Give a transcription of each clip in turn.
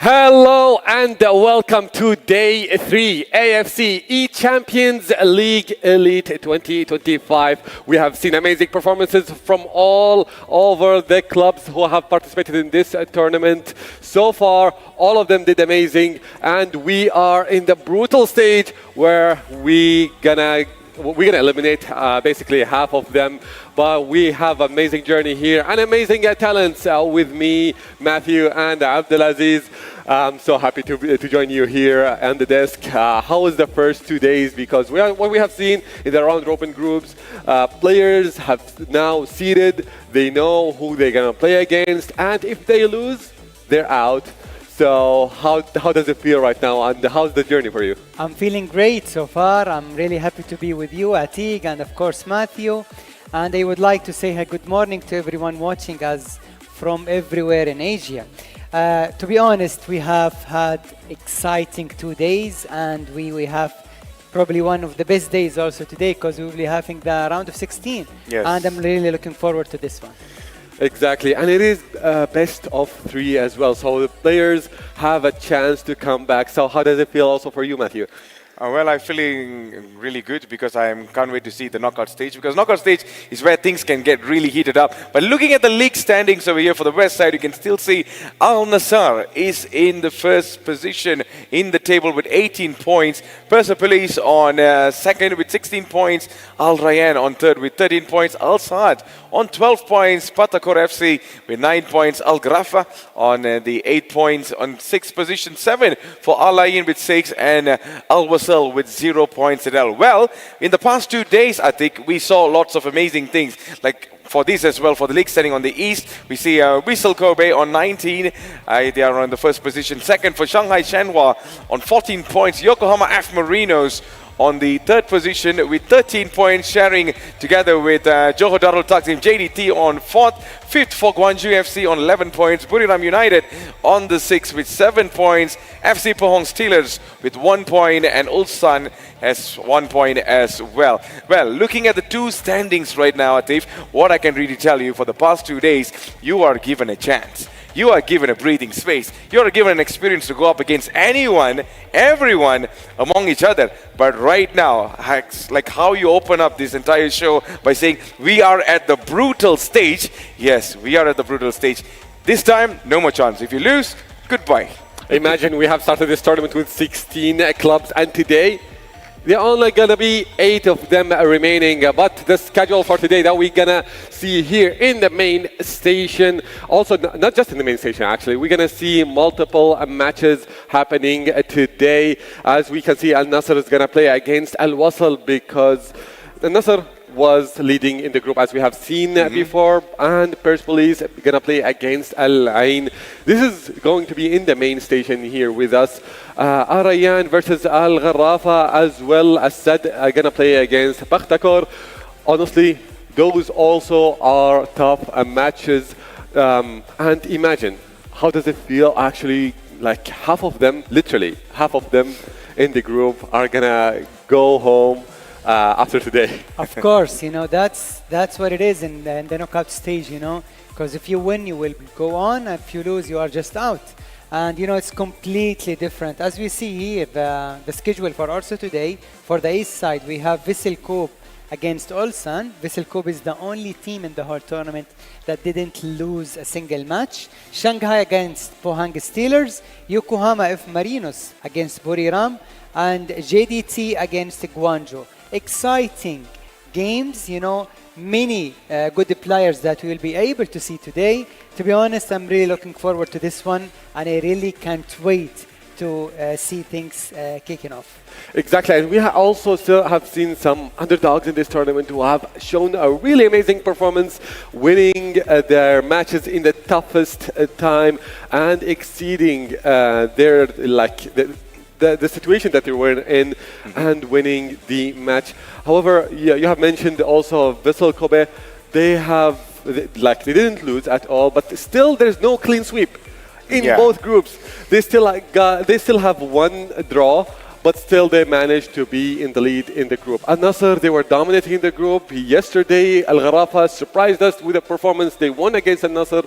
Hello and welcome to Day 3, AFC eChampions League Elite 2025. We have seen amazing performances from all over the clubs who have participated in this tournament. So far, all of them did amazing, and we are in the brutal stage where we're gonna eliminate basically half of them, but we have amazing journey here and amazing talents with me, Matthew, and Abdulaziz. I'm so happy to join you here on the desk. How was the first 2 days? Because what we have seen in the round robin groups, players have now seeded, they know who they're gonna play against, and if they lose, they're out. So how does it feel right now, and how's the journey for you? I'm feeling great so far. I'm really happy to be with you, Atiq, and of course Matthew. And I would like to say a good morning to everyone watching us from everywhere in Asia. To be honest, we have had exciting 2 days, and we have probably one of the best days also today, because we will be having the round of 16. Yes. And I'm really looking forward to this one. Exactly, and it is best of 3 as well, so the players have a chance to come back. So how does it feel also for you, Matthew? Well, I'm feeling really good because I can't wait to see the knockout stage, because knockout stage is where things can get really heated up. But looking at the league standings over here for the west side, you can still see Al Nassr is in the first position in the table with 18 points. Persepolis on second with 16 points. Al Rayyan on third with 13 points. Al Saad on 12 points. Patakor FC with 9 points. Al Grafa on the 8 points. On sixth position, 7 for Al Ain with 6, and Al Wasl with 0 points at all. Well, in the past 2 days, I think we saw lots of amazing things. Like for this as well, for the league standing on the east, we see Vissel Kobe on 19. They are on the first position. Second for Shanghai Shenhua on 14 points. Yokohama F Marinos on the third position with 13 points, sharing together with Johor Darul Takzim JDT on fourth. Fifth for Gwangju FC on 11 points. Buriram United on the sixth with 7 points. FC Pohang Steelers with 1 point, and Ulsan has 1 point as well. Well, looking at the two standings right now, Atif, what I can really tell you, for the past 2 days, you are given a chance. You are given a breathing space. You are given an experience to go up against anyone, everyone among each other. But right now, like how you open up this entire show by saying, we are at the brutal stage. Yes, we are at the brutal stage. This time, no more chance. If you lose, goodbye. Imagine we have started this tournament with 16 clubs, and today there are only gonna be 8 of them remaining, but the schedule for today that we're gonna see here in the main station, also not just in the main station actually, we're gonna see multiple matches happening today. As we can see, Al Nassr is gonna play against Al Wasl, because Al Nassr was leading in the group, as we have seen before, and Persepolis gonna play against Al Ain. This is going to be in the main station here with us. Al Rayyan versus Al Gharafa, as well as Sad are gonna play against Patakor. Honestly, those also are tough matches. And imagine, how does it feel actually, like half of them, literally half of them in the group are gonna go home after today. Of course, you know, that's what it is in the knockout stage, you know, because if you win, you will go on, and if you lose, you are just out. And, you know, it's completely different. As we see here, the schedule for also today, for the east side, we have Vissel Kobe against Ulsan. Vissel Kobe is the only team in the whole tournament that didn't lose a single match. Shanghai against Pohang Steelers, Yokohama F Marinos against Buriram, and JDT against Gwangju. Exciting games, you know, many good players that we will be able to see today. To be honest, I'm really looking forward to this one, and I really can't wait to see things kicking off. Exactly, and we also still have seen some underdogs in this tournament who have shown a really amazing performance, winning their matches in the toughest time and exceeding their the situation that they were in and winning the match. However, you have mentioned also Vissel Kobe. They didn't lose at all, but still there's no clean sweep in both groups. They still have one draw, but still they managed to be in the lead in the group. Al Nassr, they were dominating the group. Yesterday, Al Gharafa surprised us with a performance. They won against Al Nassr,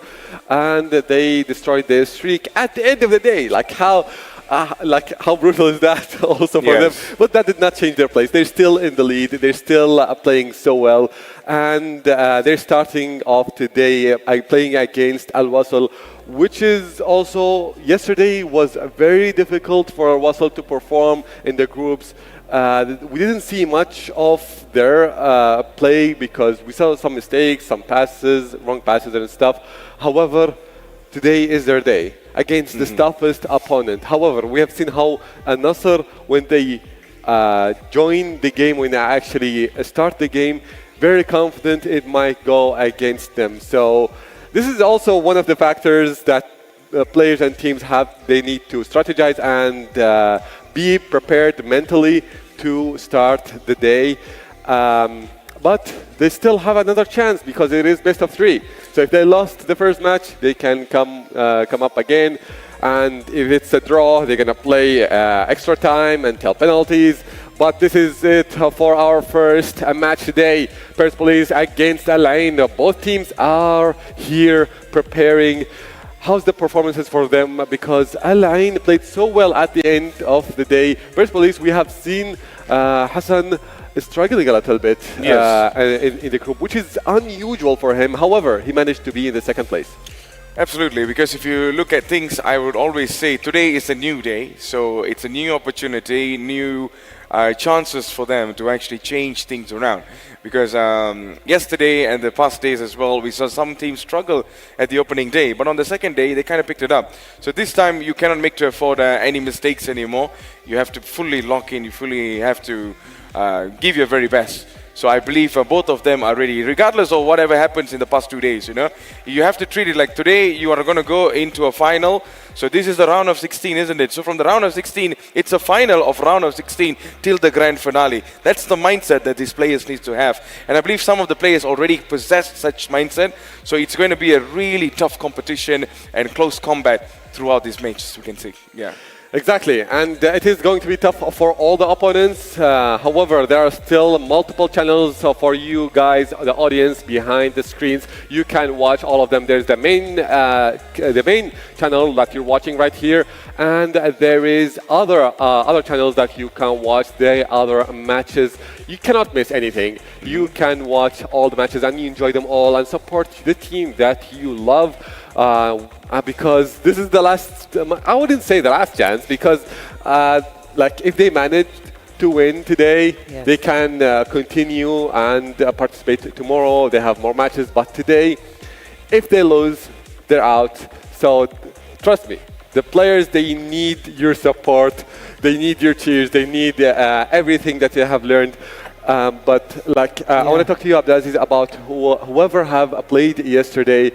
and they destroyed their streak at the end of the day. Like how brutal is that also for them? But that did not change their place. They're still in the lead. They're still playing so well. And they're starting off today playing against Al Wasl, which is also, yesterday was very difficult for Al Wasl to perform in the groups. We didn't see much of their play because we saw some mistakes, some passes, wrong passes and stuff. However, today is their day against the toughest opponent. However, we have seen how Al Nassr, when they join the game, when they actually start the game, very confident it might go against them. So this is also one of the factors that players and teams have. They need to strategize and be prepared mentally to start the day. But they still have another chance because it is best of 3. So if they lost the first match, they can come up again. And if it's a draw, they're going to play extra time until penalties. But this is it for our first match today. Persepolis against Al Ain. Both teams are here preparing. How's the performances for them? Because Al Ain played so well at the end of the day. Persepolis, we have seen Hassan struggling a little bit in the group, which is unusual for him. However, he managed to be in the second place. Absolutely, because if you look at things, I would always say today is a new day. So it's a new opportunity, new chances for them to actually change things around. Because yesterday and the past days as well, we saw some teams struggle at the opening day. But on the second day, they kind of picked it up. So this time, you cannot make to afford any mistakes anymore. You have to fully lock in. You fully have to give your very best. So I believe both of them are ready, regardless of whatever happens in the past 2 days, you know. You have to treat it like today you are going to go into a final. So this is the round of 16, isn't it? So from the round of 16, it's a final of round of 16 till the grand finale. That's the mindset that these players need to have. And I believe some of the players already possess such mindset. So it's going to be a really tough competition and close combat throughout these matches, we can see. Yeah. Exactly, and it is going to be tough for all the opponents. However, there are still multiple channels for you guys, the audience behind the screens. You can watch all of them. There's the main channel that you're watching right here, and there is other channels that you can watch. The other matches, you cannot miss anything. You can watch all the matches and you enjoy them all and support the team that you love. Because this is the last, I wouldn't say the last chance, because like if they manage to win today, they can continue and participate tomorrow. They have more matches, but today, if they lose, they're out. So trust me, the players, they need your support, they need your cheers, they need everything that they have learned. But like I want to talk to you, Abdelaziz, about whoever have played yesterday.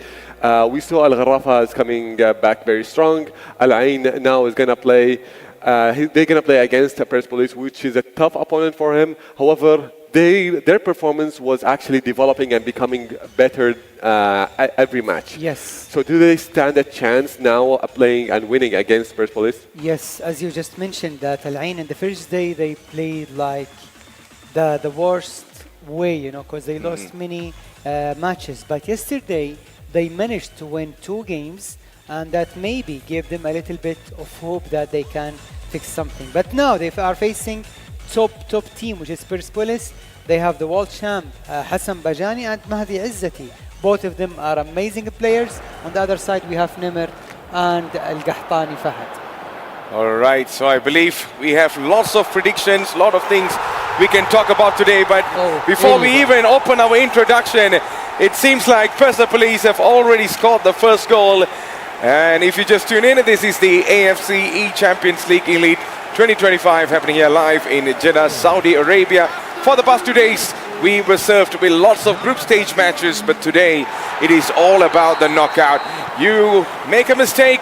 We saw Al Gharafa is coming back very strong. Al Ain now is going to play. They're going to play against Persepolis, which is a tough opponent for him. However, their performance was actually developing and becoming better every match. Yes. So do they stand a chance now playing and winning against Persepolis? Yes, as you just mentioned, that Al Ain in the first day they played like the worst way, you know, because they lost many matches. But yesterday they managed to win 2 games, and that maybe gave them a little bit of hope that they can fix something. But now they are facing top team, which is Persepolis. They have the world champ Hassan Bajani and Mahdi Izzati. Both of them are amazing players. On the other side, we have Nimr and Al-Qahtani Fahad. All right, so I believe we have lots of predictions, a lot of things we can talk about today. But before we even open our introduction, it seems like Persepolis have already scored the first goal. And if you just tune in, this is the AFC eChampions League Elite 2025 happening here live in Jeddah, Saudi Arabia. For the past 2 days, we were served with lots of group stage matches, but today it is all about the knockout. You make a mistake,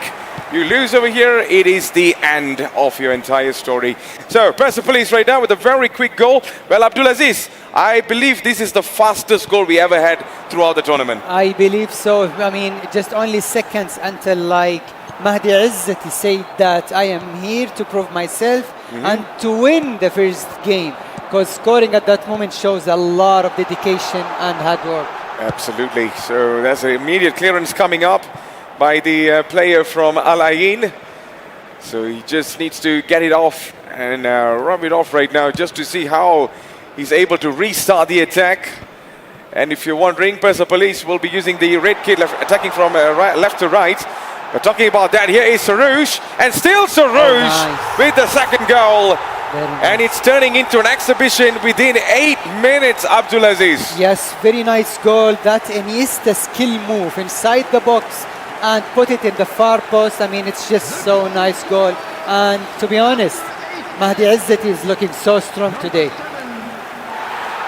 you lose over here, it is the end of your entire story. So, Persepolis right now with a very quick goal. Well, Abdulaziz, I believe this is the fastest goal we ever had throughout the tournament. I believe so. I mean, just only seconds until like Mahdi Izzati said that I am here to prove myself and to win the first game, because scoring at that moment shows a lot of dedication and hard work. Absolutely. So there's an immediate clearance coming up by the player from Al Ain. So he just needs to get it off and rub it off right now, just to see how he's able to restart the attack. And if you're wondering, Persepolis will be using the red kit, attacking from left to right. But talking about that, here is Sarouche, and still Sarouche with the second goal. And it's turning into an exhibition within 8 minutes, Abdulaziz. Yes, very nice goal. That Iniesta skill move inside the box and put it in the far post. I mean, it's just so nice goal. And to be honest, Mahdi Izzati is looking so strong today.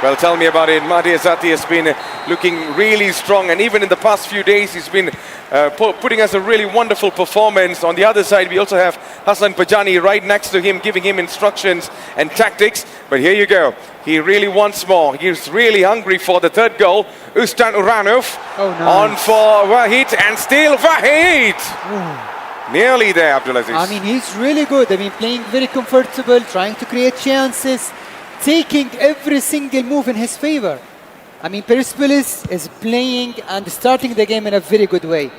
Well, tell me about it. Mahdi Izzati has been looking really strong, and even in the past few days he's been putting us a really wonderful performance. On the other side, we also have Hassan Pajani right next to him, giving him instructions and tactics. But here you go. He really wants more. He's really hungry for the third goal. Ustan Uranov on for Wahid, and still Wahid. Nearly there, Abdulaziz. I mean, he's really good. I mean, playing very comfortable, trying to create chances, taking every single move in his favor. I mean, Persepolis is playing and starting the game in a very good way.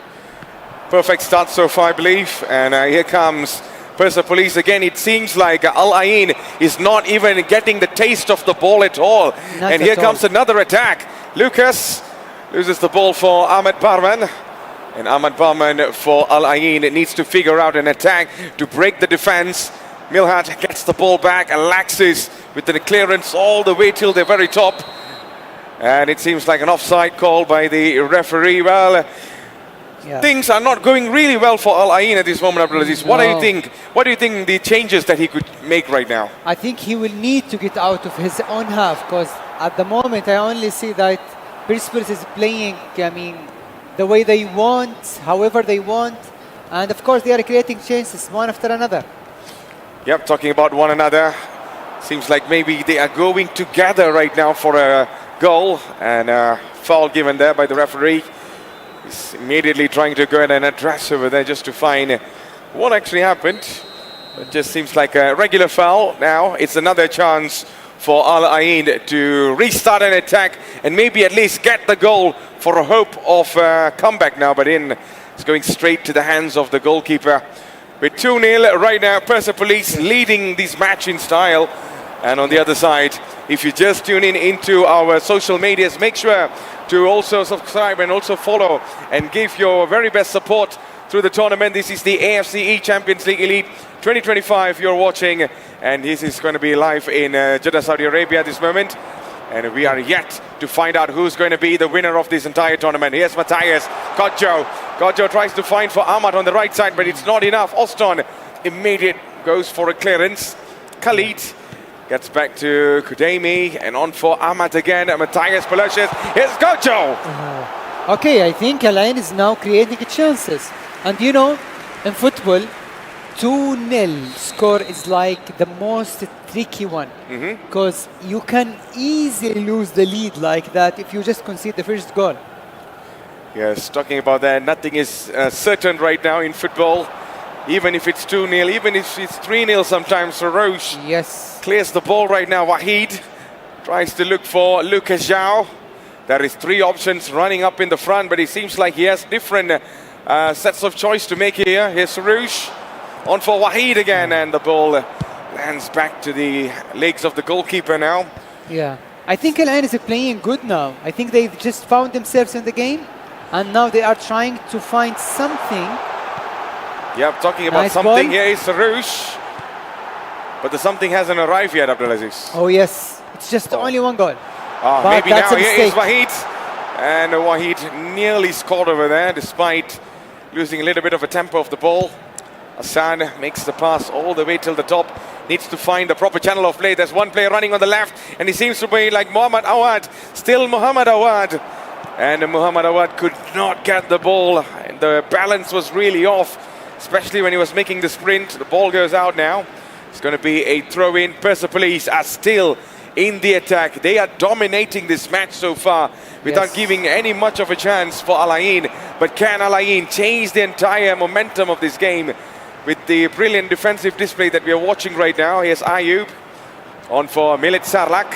Perfect start so far, I believe. And here comes Persepolis again. It seems like Al Ain is not even getting the taste of the ball at all. And here comes another attack. Lucas loses the ball for Ahmed Barman. And Ahmed Barman for Al Ain needs to figure out an attack to break the defense. Milhat gets the ball back. Alexis with the clearance all the way till the very top. And it seems like an offside call by the referee. Well, things are not going really well for Al Ain at this moment, Abdulaziz. What do you think? What do you think the changes that he could make right now? I think he will need to get out of his own half, because at the moment I only see that Persepolis is playing, I mean, the way they want, however they want. And of course they are creating chances one after another. Yep, talking about one another. Seems like maybe they are going together right now for a goal, and a foul given there by the referee. He's immediately trying to go ahead and address over there just to find what actually happened. It just seems like a regular foul. Now it's another chance for Al Ain to restart an attack and maybe at least get the goal for a hope of a comeback now. But it's going straight to the hands of the goalkeeper. With 2-0 right now, Persepolis leading this match in style. And on the other side, if you just tune in into our social medias, make sure to also subscribe and also follow and give your very best support through the tournament. This is the AFC eChampions League Elite 2025 you're watching, and this is going to be live in Jeddah, Saudi Arabia at this moment. And we are yet to find out who's going to be the winner of this entire tournament. Here's Matthias Godjo. Godjo tries to find for Ahmad on the right side, but it's not enough. Oston immediate goes for a clearance. Khalid gets back to KONAMI, and on for Ahmad again. Matthias Pelosius. Here's Godjo. Okay, I think Al Ain is now creating chances. And you know, in football, 2-0 score is like the most tricky one, because you can easily lose the lead like that if you just concede the first goal. Yes, talking about that, nothing is certain right now in football. Even if it's 2-0, even if it's 3-0 sometimes, Sarouche clears the ball right now. Wahid tries to look for Lucas Zhao. There is 3 options running up in the front, but it seems like he has different sets of choice to make here. Here's Sarouche. On for Wahid again, and the ball lands back to the legs of the goalkeeper now. Yeah, I think Al Ain is playing good now. I think they've just found themselves in the game, and now they are trying to find something. Yep, talking about nice something. ball. Here is Sarouche, but the something hasn't arrived yet, Abdulaziz. Oh yes, it's just only one goal. Maybe now. Here is Wahid, and Wahid nearly scored over there, despite losing a little bit of a tempo of the ball. Hassan makes the pass all the way till the top. Needs to find a proper channel of play. There's one player running on the left, and he seems to be like Muhammad Awad. Still Muhammad Awad. And Muhammad Awad could not get the ball. And the balance was really off, especially when he was making the sprint. The ball goes out now. It's going to be a throw-in. Persepolis are still in the attack. They are dominating this match so far without Yes. giving any much of a chance for Al Ain. But can Al Ain change the entire momentum of this game with the brilliant defensive display that we are watching right now? Here's Ayub on for Milit Sarlak.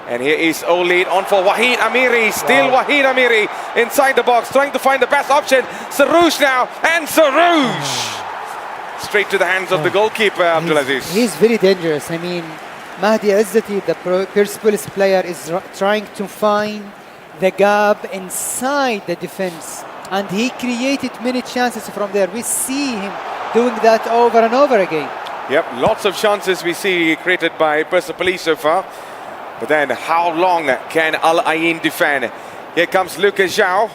And here is Olid on for Wahid Amiri. Still Wahid Amiri inside the box, trying to find the best option. Sarouche now, and Sarouche! Straight to the hands of the goalkeeper, Abdulaziz. He's very dangerous. I mean, Mahdi Izzati, the Persepolis player, is trying to find the gap inside the defense. And he created many chances from there. We see him doing that over and over again. Yep, lots of chances we see created by Persepolis so far. But then, how long can Al Ain defend? Here comes Lucas Zhao.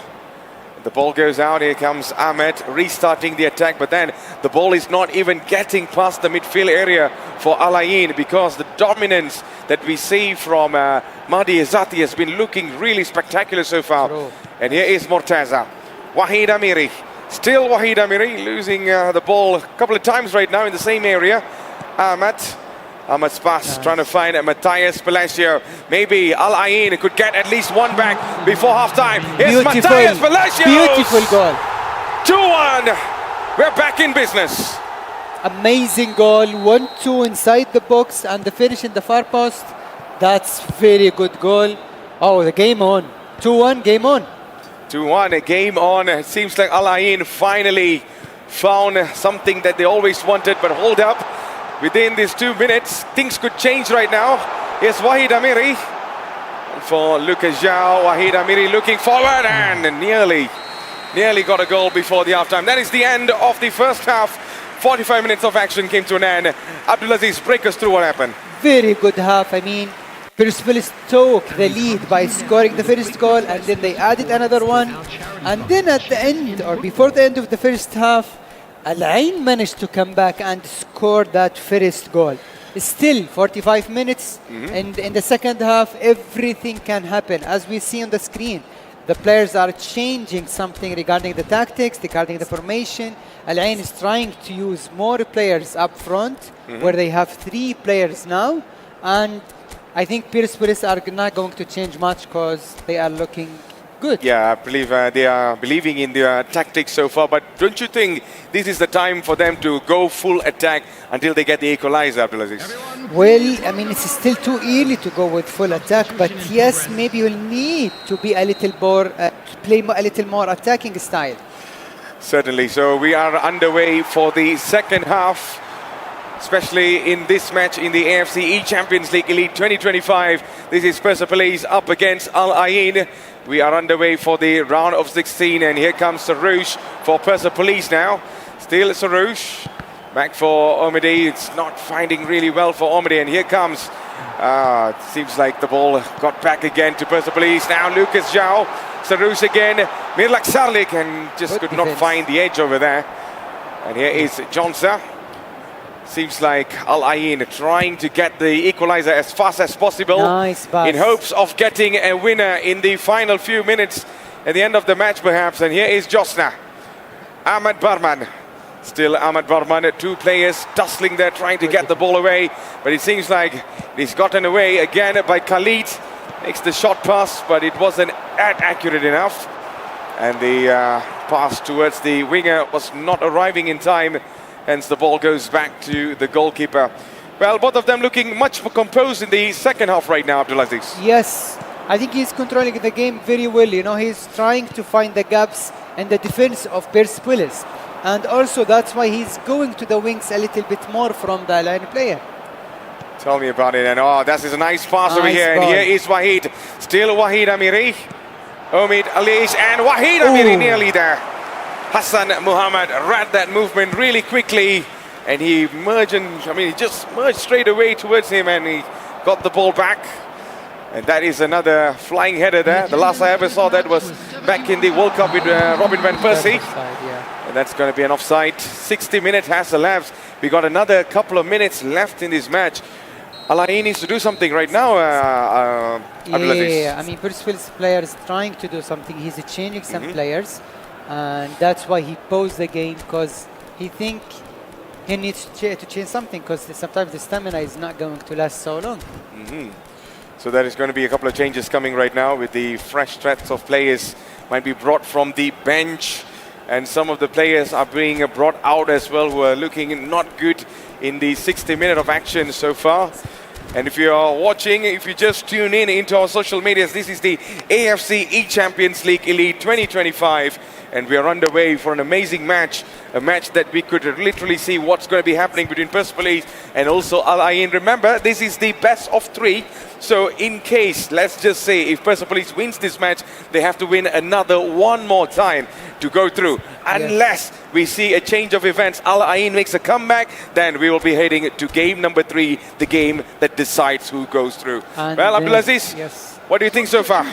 The ball goes out. Here comes Ahmed restarting the attack. But then, the ball is not even getting past the midfield area for Al Ain because the dominance that we see from Mahdi Izzati has been looking really spectacular so far. True. And here is Mortaza. Wahid Amiri. Still Wahid Amiri losing the ball a couple of times right now in the same area. Ahmed's pass, trying to find Matthias Palacio. Maybe Al Ain could get at least one back before half-time. Here's Matthias Palacio! Beautiful goal. 2-1. We're back in business. Amazing goal. 1-2 inside the box and the finish in the far post. That's very good goal. Oh, the game on. 2-1, game on. 2-1, a game on. It seems like Al Ain finally found something that they always wanted, but hold up. Within these 2 minutes, things could change right now. Here's Wahid Amiri. For Lucas Zhao, Wahid Amiri looking forward and nearly got a goal before the halftime. That is the end of the first half. 45 minutes of action came to an end. Abdulaziz, break us through what happened. Very good half. I mean, Persepolis took the lead by scoring the first goal and then they added another one. And then at the end, or before the end of the first half, Al Ain managed to come back and score that first goal. Still, 45 minutes, and in the second half, everything can happen. As we see on the screen, the players are changing something regarding the tactics, regarding the formation. Al Ain is trying to use more players up front, where they have 3 players now. And I think Persepolis are not going to change much because they are looking good. Yeah, I believe they are believing in their tactics so far, but don't you think this is the time for them to go full attack until they get the equalizer, Abdulaziz? Well, I mean, it's still too early to go with full attack, but yes, maybe you'll need to be a little more, play a little more attacking style. Certainly, so we are underway for the second half, especially in this match in the AFC eChampions League Elite 2025. This is Persepolis up against Al Ain. We are underway for the round of 16, and here comes Sarouche for Persepolis now. Still Sarouche. Back for Omidi. It's not finding really well for Omidi, and here comes. It seems like the ball got back again to Persepolis. Now Lucas Zhao. Sarouche again. Mirlak Sarlik, and just could not find the edge over there. And here is Jonsa. Seems like Al Ain trying to get the equalizer as fast as possible. Nice pass. In hopes of getting a winner in the final few minutes at the end of the match perhaps. And here is Josna. Ahmed Barman. Still Ahmed Barman, 2 players tussling there trying to get the ball away. But it seems like he's gotten away again by Khalid. Makes the shot pass, but it wasn't accurate enough. And the pass towards the winger was not arriving in time. Hence the ball goes back to the goalkeeper. Well, both of them looking much more composed in the second half right now, Abdulaziz. Yes, I think he's controlling the game very well. You know, he's trying to find the gaps in the defense of Persepolis. And also that's why he's going to the wings a little bit more from the line player. Tell me about it. And that is a nice pass over here. Ball. And here is Wahid. Still Wahid Amiri. Omid Alish and Wahid Amiri nearly there. Hassan Muhammad read that movement really quickly, and he just merged straight away towards him, and he got the ball back. And that is another flying header there. The last I ever saw that was back in the World Cup with Robin van Persie. And that's going to be an offside. 60 minutes has elapsed. We got another couple of minutes left in this match. Al Ain needs to do something right now, Yeah, I mean, Persepolis player is trying to do something. He's changing some players. And that's why he paused the game, because he thinks he needs to change something, because sometimes the stamina is not going to last so long. So there is going to be a couple of changes coming right now with the fresh threats of players might be brought from the bench. And some of the players are being brought out as well who are looking not good in the 60 minutes of action so far. And if you are watching, if you just tune in into our social medias, this is the AFC eChampions League Elite 2025. And we are underway for an amazing match, a match that we could literally see what's going to be happening between Persepolis and also Al Ain. Remember, this is the best of 3. So in case, let's just say, if Persepolis wins this match, they have to win another one more time to go through. Unless we see a change of events, Al Ain makes a comeback, then we will be heading to game number 3, the game that decides who goes through. And well, Abdulaziz, what do you think so far?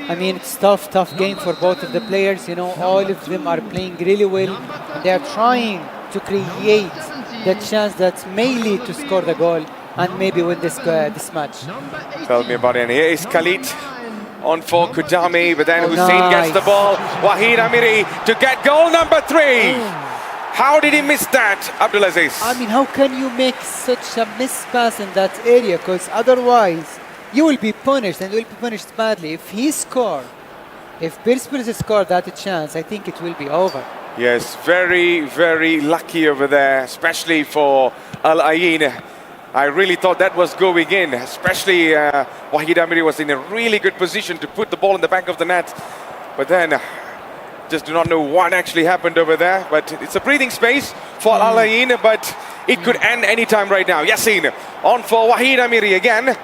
I mean, it's tough game for both of the players. You know, all of them are playing really well. They are trying to create the chance that may lead to score the goal and maybe win this match. Tell me about it. And here is Khalid on for KONAMI, but then Hussein gets the ball. Wahid Amiri to get goal number 3. How did he miss that, Abdulaziz? I mean, how can you make such a miss pass in that area? Because otherwise, you will be punished, and you will be punished badly. If he scored, if Persepolis scored that chance, I think it will be over. Yes, very, very lucky over there, especially for Al Ain. I really thought that was going in, especially Wahid Amiri was in a really good position to put the ball in the back of the net. But then, just do not know what actually happened over there. But it's a breathing space for Al Ain, but it could end any time right now. Yassin on for Wahid Amiri again.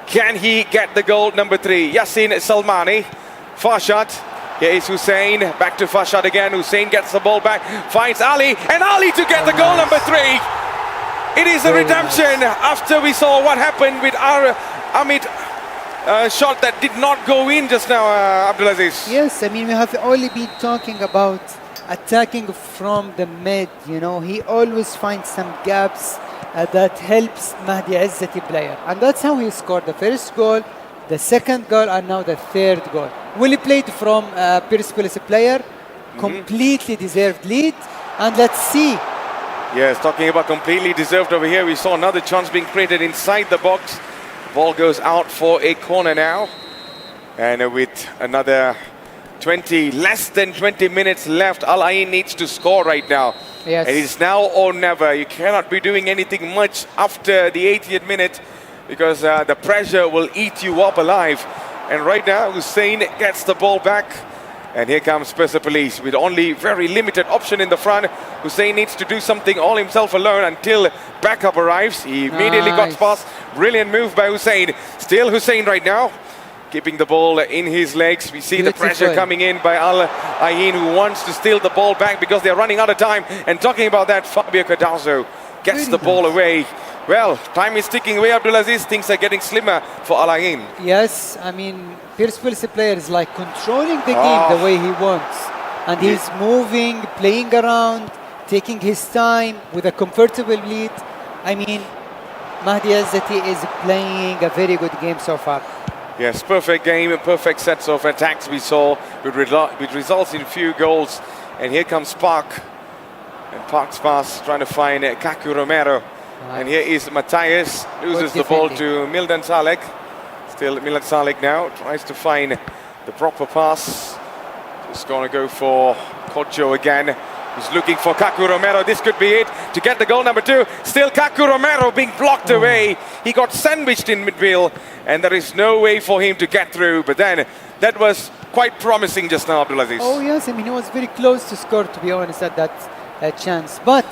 Can he get the goal number 3? Yassin Salmani, far shot. Here is Hussein, back to far shot again. Hussein gets the ball back, finds Ali, and Ali to get the goal number 3. It is a redemption after we saw what happened with our Amit shot that did not go in just now, Abdulaziz. Yes, I mean, we have only been talking about attacking from the mid. You know, he always finds some gaps that helps Mahdi Izzati player. And that's how he scored the first goal, the second goal, and now the third goal. Willie played from Persepolis player, completely deserved lead. And let's see. Yes, talking about completely deserved over here, we saw another chance being created inside the box. Ball goes out for a corner now. And with another less than 20 minutes left, Al Ain needs to score right now. Yes. And it's now or never. You cannot be doing anything much after the 80th minute because the pressure will eat you up alive. And right now, Hussein gets the ball back. And here comes Persepolis with only very limited option in the front. Hussein needs to do something all himself alone until backup arrives. He immediately got past. Brilliant move by Hussein. Still Hussein right now, keeping the ball in his legs. We see the pressure coming in by Al Ain, who wants to steal the ball back because they're running out of time. And talking about that, Fabio Cardozo gets the ball away. Well, time is ticking away, Abdulaziz. Things are getting slimmer for Al Ain. Yes, I mean, Persepolis player is like controlling the game the way he wants. And he's moving, playing around, taking his time with a comfortable lead. I mean, Mahdi Izzati is playing a very good game so far. Yes, perfect game, perfect sets of attacks we saw with results in few goals. And here comes Park. And Park's pass trying to find Kaku Romero. And here is Matthias, loses the ball to Mildan Salek. Still Mildan Salek now, tries to find the proper pass. Just going to go for Kocho again. He's looking for Kaku Romero. This could be it to get the goal number 2. Still Kaku Romero being blocked away. He got sandwiched in midfield and there is no way for him to get through. But then that was quite promising just now, Abdulaziz. Oh yes, I mean, he was very close to score, to be honest, at that chance. But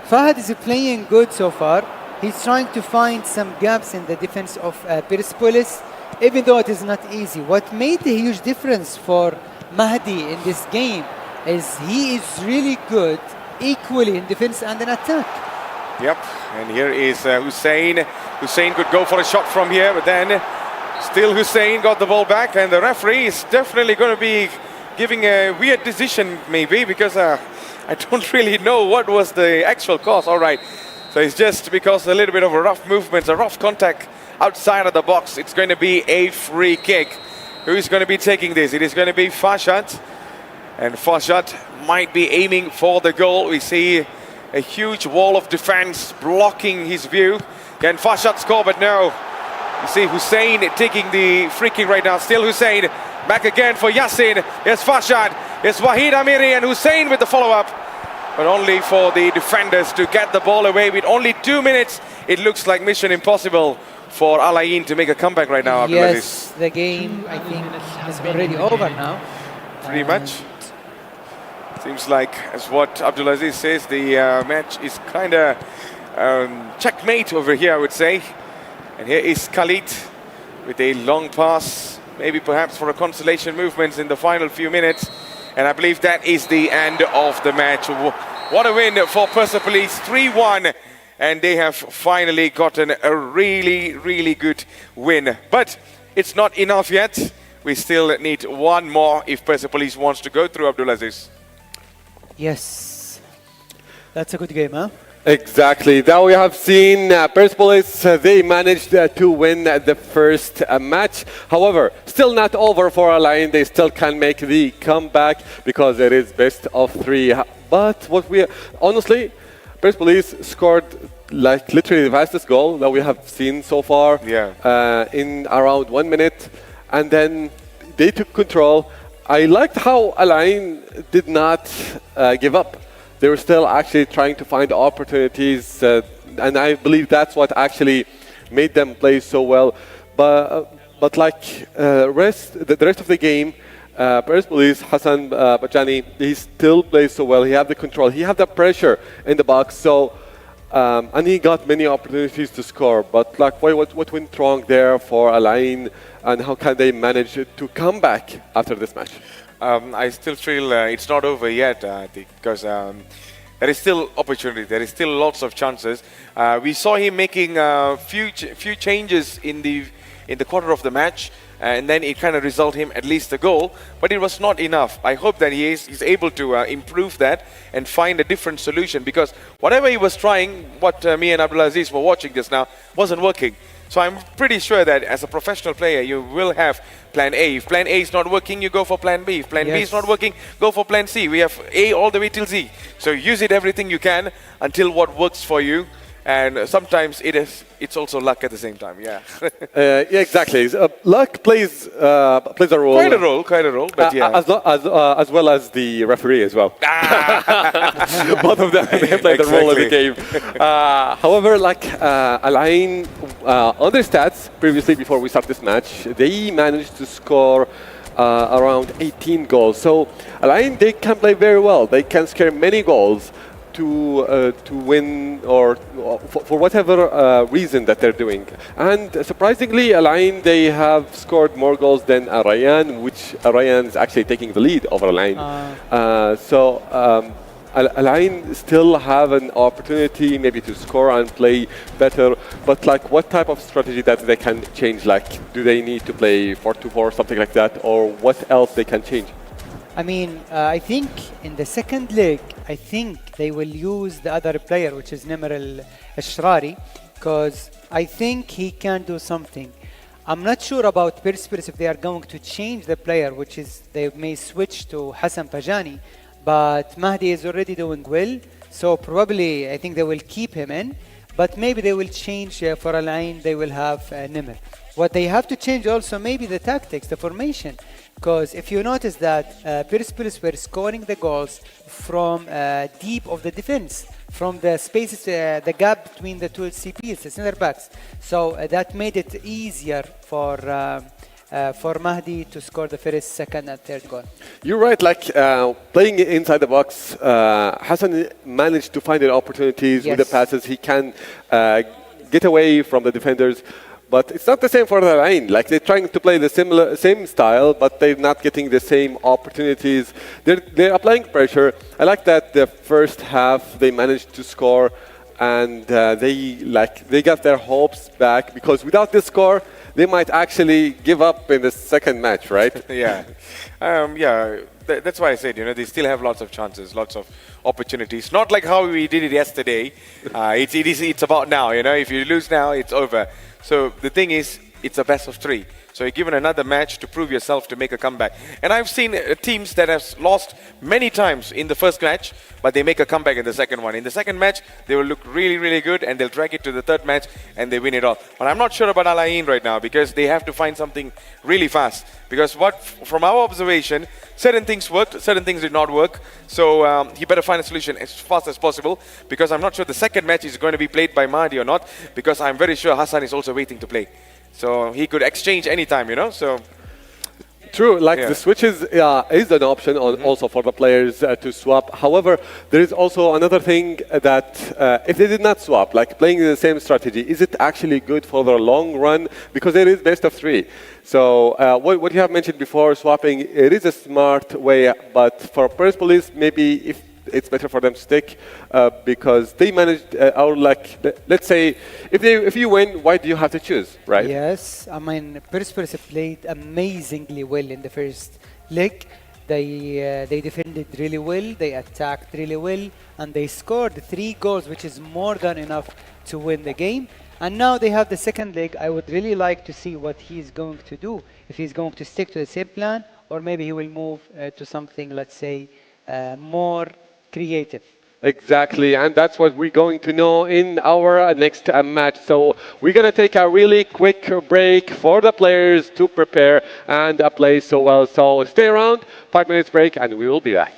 Fahad is playing good so far. He's trying to find some gaps in the defense of Persepolis, even though it is not easy. What made a huge difference for Mahdi in this game is he is really good equally in defense and in attack. Yep, and here is Hussein. Hussein could go for a shot from here, but then still Hussein got the ball back, and the referee is definitely going to be giving a weird decision maybe because I don't really know what was the actual cause. All right, so it's just because a little bit of a rough movement, a rough contact outside of the box. It's going to be a free kick. Who is going to be taking this? It is going to be Farshad. And Farshad might be aiming for the goal. We see a huge wall of defense blocking his view. Can Farshad score? But no. You see Hussein taking the free kick right now. Still Hussein. Back again for Yassin. Here's Fashad. Here's Wahid Amiri and Hussein with the follow-up. But only for the defenders to get the ball away with only 2 minutes. It looks like mission impossible for Al Ain to make a comeback right now. Yes, the game, I think, is already over now. Pretty much. Seems like, as what Abdulaziz says, the match is kind of checkmate over here, I would say. And here is Khalid with a long pass, maybe perhaps for a consolation movements in the final few minutes. And I believe that is the end of the match. What a win for Persepolis, 3-1. And they have finally gotten a really, really good win. But it's not enough yet. We still need one more if Persepolis wants to go through, Abdulaziz. Yes. That's a good game, huh? Exactly. Now we have seen Persepolis, they managed to win the first match. However, still not over for Al Ain. They still can make the comeback because it is best of 3. But what we honestly, Persepolis scored like literally the fastest goal that we have seen so far. Yeah. In around 1 minute, and then they took control. I liked how Al Ain did not give up. They were still actually trying to find opportunities, and I believe that's what actually made them play so well. But like the rest of the game, Persepolis, Hassan Bajani, he still plays so well. He had the control. He had the pressure in the box. So, and he got many opportunities to score. But like, what went wrong there for Al Ain, and how can they manage to come back after this match? I still feel it's not over yet, I think, because there is still opportunity. There is still lots of chances. We saw him making a few changes in the quarter of the match, and then it kind of resulted him at least a goal. But it was not enough. I hope that he's able to improve that and find a different solution, because whatever he was trying, what me and Abdulaziz were watching just now, wasn't working. So I'm pretty sure that as a professional player, you will have plan A. If plan A is not working, you go for plan B. If plan B is not working, go for plan C. We have A all the way till Z. So use it everything you can until what works for you. And sometimes it's also luck at the same time. Yeah. Yeah, exactly. Luck plays a role. Quite a role. But yeah. As well as the referee as well. Both of them play the role in the game. However, like Al Ain, on their stats previously before we start this match, they managed to score around 18 goals. So Al Ain, they can play very well. They can scare many goals to win, or for whatever reason that they're doing. And surprisingly, Al Ain, they have scored more goals than Al Rayyan, which Al Rayyan is actually taking the lead over Al Ain. Al Ain still have an opportunity maybe to score and play better, but like what type of strategy that they can change? Like, do they need to play 4-2-4, something like that, or what else they can change? I mean, I think in the second leg, I think they will use the other player, which is Nimr al-Ashrari, because I think he can do something. I'm not sure about Persepolis if they are going to change the player, which is they may switch to Hassan Pajani, but Mahdi is already doing well, so probably I think they will keep him in, but maybe they will change for Al Ain, they will have Nimr. What they have to change also maybe the tactics, the formation. Because if you notice that Persepolis were scoring the goals from deep of the defense, from the spaces, the gap between the two CPs, the center backs. So that made it easier for Mahdi to score the first, second, and third goal. You're right. Like playing inside the box, Hassan managed to find the opportunities with the passes. He can get away from the defenders. But it's not the same for Al Ain. Like, they're trying to play the same style, but they're not getting the same opportunities. They're applying pressure. I like that the first half they managed to score, and they got their hopes back, because without this score, they might actually give up in the second match, right? Yeah. That's why I said, they still have lots of chances, lots of opportunities. Not like how we did it yesterday. It's about now, if you lose now, it's over. So the thing is, it's a best of 3. So you're given another match to prove yourself to make a comeback. And I've seen teams that have lost many times in the first match, but they make a comeback in the second one. In the second match, they will look really, really good, and they'll drag it to the third match, and they win it all. But I'm not sure about Al Ain right now, because they have to find something really fast. Because from our observation, certain things worked, certain things did not work. So he better find a solution as fast as possible, because I'm not sure the second match is going to be played by Mahdi or not, because I'm very sure Hassan is also waiting to play. So he could exchange anytime, you know. So True, like the switches is an option also for the players to swap. However, there is also another thing that if they did not swap, like playing the same strategy, is it actually good for the long run? Because it is best of 3. So what you have mentioned before, swapping, it is a smart way, but for Persepolis, maybe if it's better for them to stick because they managed, or like, let's say, if you win, why do you have to choose, right? Yes, I mean, Persepolis played amazingly well in the first leg. They defended really well, they attacked really well, and they scored 3 goals, which is more than enough to win the game. And now they have the second leg. I would really like to see what he's going to do. If he's going to stick to the same plan, or maybe he will move to something, let's say, more creative. Exactly, and that's what we're going to know in our next match. So we're going to take a really quick break for the players to prepare and play so well. So stay around, 5 minutes break, and we will be back.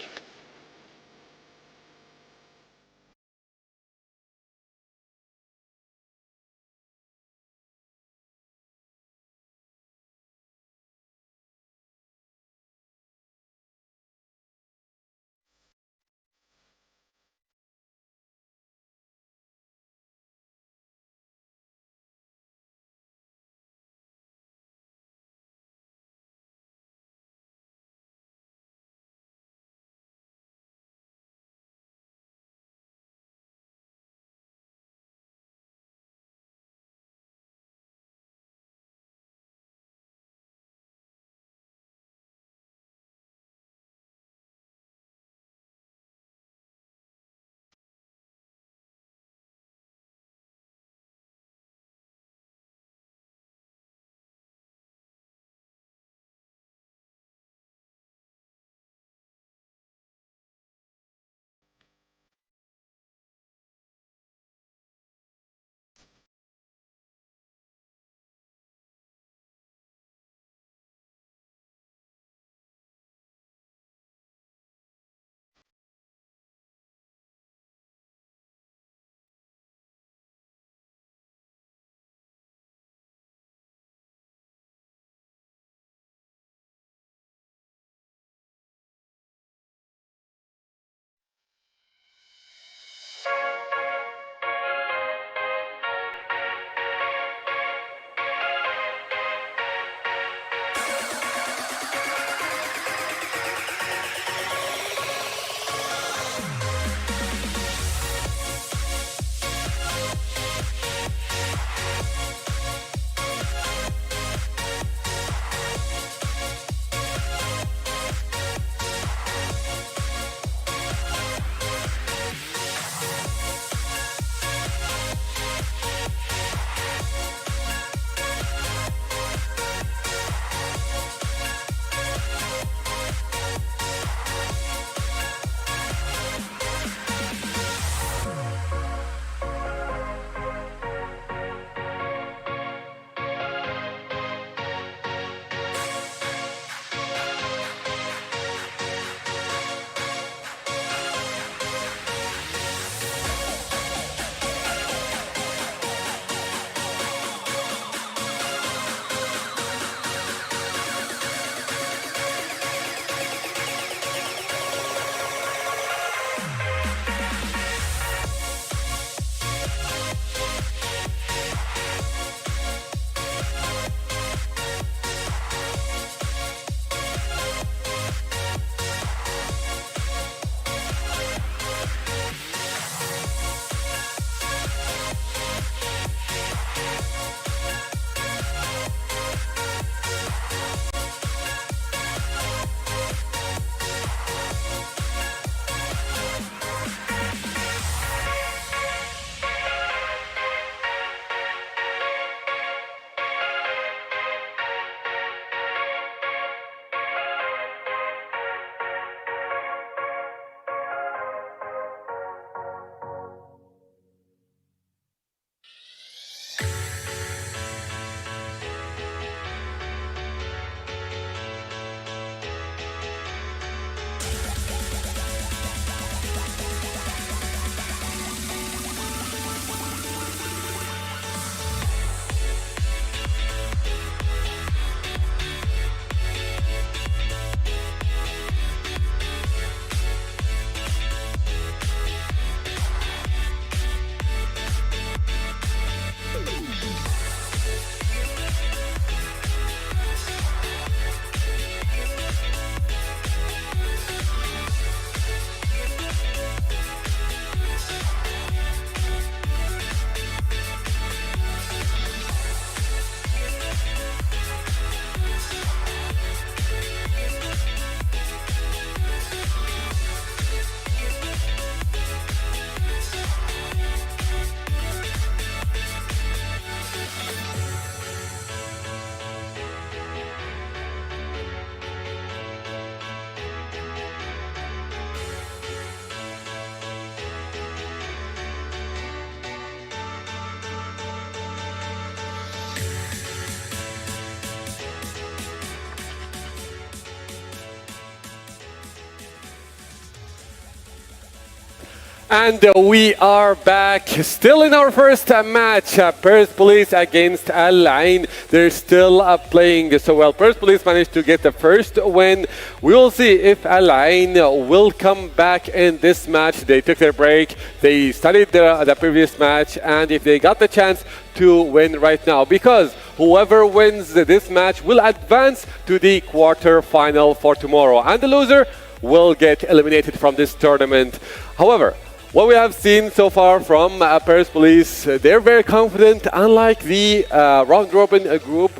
And we are back, still in our first match. Persepolis against Al Ain. They're still playing so well. Persepolis managed to get the first win. We will see if Al Ain will come back in this match. They took their break. They studied the previous match, and if they got the chance to win right now, because whoever wins this match will advance to the quarter-final for tomorrow, and the loser will get eliminated from this tournament. However, what we have seen so far from Persepolis, they're very confident, unlike the round-robin group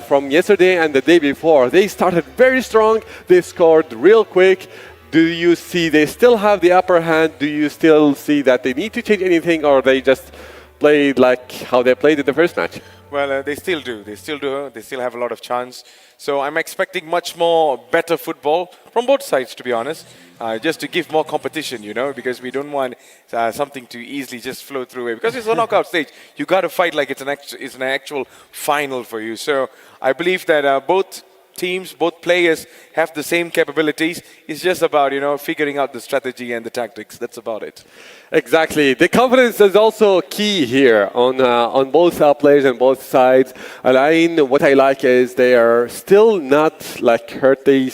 from yesterday and the day before. They started very strong, they scored real quick. Do you see they still have the upper hand? Do you still see that they need to change anything, or they just played like how they played in the first match? Well, they still do. They still do. They still have a lot of chance. So I'm expecting much more better football from both sides, to be honest, just to give more competition, you know, because we don't want something to easily just flow through it. Because it's a knockout stage. You got to fight like it's an actual final for you. So I believe that both teams, both players have the same capabilities. It's just about, you know, figuring out the strategy and the tactics. That's about it. Exactly. The confidence is also key here on both players and both sides. Al Ain, what I like is they are still not like hurt. They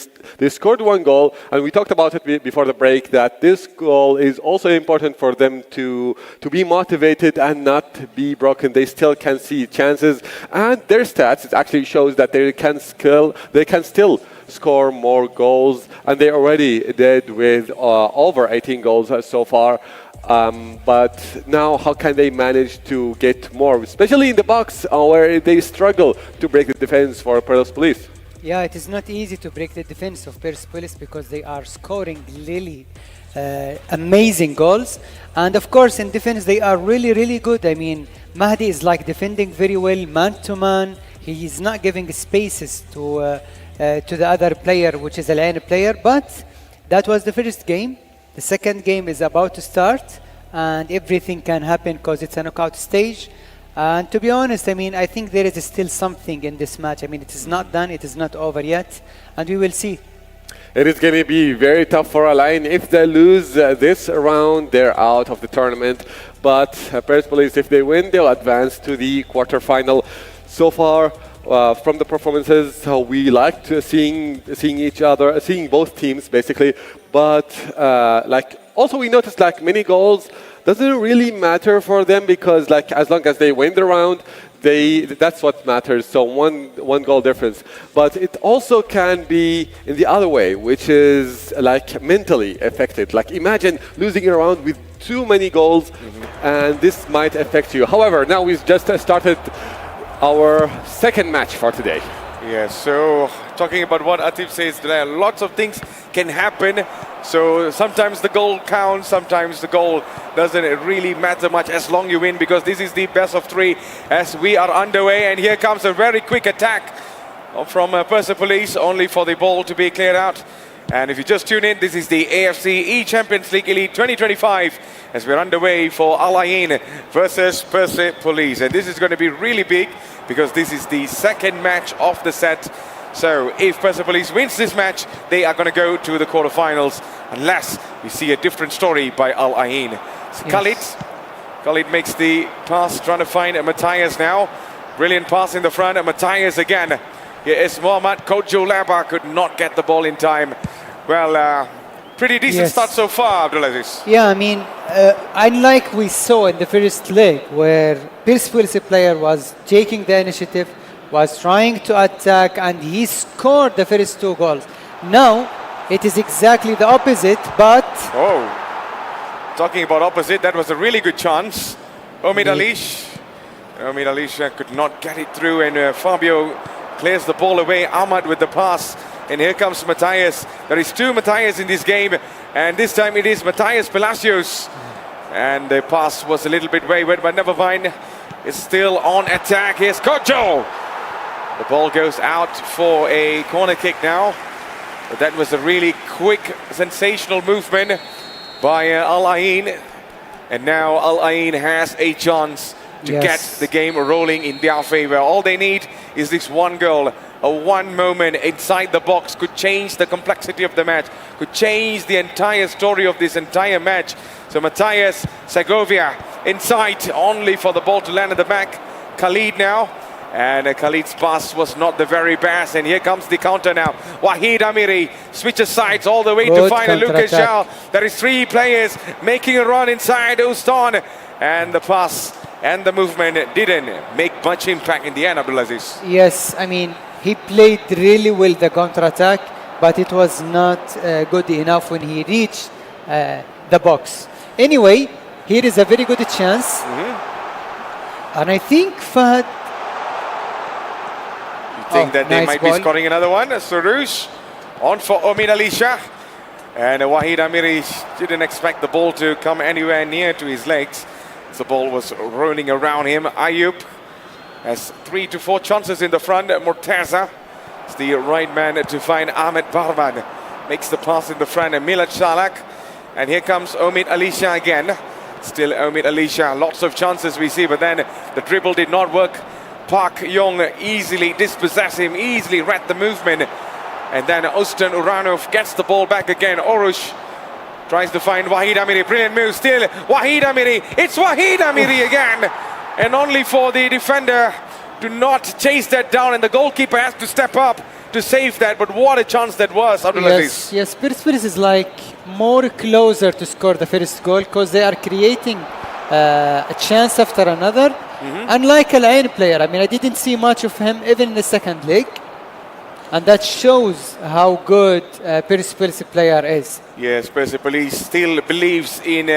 scored one goal, and we talked about it before the break, that this goal is also important for them to be motivated and not be broken. They still can see chances, and their stats, it actually shows that they can still score more goals, and they already did with over 18 goals so far. But now, how can they manage to get more, especially in the box where they struggle to break the defense for Persepolis? Yeah, it is not easy to break the defense of Persepolis because they are scoring really amazing goals. And of course, in defense, they are really, really good. I mean, Mahdi is like defending very well, man-to-man. He is not giving spaces to the other player, which is a lane player. But that was the first game. The second game is about to start, and everything can happen because it's a knockout stage. And to be honest, I mean, I think there is still something in this match. I mean, it is not done, it is not over yet, and we will see. It is going to be very tough for Al Ain. If they lose this round, they're out of the tournament. But Persepolis, if they win, they'll advance to the quarterfinal. So far, from the performances, we liked seeing each other, seeing both teams basically. But also we noticed like many goals doesn't really matter for them, because like as long as they win the round, that's what matters. So one goal difference. But it also can be in the other way, which is like mentally affected. Like imagine losing a round with too many goals, and this might affect you. However, now we've just started our second match for today. Yeah, so talking about what Atif says, there are lots of things can happen. So sometimes the goal counts, sometimes the goal doesn't really matter much as long you win, because this is the best of three as we are underway. And here comes a very quick attack from Persepolis, only for the ball to be cleared out. And if you just tune in, this is the AFC eChampions League Elite 2025 as we're underway for Al Ain versus Persepolis. And this is going to be really big because this is the second match of the set. So if Persepolis wins this match, they are going to go to the quarterfinals, unless we see a different story by Al Ain. So Yes. Khalid makes the pass, trying to find Matthias now. Brilliant pass in the front, and Matthias again. Here is Mohammad Kojulaba, could not get the ball in time. Well, pretty decent start so far, Abdulaziz. Yeah, I mean, unlike we saw in the first leg, where Persepolis player was taking the initiative, was trying to attack, and he scored the first two goals. Now, it is exactly the opposite, but... Oh, talking about opposite, that was a really good chance. Omid Alish could not get it through, and Fabio clears the ball away. Ahmad with the pass, and here comes Matthias. There is two Matthias in this game, and this time it is Matthias Palacios. And the pass was a little bit wayward, but never mind. It's still on attack. Here's Kojo. The ball goes out for a corner kick now. But that was a really quick, sensational movement by Al Ain. And now Al Ain has a chance to get the game rolling in their favor. All they need is this one goal. A one moment inside the box could change the complexity of the match, could change the entire story of this entire match. So Matthias Segovia inside, only for the ball to land at the back. Khalid now. And Khalid's pass was not the very best, and here comes the counter now. Wahid Amiri switches sides all the way to find Lucas Zhao. There is three players making a run inside Ustan, and the pass and the movement didn't make much impact in the end, Abdulaziz. Yes, I mean, he played really well the counter-attack, but it was not good enough when he reached the box. Anyway, here is a very good chance. And I think Fahad... think that they might be scoring another one. Surush on for Omid Alisha. And Wahid Amiri didn't expect the ball to come anywhere near to his legs. The ball was rolling around him. Ayub has 3 to 4 chances in the front. Murtaza is the right man to find Ahmed Barman. Makes the pass in the front. And Milad Shalak. And here comes Omid Alisha again. Still Omid Alisha. Lots of chances we see, but then the dribble did not work. Park Young easily dispossessed him, easily read the movement. And then Ostan Uranov gets the ball back again. Orush tries to find Wahid Amiri. Brilliant move still. Wahid Amiri. It's Wahid Amiri again. And only for the defender to not chase that down. And the goalkeeper has to step up to save that. But what a chance that was, Abdulaziz. Yes, Persepolis is like more closer to score the first goal because they are creating a chance after another. Unlike Al Ain player, I mean, I didn't see much of him even in the second leg, and that shows how good Persepolis player is. Yes, Persepolis still believes in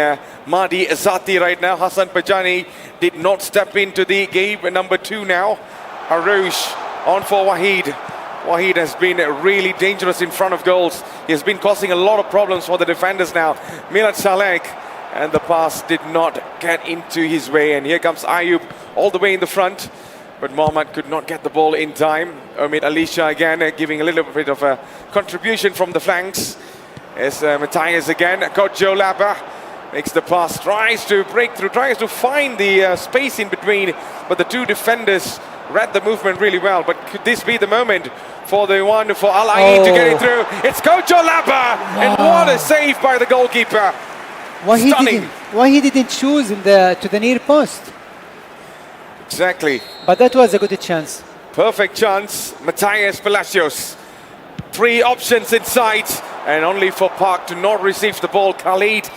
Mahdi Azati right now. Hassan Pajani did not step into the game. Number 2 now. Harouche on for Wahid. Wahid has been really dangerous in front of goals. He has been causing a lot of problems for the defenders now. Milad Salek. And the pass did not get into his way. And here comes Ayub all the way in the front. But Mohammad could not get the ball in time. Omid Alisha again giving a little bit of a contribution from the flanks. As Matthias again. Kojo Laba makes the pass. Tries to break through. Tries to find the space in between. But the two defenders read the movement really well. But could this be the moment for the one for Al Ain to get it through? It's Kojo Laba. And what a save by the goalkeeper. Why he didn't choose to the near post? Exactly. But that was a good chance. Perfect chance. Matthias Palacios. 3 options inside, and only for Park to not receive the ball. Khalid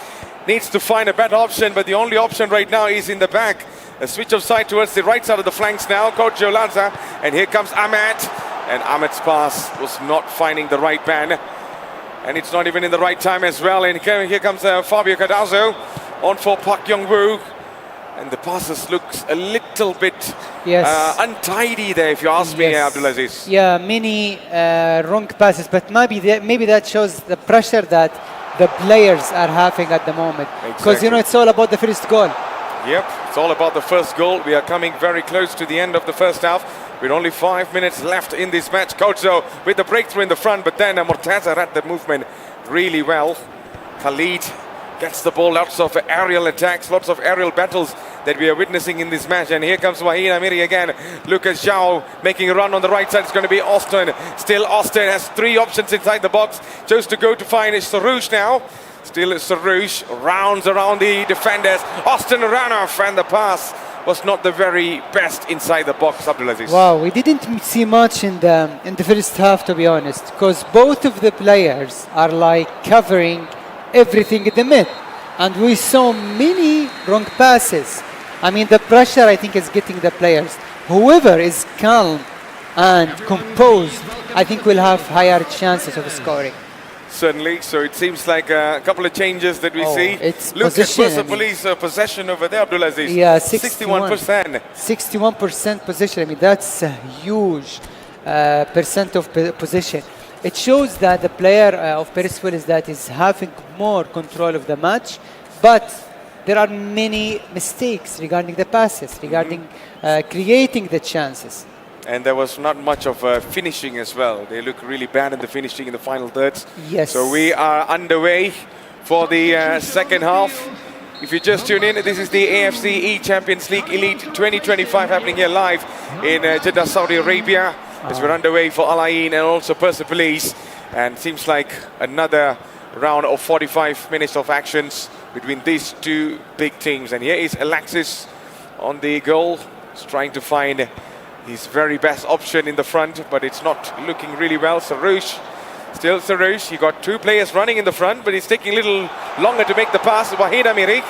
needs to find a better option, but the only option right now is in the back. A switch of side towards the right side of the flanks now. Kojo Lanza, and here comes Ahmed. And Ahmed's pass was not finding the right man. And it's not even in the right time as well. And here comes Fabio Cardozo on for Park Young-woo. And the passes looks a little bit untidy there, if you ask me, Abdulaziz. Yeah, many wrong passes, but maybe that shows the pressure that the players are having at the moment. Because, you know, it's all about the first goal. Yep, it's all about the first goal. We are coming very close to the end of the first half. With only 5 minutes left in this match. Kojo with the breakthrough in the front, but then Murtaza read the movement really well. Khalid gets the ball, lots of aerial attacks, lots of aerial battles that we are witnessing in this match. And here comes Wahid Amiri again. Lucas Zhao making a run on the right side. It's going to be Austin. Still Austin has 3 options inside the box. Chose to go to find Sarouche now. Still Sarouche rounds around the defenders. Austin Ranov, and the pass was not the very best inside the box, Abdulaziz. Wow, we didn't see much in the first half, to be honest, because both of the players are like covering everything in the mid, and we saw many wrong passes. I mean, the pressure, I think, is getting the players. Whoever is calm and composed, I think will have higher chances of scoring. Certainly, so it seems like a couple of changes that we see. It's Look at Persepolis' possession over there, Abdulaziz. Yeah, 61%. 61% possession. I mean, that's a huge percent of possession. It shows that the player of Persepolis that is having more control of the match, but there are many mistakes regarding the passes, regarding creating the chances. And there was not much of finishing as well. They look really bad in the finishing in the final thirds. Yes. So we are underway for the second half. If you just tune in, this is the AFC eChampions League Elite 2025 happening here live in Jeddah, Saudi Arabia. as we're underway for Al Ain and also Persepolis. And seems like another round of 45 minutes of actions between these two big teams. And here is Alexis on the goal. He's trying to find his very best option in the front, but it's not looking really well. Sarouche, still Sarouche. He got two players running in the front, but he's taking a little longer to make the pass. Wahid Amiri,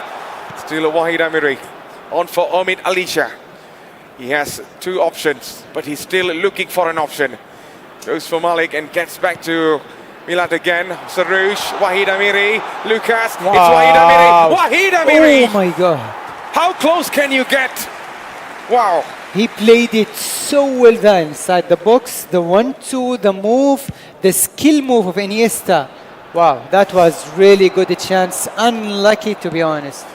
still Wahid Amiri. On for Omid Alisha. He has two options, but he's still looking for an option. Goes for Malik and gets back to Milat again. Sarouche, Wahid Amiri, Lucas. Wow. It's Wahid Amiri. Wahid Amiri! Oh my God. How close can you get? Wow. He played it so well there inside the box. The 1-2, the move, the skill move of Iniesta. Wow, that was really good chance. Unlucky, to be honest.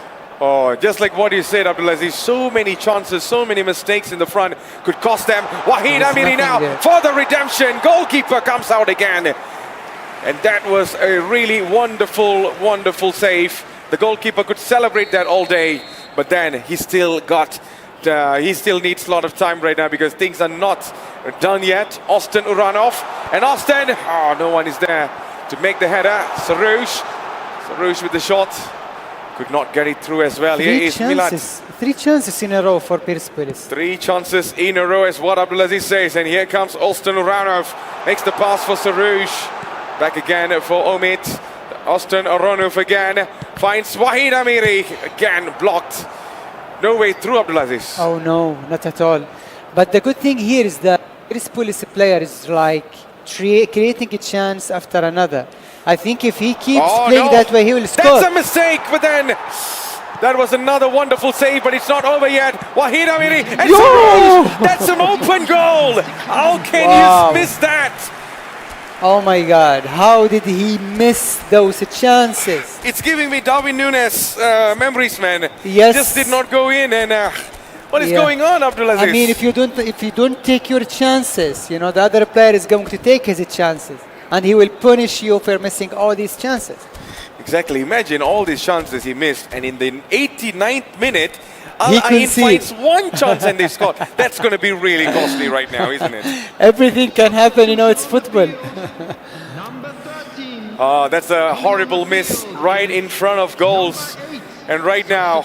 Oh, just like what you said, Abdulaziz, so many chances, so many mistakes in the front could cost them. Wahid There's Amiri nothing now there. for the redemption. Goalkeeper comes out again. And that was a really wonderful, wonderful save. The goalkeeper could celebrate that all day, but then he still needs a lot of time right now because things are not done yet. Austin Uranov, and Austin, no one is there to make the header. Sarouche with the shot. Could not get it through as well. Here is Milat. Three chances in a row for Persepolis. 3 chances in a row is what Abdulaziz says. And here comes Austin Uranov. Makes the pass for Sarouche. Back again for Omid. Austin Uranov again. Finds Wahid Amiri. Again blocked. No way through, Abdulaziz. Oh no, not at all. But the good thing here is that Persepolis player is like creating a chance after another. I think if he keeps playing that way, he will score. That's a mistake, but then that was another wonderful save, but it's not over yet. Wahid Amiri, and Sarouche, that's an open goal. How can you miss that? Oh my God, how did he miss those chances? It's giving me Darwin Nunes memories, man. Yes. Just did not go in, and what is going on, Abdulaziz? I mean, if you don't take your chances, the other player is going to take his chances, and he will punish you for missing all these chances. Exactly. Imagine all these chances he missed, and in the 89th minute, Al Ain finds one chance and they score. That's going to be really costly right now, isn't it? Everything can happen, it's football. That's a horrible miss right in front of goals. And right now,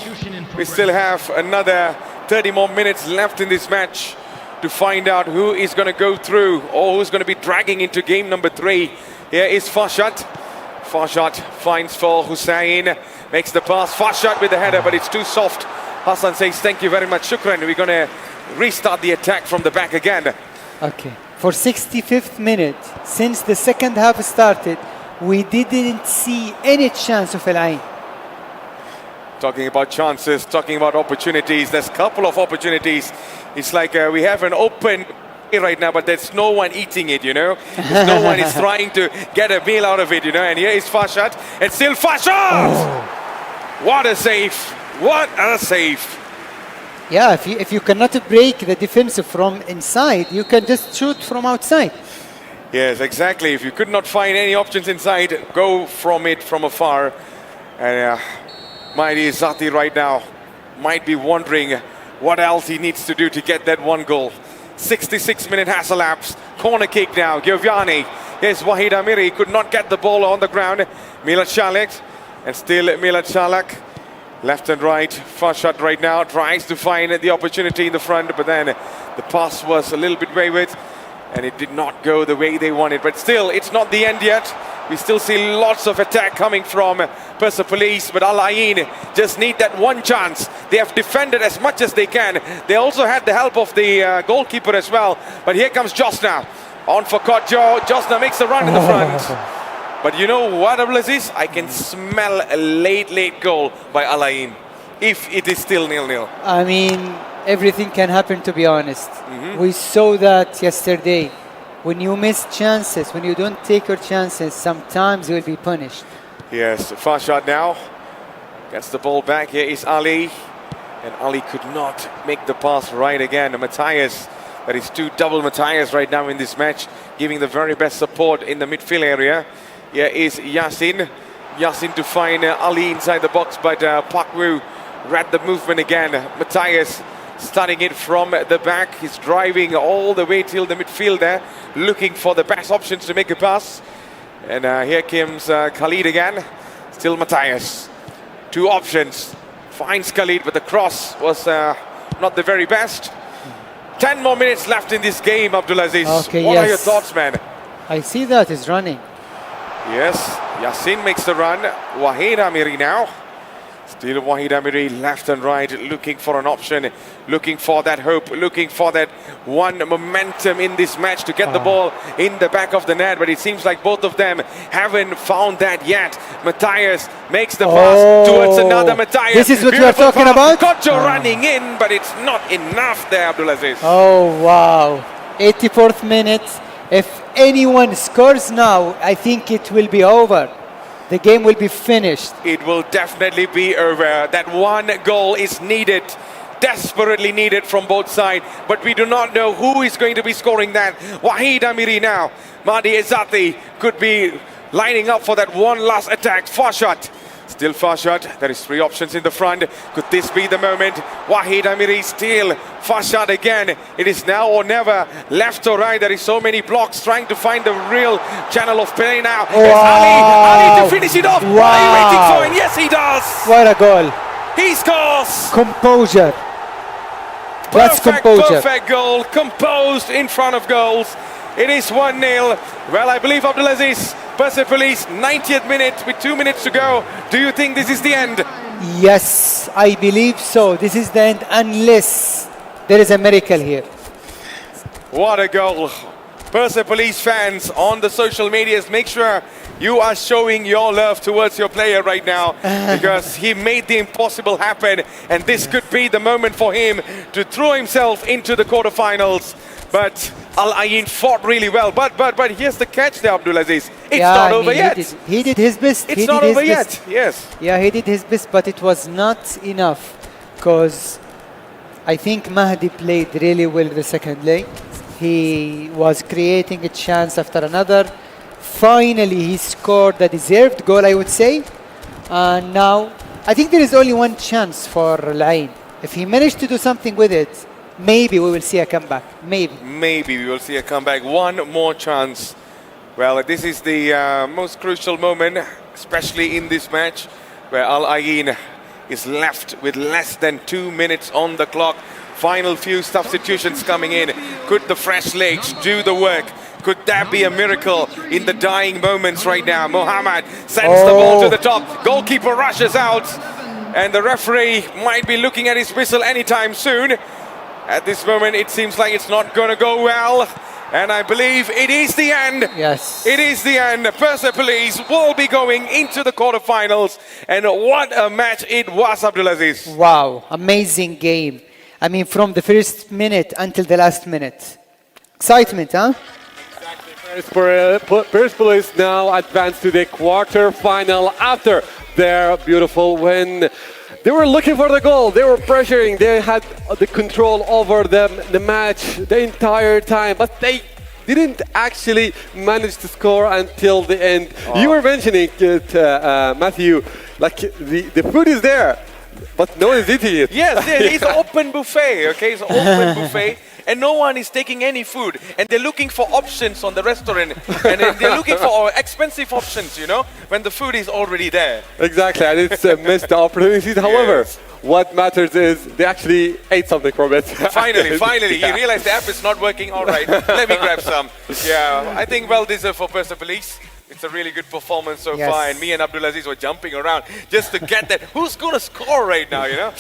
we still have another 30 more minutes left in this match to find out who is going to go through or who's going to be dragging into game number 3. Here is Farshad. Farshad finds for Hussein, makes the pass. Farshad with the header, but it's too soft. Hassan says, thank you very much, Shukran. We're going to restart the attack from the back again. Okay. For 65th minute, since the second half started, we didn't see any chance of Al Ain. Talking about chances, talking about opportunities, there's a couple of opportunities. It's like we have an open right now, but there's no one eating it, There's no one is trying to get a meal out of it, And here is Farshad, and still Farshad! What a save! What a save! Yeah, if you cannot break the defense from inside, you can just shoot from outside. Yes, exactly. If you could not find any options inside, go from it from afar. And Mighty Zati right now might be wondering what else he needs to do to get that one goal. 66-minute has elapsed. Corner kick now. Gioviani. Here's Wahid Amiri. Could not get the ball on the ground. Milat Shalek. And still Milat Shalek. Left and right. Farshad right now tries to find the opportunity in the front, but then the pass was a little bit wayward and it did not go the way they wanted. But still, it's not the end yet. We still see lots of attack coming from Persepolis, but Al Ain just need that one chance. They have defended as much as they can. They also had the help of the goalkeeper as well. But here comes Josna. On for Kodjo. Josna makes a run in the front. But you know what, Abdulaziz? I can smell a late goal by Al Ain, if it is still 0-0. I mean, everything can happen, to be honest. We saw that yesterday. When you miss chances, when you don't take your chances, sometimes you will be punished. Yes, Farshad now gets the ball back. Here is Ali. And Ali could not make the pass right again. Matthias, that is two double Matthias right now in this match, giving the very best support in the midfield area. Here is Yasin. Yasin to find Ali inside the box, but Park Woo read the movement again. Matthias starting it from the back. He's driving all the way till the midfield there, looking for the best options to make a pass. And here comes Khalid again. Still Matthias. 2 options. Finds Khalid, but the cross was not the very best. 10 more minutes left in this game, Abdulaziz. Okay, what yes. are your thoughts, man? I see that he's running. Yes, Yassin makes the run. Wahid Amiri now. Still Wahid Amiri left and right, looking for an option, looking for that hope, looking for that one momentum in this match to get the ball in the back of the net. But it seems like both of them haven't found that yet. Matthias makes the pass towards another Matthias. This is what we are talking about? Kocho running in, but it's not enough there, Abdulaziz. Oh, wow. 84th minute. If anyone scores now, I think it will be over. The game will be finished. It will definitely be over. That one goal is needed, desperately needed from both sides. But we do not know who is going to be scoring that. Wahid Amiri now. Mahdi Ezati could be lining up for that one last attack. Farshad. Still Farshad. There is 3 options in the front. Could this be the moment? Wahid Amiri still. Farshad again. It is now or never. Left or right. There is so many blocks trying to find the real channel of play now. It's Ali. Ali to finish it off. Wow. What are you waiting for? And yes, he does. What a goal. He scores. Composure. That's composure. Perfect goal. Composed in front of goals. It is 1-0. Well, I believe Abdulaziz, Persepolis, 90th minute with 2 minutes to go. Do you think this is the end? Yes, I believe so. This is the end unless there is a miracle here. What a goal. Persepolis fans on the social medias, make sure you are showing your love towards your player right now because he made the impossible happen, and this could be the moment for him to throw himself into the quarterfinals. But Al Ain fought really well. But here's the catch there, Abdulaziz. It's not over yet. He did his best. It's not over yet. Yes. Yeah, he did his best, but it was not enough because I think Mahdi played really well the second leg. He was creating a chance after another. Finally, he scored the deserved goal, I would say. And now, I think there is only one chance for Al Ain. If he managed to do something with it, maybe we will see a comeback. Maybe we will see a comeback. One more chance. Well, this is the most crucial moment, especially in this match, where Al Ain is left with less than 2 minutes on the clock. Final few substitutions coming in. Could the fresh legs do the work? Could that be a miracle in the dying moments right now? Mohamed sends the ball to the top. Goalkeeper rushes out. And the referee might be looking at his whistle anytime soon. At this moment, it seems like it's not going to go well. And I believe it is the end. Yes. It is the end. Persepolis will be going into the quarterfinals. And what a match it was, Abdulaziz. Wow, amazing game. I mean, from the first minute until the last minute. Excitement, huh? Exactly. Persepolis now advanced to the quarter-final after their beautiful win. They were looking for the goal. They were pressuring. They had the control over the match the entire time, but they didn't actually manage to score until the end. You were mentioning it, Matthew, like the food is there, but no one is eating it. Yes, it's an open buffet, okay? It's an open buffet. And no one is taking any food. And they're looking for options on the restaurant. And they're looking for expensive options, you know, when the food is already there. Exactly, and it's missed opportunities. However, what matters is they actually ate something from it. Finally, Yeah. you realize the app is not working. All right, let me grab some. Yeah, I think well deserved for Persepolis. It's a really good performance so far, and me and Abdulaziz were jumping around just to get that. Who's going to score right now, you know?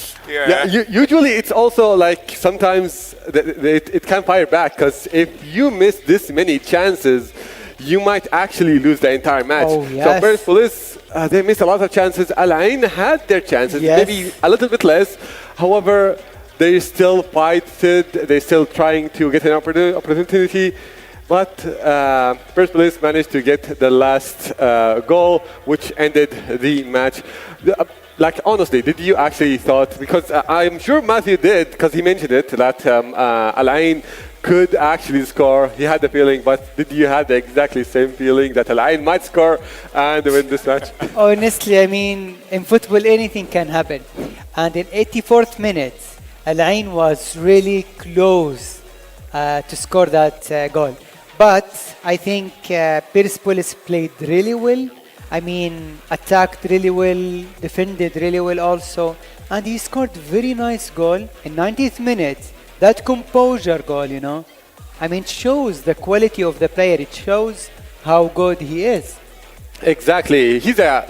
Usually it's also like sometimes it can fire back, because if you miss this many chances, you might actually lose the entire match. Oh, yes. So Persepolis, they missed a lot of chances. Al Ain had their chances, maybe a little bit less. However, they still fighted. They're still trying to get an opportunity. But Persepolis managed to get the last goal, which ended the match. Like, honestly, did you actually thought, because I'm sure Matthew did, because he mentioned it, that Al Ain could actually score. He had the feeling, but did you have the exactly same feeling that Al Ain might score and win this match? Honestly, I mean, in football, anything can happen. And in 84th minute, Al Ain was really close to score that goal. But I think Persepolis played really well. I mean, attacked really well, defended really well also. And he scored very nice goal in 90th minute. That composure goal, you know. I mean, it shows the quality of the player. It shows how good he is. Exactly. He's a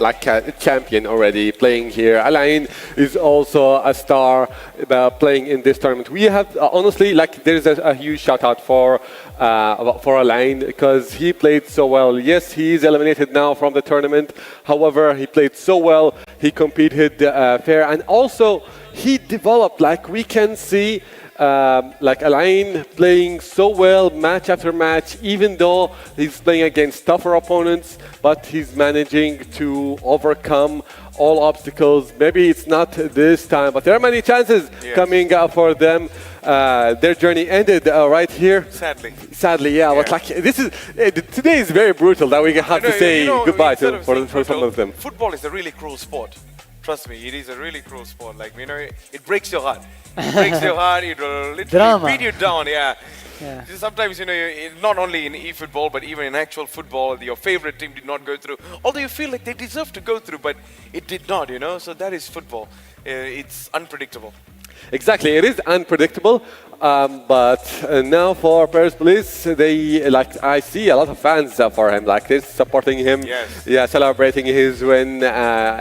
champion already playing here. Alain is also a star playing in this tournament. We have honestly, there's a huge shout out for Alain because he played so well. Yes, he's eliminated now from the tournament. However, he played so well. He competed fair, and also he developed. Like we can see. Alain playing so well match after match, even though he's playing against tougher opponents, but he's managing to overcome all obstacles. Maybe it's not this time, but there are many chances coming up for them. Their journey ended right here. Sadly, yeah. Yeah. But this is today is very brutal that we have to say goodbye for some of them. Football is a really cruel sport. Trust me, it is a really cruel sport. It breaks your heart. It breaks your heart. It will literally beat you down. Yeah. Sometimes, not only in eFootball, but even in actual football, your favorite team did not go through. Although you feel like they deserve to go through, but it did not, So that is football. It's unpredictable. Exactly, it is unpredictable. But now for Persepolis, I see a lot of fans for him, they're supporting him. Yes. Yeah, celebrating his win.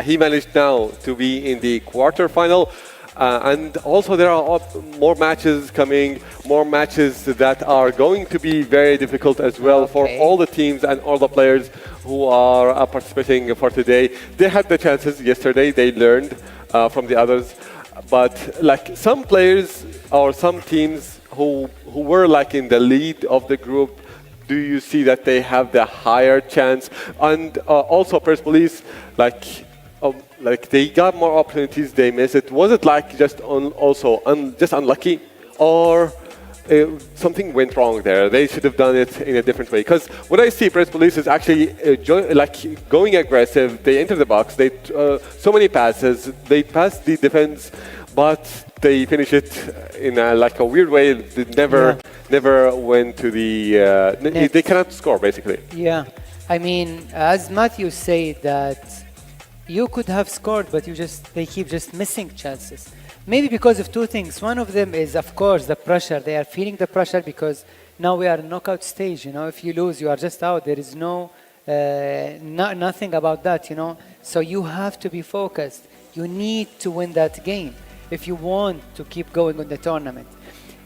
He managed now to be in the quarterfinal. And also there are more matches coming, more matches that are going to be very difficult as well for all the teams and all the players who are participating for today. They had the chances yesterday, they learned from the others. But some players or some teams who were in the lead of the group, do you see that they have the higher chance? And also Persepolis, they got more opportunities, they missed it. Was it just unlucky, or something went wrong there? They should have done it in a different way. Because what I see, Persepolis is actually going aggressive. They enter the box. They so many passes. They pass the defense, but they finish it in a weird way. They never went to the. They cannot score basically. Yeah, I mean, as Matthew said that. You could have scored, but they keep just missing chances. Maybe because of two things. One of them is, of course, the pressure. They are feeling the pressure because now we are in knockout stage. If you lose, you are just out. There is nothing about that. So you have to be focused. You need to win that game if you want to keep going on the tournament.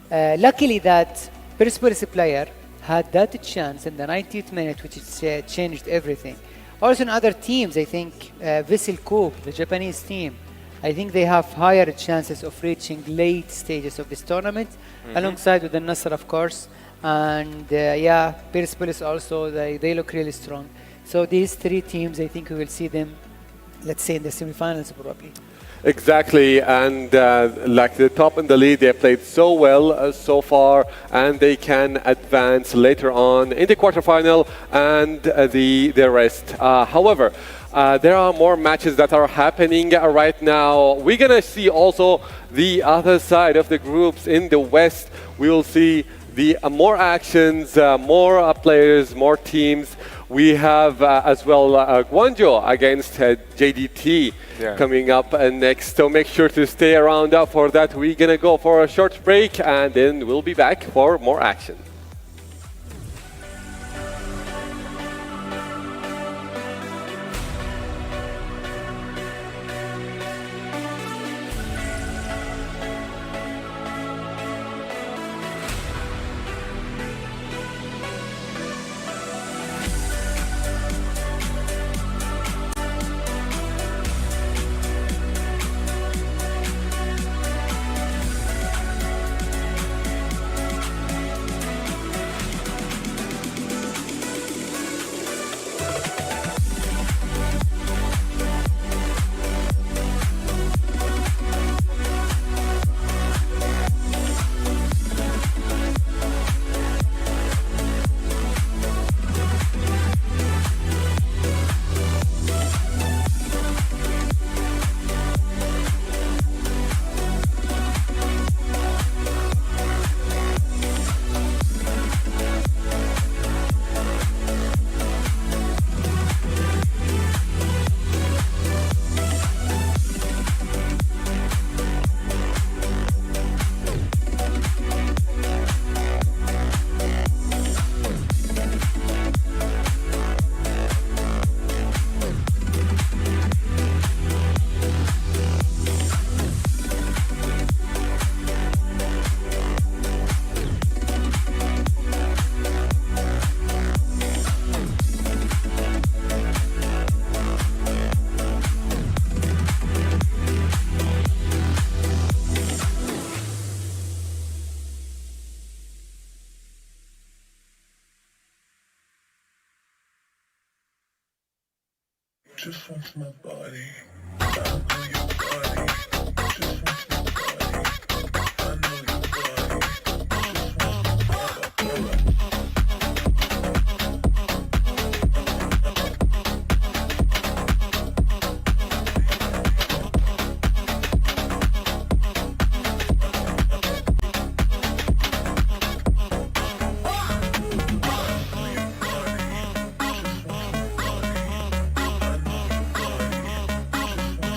Luckily, that Persepolis player had that chance in the 90th minute, which changed everything. Also in other teams, I think Vissel Kobe, the Japanese team, I think they have higher chances of reaching late stages of this tournament, alongside with the Nasser, of course. And Persepolis also, they look really strong. So these three teams, I think we will see them, let's say, in the semifinals probably. Exactly, and the top in the league, they played so well so far, and they can advance later on in the quarterfinal and the rest. However, there are more matches that are happening right now. We're gonna see also the other side of the groups in the West. We will see the more actions, more players, more teams. We have as well Guangzhou against JDT coming up next. So make sure to stay around for that. We're going to go for a short break and then we'll be back for more action. just wants my body. I know your body. Just wants my body. I know your body. Just wants my body.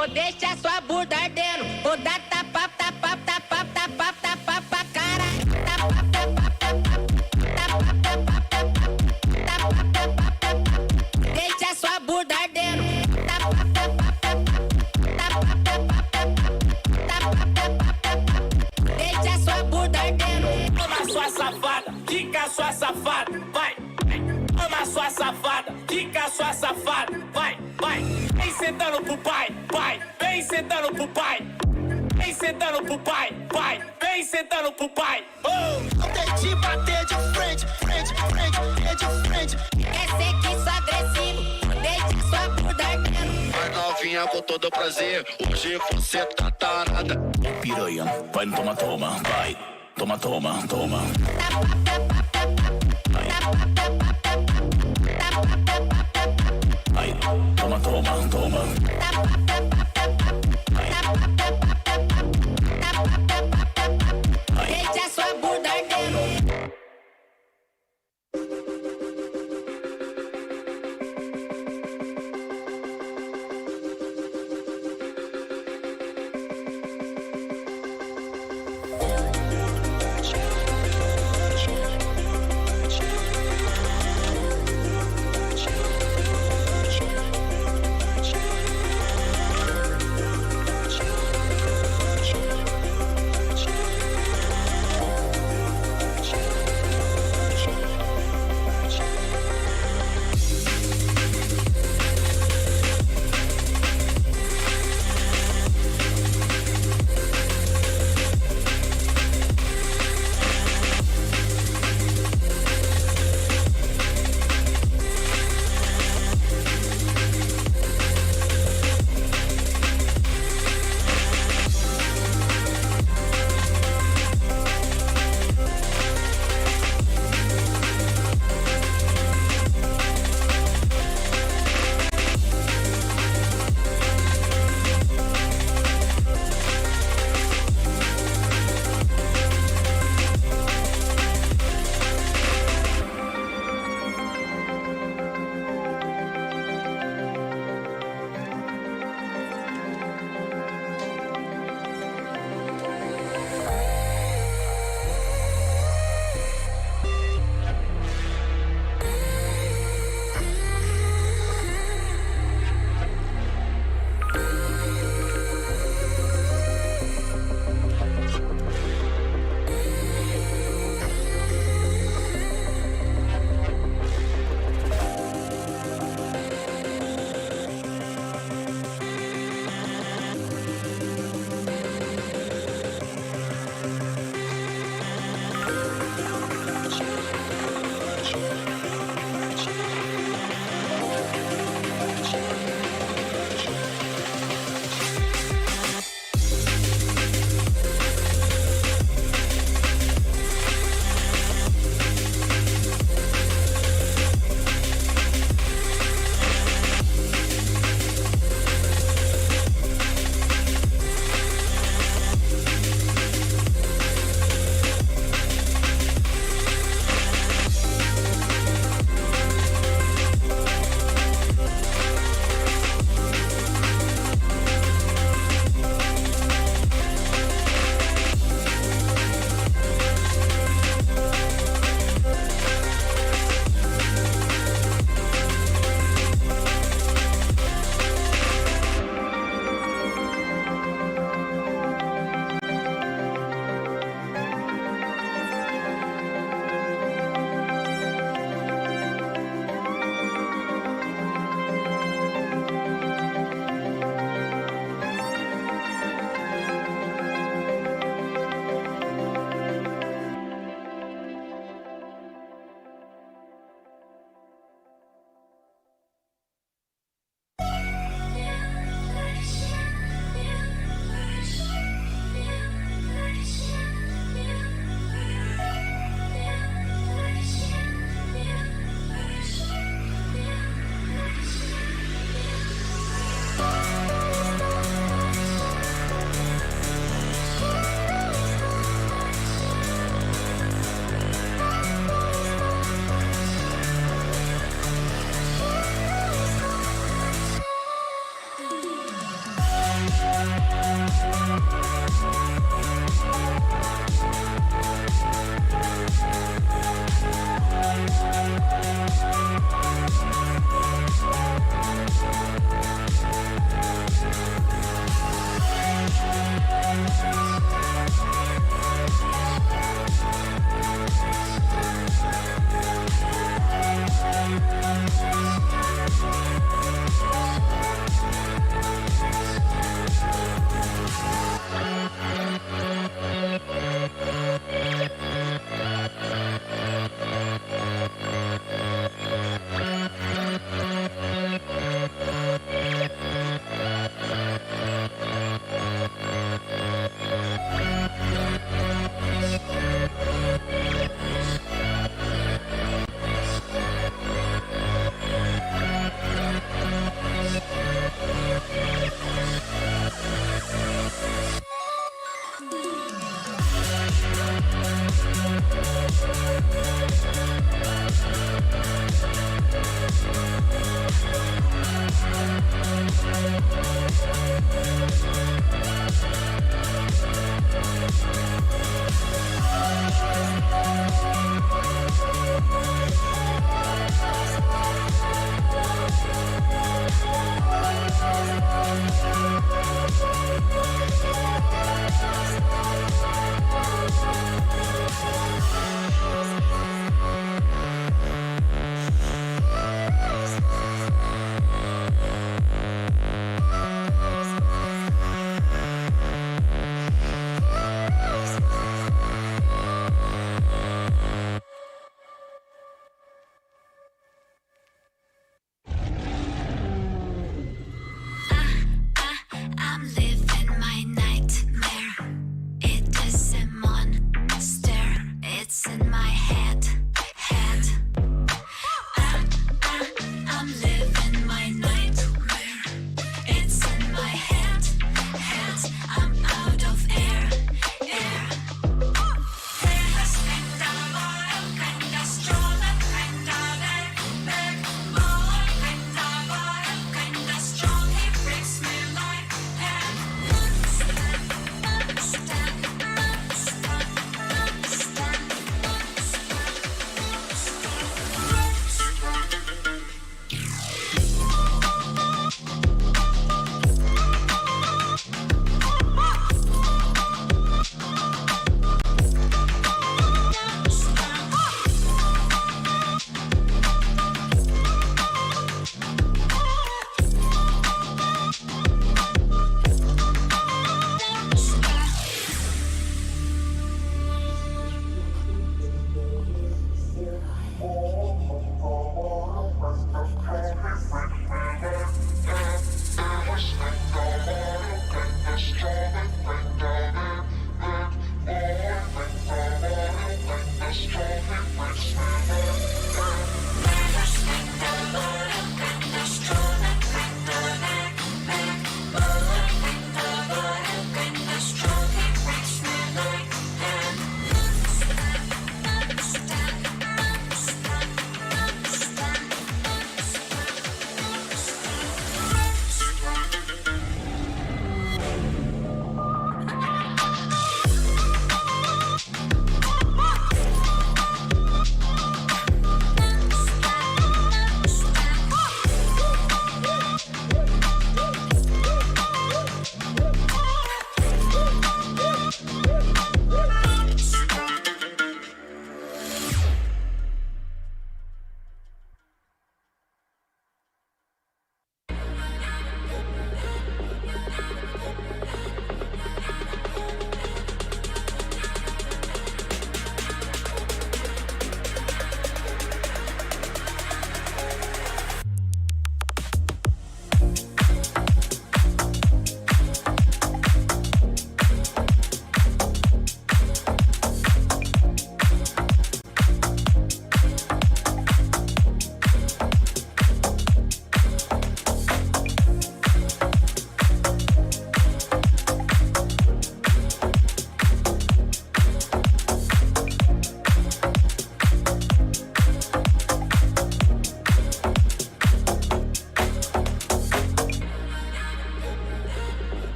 Vou deixar sua bunda ardendo. Vou dar tapa, tapa, tapa, tapa, tapa, pra cara. Tapa, tapa, tapa, tapa, tapa, tapa, tapa, tapa. Deixa sua bunda ardendo. Tapa, tapa, tapa, tapa, tapa, tapa, tapa, tapa. Deixa sua bunda ardendo. Toma sua safada, fica sua safada, vai. Toma sua safada, fica sua safada, vai, vai. Vem sentando pro pai, pai. Vem sentando pro pai. Vem sentando pro pai, pai. Vem sentando pro pai. Eu tentei bater de frente, frente, frente, de frente. Quer ser que sou agressivo? Deixa sua bunda ardendo. Vai novinha com todo prazer, hoje você tá tarada. Ô piranha, vai no toma, toma, vai. Toma, toma, toma. Tapa, tapa, tapa, tapa, tapa, tapa, tapa, tapa. Vai, toma, toma, toma. Tapa, tapa, tapa, tapa, tapa, tapa, tapa, tapa. Deixa sua bunda ardendo.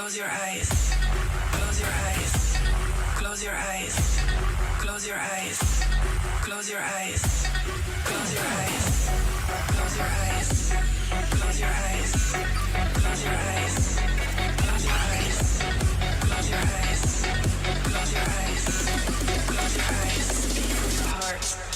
Close your eyes. Close your eyes. Close your eyes. Close your eyes. Close your eyes. Close your eyes. Close your eyes. Close your eyes. Close your eyes. Close your eyes. Close your eyes. Close your eyes. Close your eyes. Heart.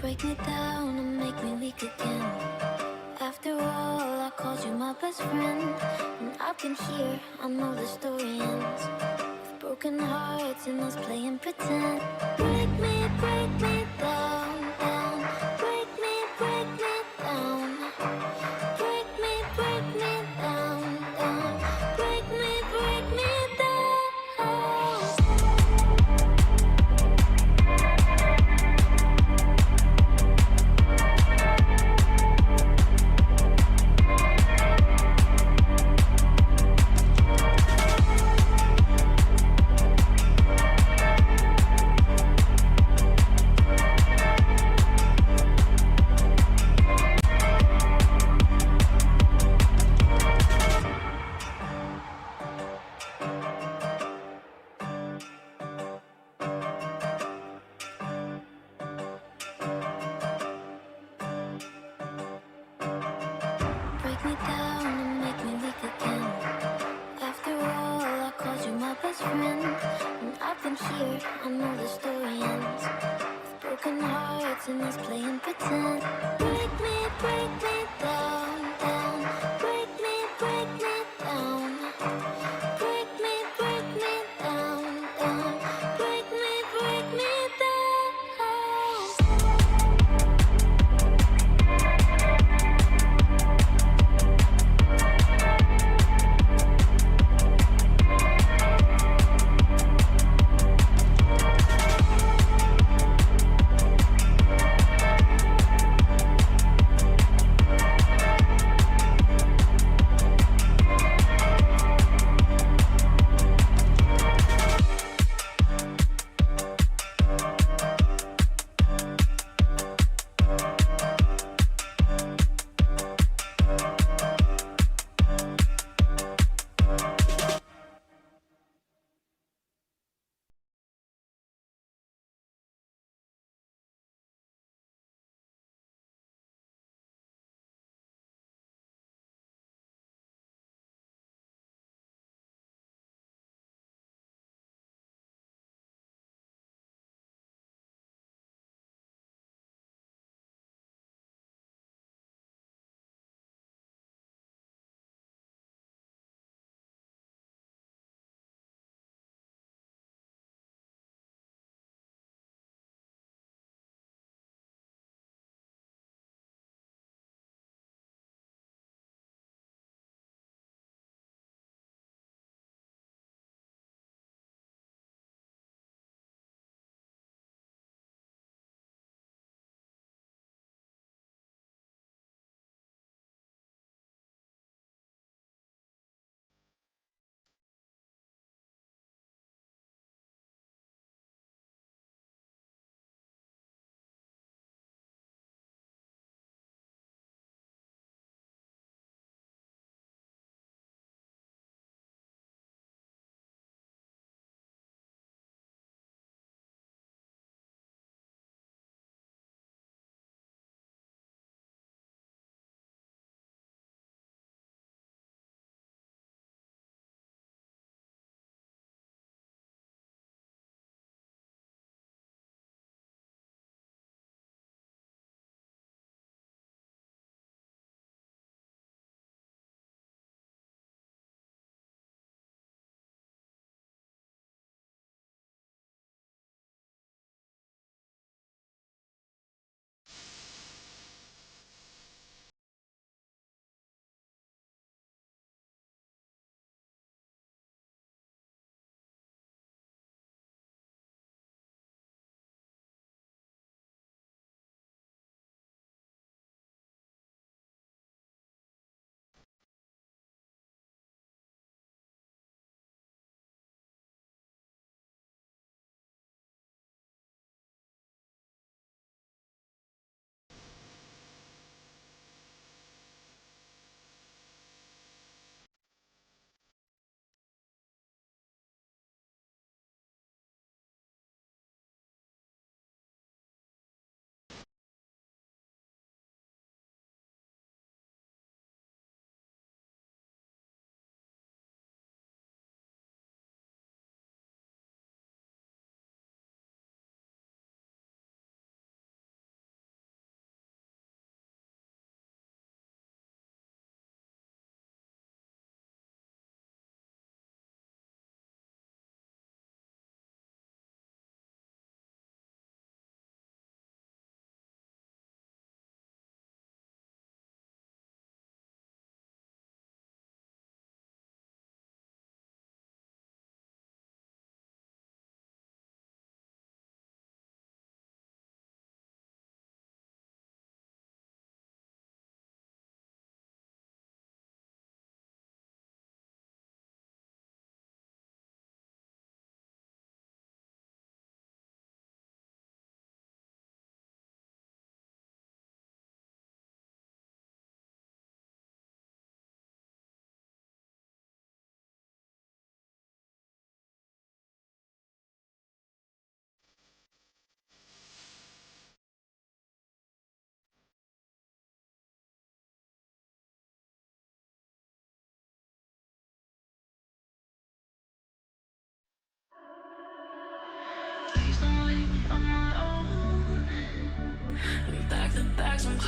Break me down and make me weak again. After all, I called you my best friend, and I've been here, I know the story ends with broken hearts and us playing pretend. Break me down, down. Break me down. Break me down, down. Break me down.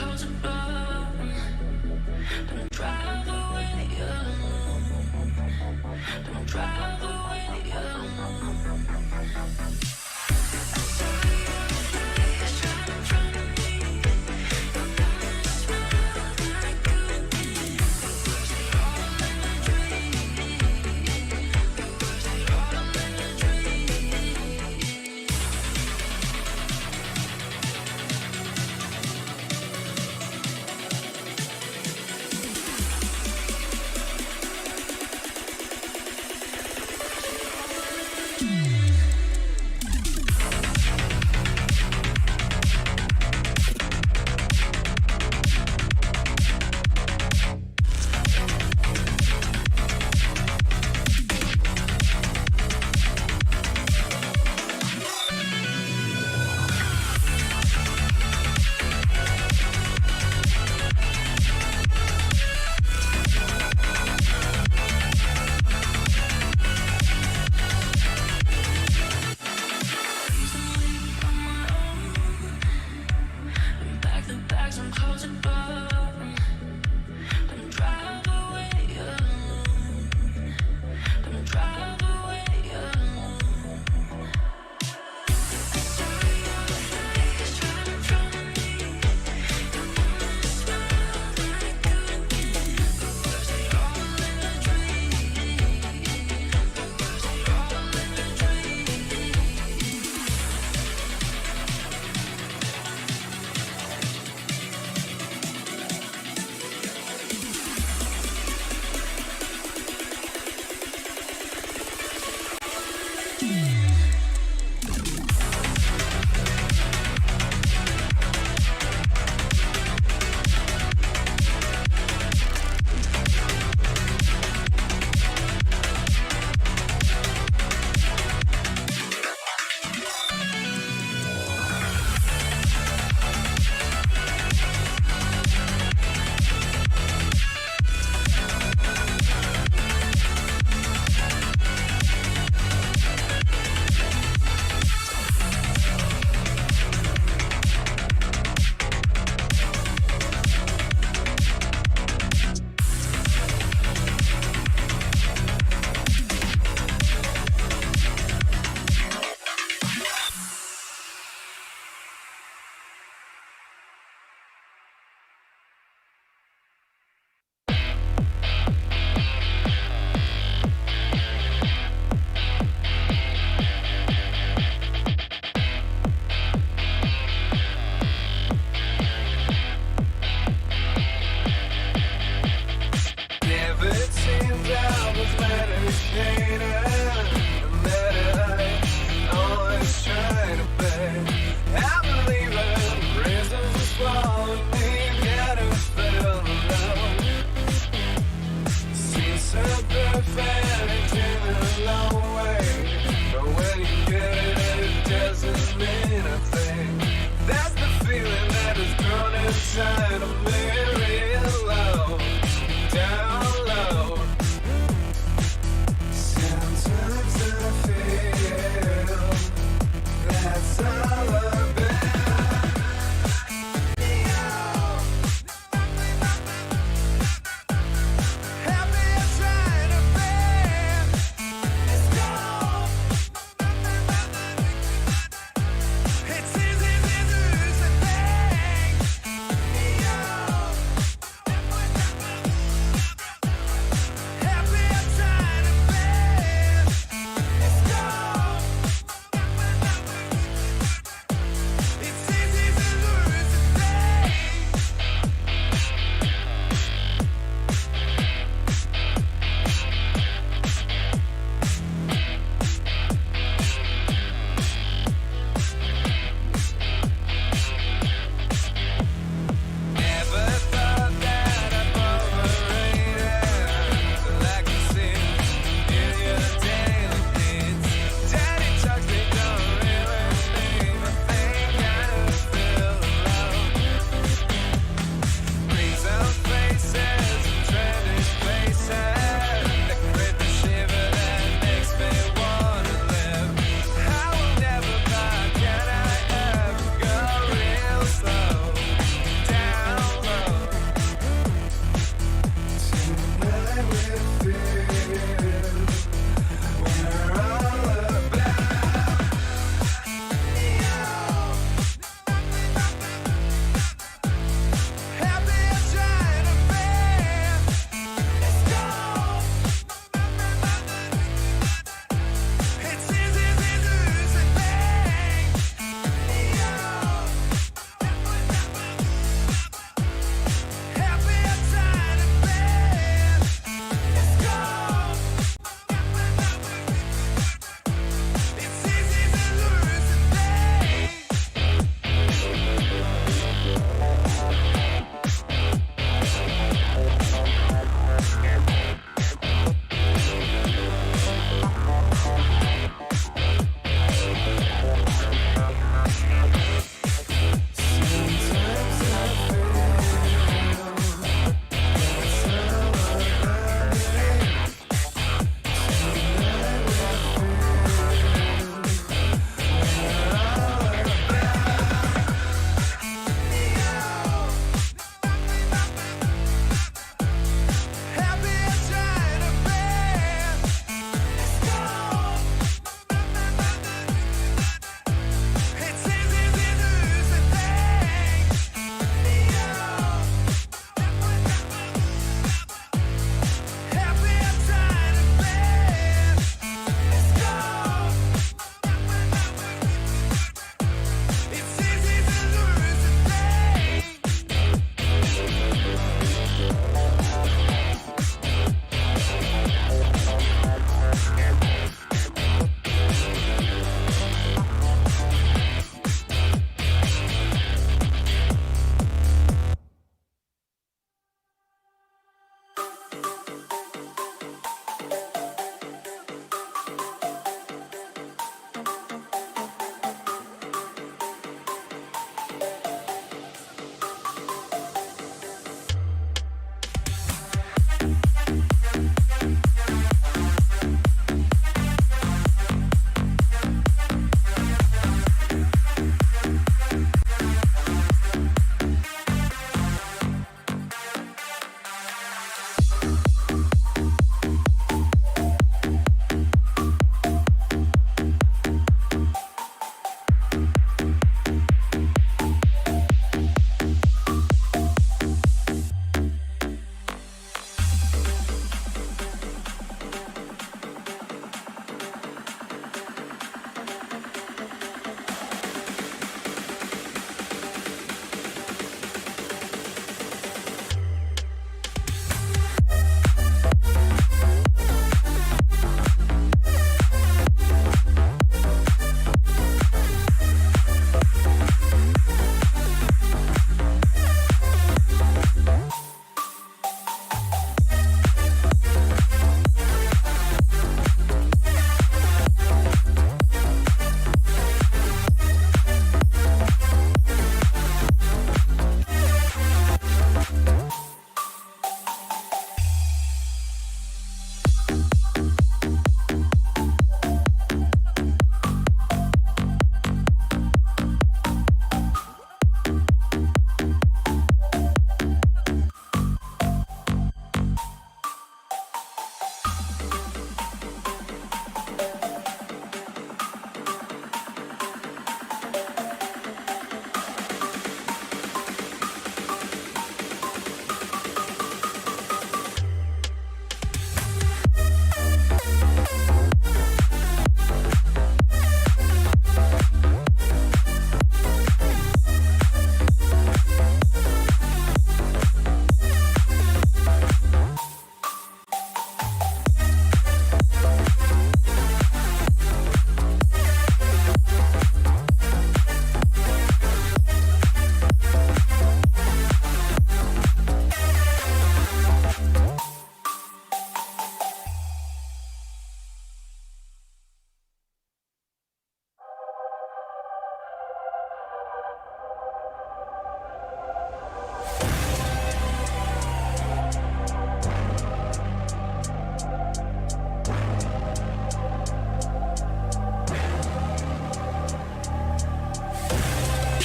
close the door. Don't drive away alone. Don't drive away alone.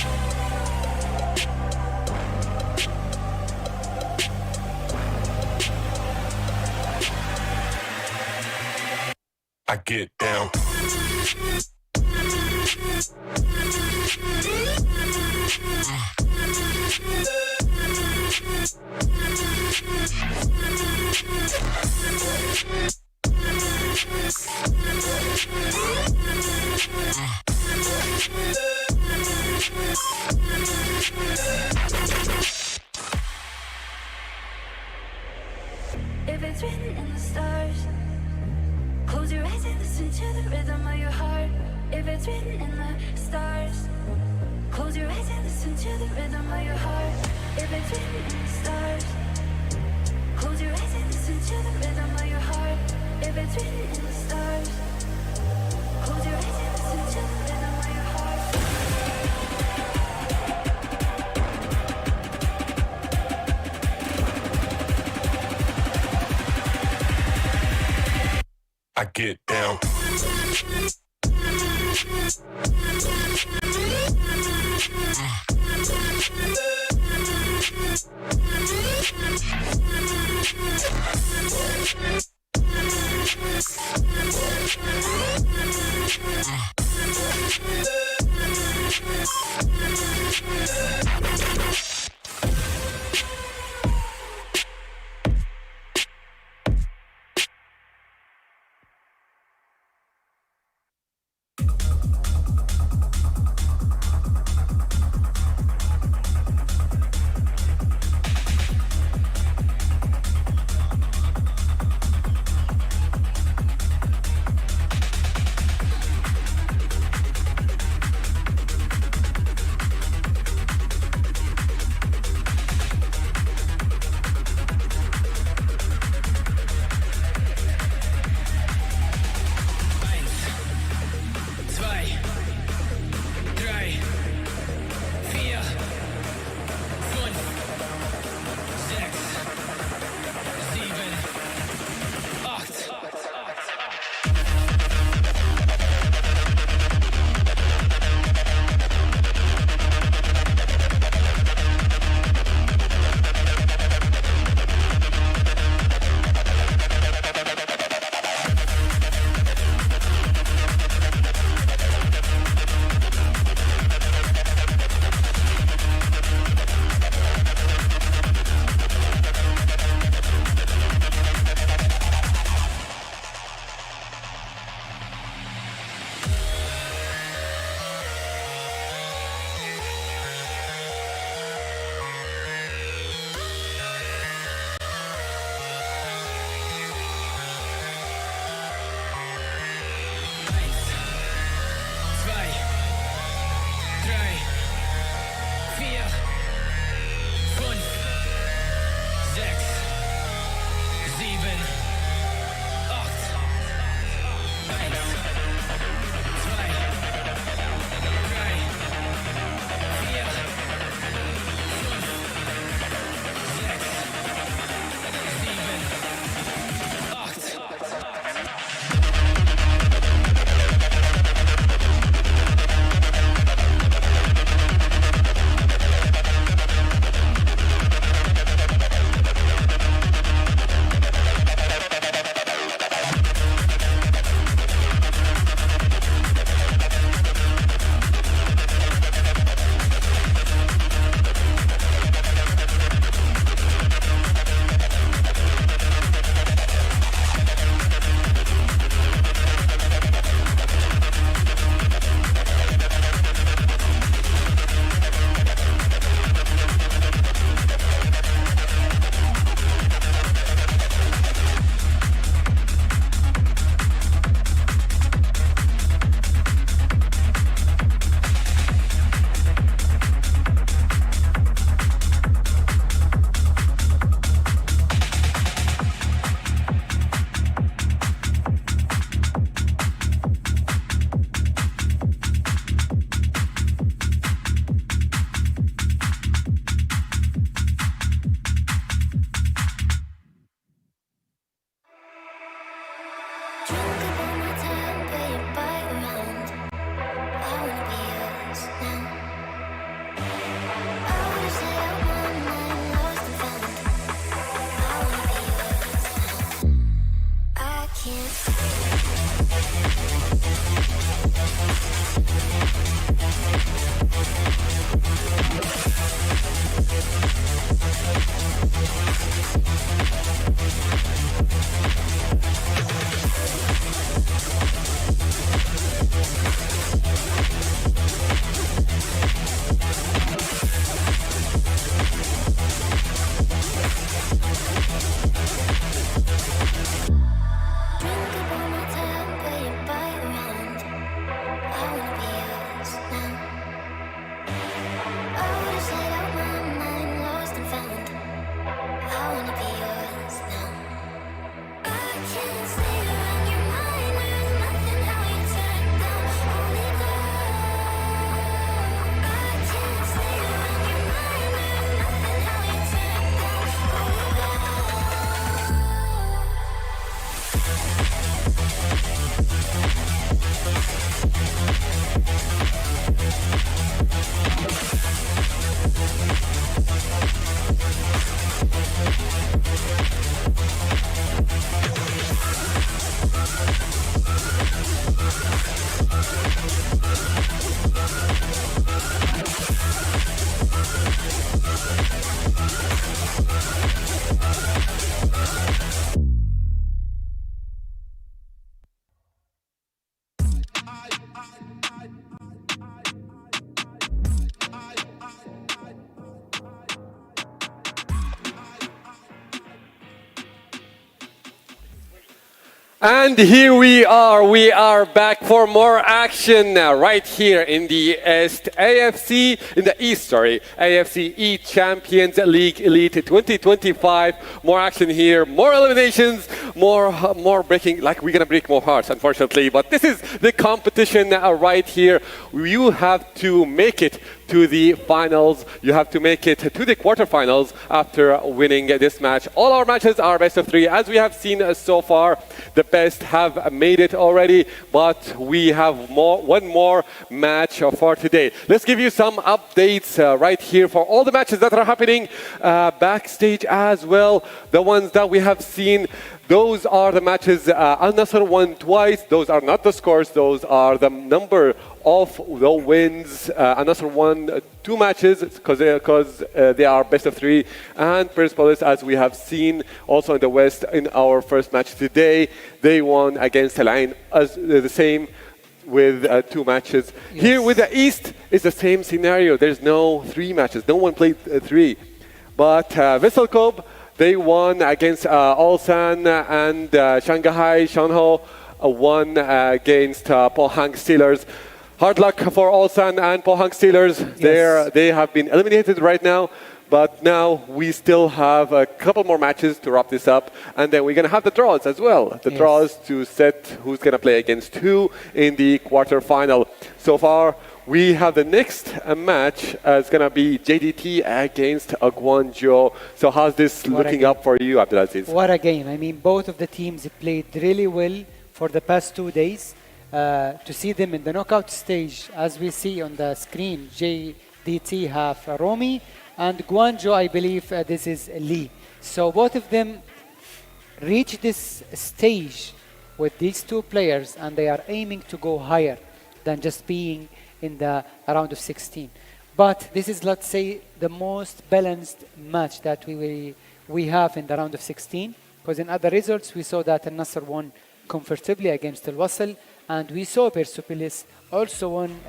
I get down. If it's written in the stars, close your eyes and listen to the rhythm of your heart. If it's written in the stars, close your eyes and listen to the rhythm of your heart. If it's written in the stars, close your eyes and listen to the rhythm of your heart. If it's written in the stars, close your eyes and listen to the rhythm of your heart. I get down. And here we are. We are back for more action right here in the East AFC, in the East, sorry, AFC eChampions League Elite 2025. More action here, more eliminations, more breaking. Like we're gonna break more hearts, unfortunately. But this is the competition right here. You have to make it to the finals. You have to make it to the quarterfinals after winning this match. All our matches are best of 3, as we have seen so far. The best have made it already, but we have one more match for today. Let's give you some updates right here for all the matches that are happening backstage as well. The ones that we have seen, those are the matches Al Nassr won twice. Those are not the scores, those are the number of the wins. Al Nassr won 2 matches because they are best of 3. And Persepolis, as we have seen also in the West in our first match today, they won against Al Ain as the same with 2 matches. Yes. Here with the East, it's the same scenario. There's no 3 matches. No one played 3. But Vesselkob, they won against Ulsan, and Shanghai Shanho won against Pohang Steelers. Hard luck for Ulsan and Pohang Steelers. Yes. They have been eliminated right now, but now we still have a couple more matches to wrap this up, and then we're going to have the draws as well. The draws to set who's going to play against who in the quarterfinal. So far, we have the next match. It's going to be JDT against Guangzhou. So how's this looking up for you, Abdulaziz? What a game. I mean, both of the teams played really well for the past 2 days. To see them in the knockout stage, as we see on the screen, JDT have Romy, and Guangzhou, I believe this is Lee. So both of them reach this stage with these 2 players, and they are aiming to go higher than just being in the round of 16. But this is, let's say, the most balanced match that we have in the round of 16, because in other results we saw that Al Nassr won comfortably against Al Wasl, and we saw Persepolis also won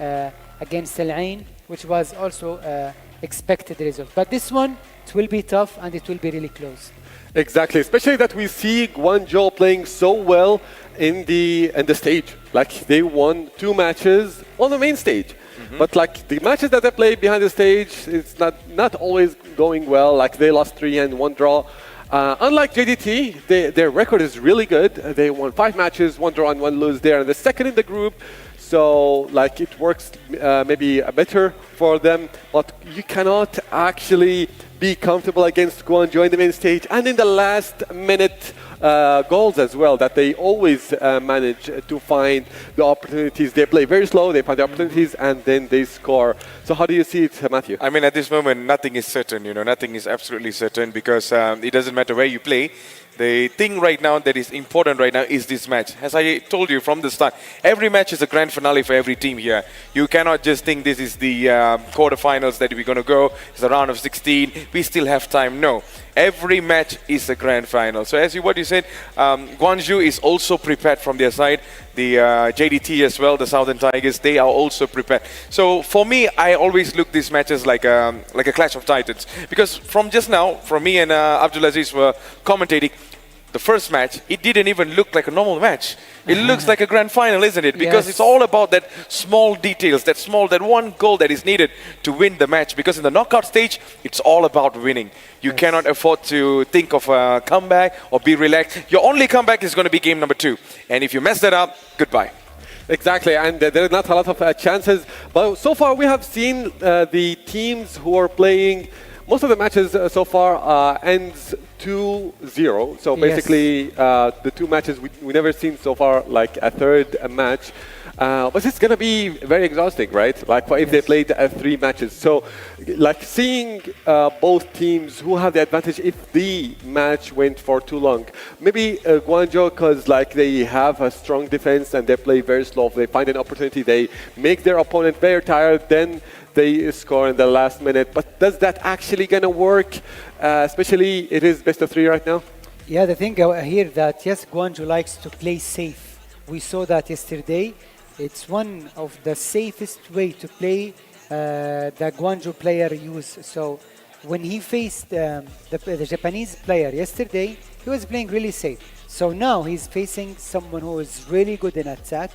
against Al Ain, which was also expected result. But this one, it will be tough and it will be really close. Exactly, especially that we see Guangzhou playing so well in the stage. Like they won 2 matches on the main stage. But like the matches that they play behind the stage, it's not always going well. Like they lost 3 and 1 draw. Unlike JDT, their record is really good. They won 5 matches, 1 draw and 1 lose. They're the second in the group. So like it works maybe better for them, but you cannot actually be comfortable against Guangzhou in the main stage and in the last minute goals as well, that they always manage to find the opportunities. They play very slow, they find the opportunities, and then they score. So how do you see it, Matthew? I mean, at this moment, nothing is certain, nothing is absolutely certain, because it doesn't matter where you play. The thing right now that is important right now is this match. As I told you from the start, every match is a grand finale for every team here. You cannot just think this is the quarterfinals that we're going to go. It's the round of 16. We still have time. No. Every match is a grand final. So as what you said, Guangzhou is also prepared from their side. The JDT as well, the Southern Tigers, they are also prepared. So for me, I always look these matches like a clash of titans. Because from just now, from me and Abdulaziz were commentating, the first match, it didn't even look like a normal match. It looks like a grand final, isn't it? Because it's all about that small details, that one goal that is needed to win the match. Because in the knockout stage, it's all about winning. You cannot afford to think of a comeback or be relaxed. Your only comeback is going to be game number 2. And if you mess that up, goodbye. Exactly, and there are not a lot of chances. But so far, we have seen the teams who are playing. Most of the matches so far ends 2-0. So basically, the 2 matches we never seen so far, like a third match. But it's going to be very exhausting, right? Like if they played 3 matches. So like seeing both teams who have the advantage if the match went for too long. Maybe Guangzhou, because like they have a strong defense and they play very slow. If they find an opportunity, they make their opponent very tired, then they score in the last minute. But does that actually going to work? Especially it is best of 3 right now? Yeah, the thing here that, yes, Guangzhou likes to play safe. We saw that yesterday. It's one of the safest way to play the Guangzhou player use. So when he faced the Japanese player yesterday, he was playing really safe. So now he's facing someone who is really good in attack.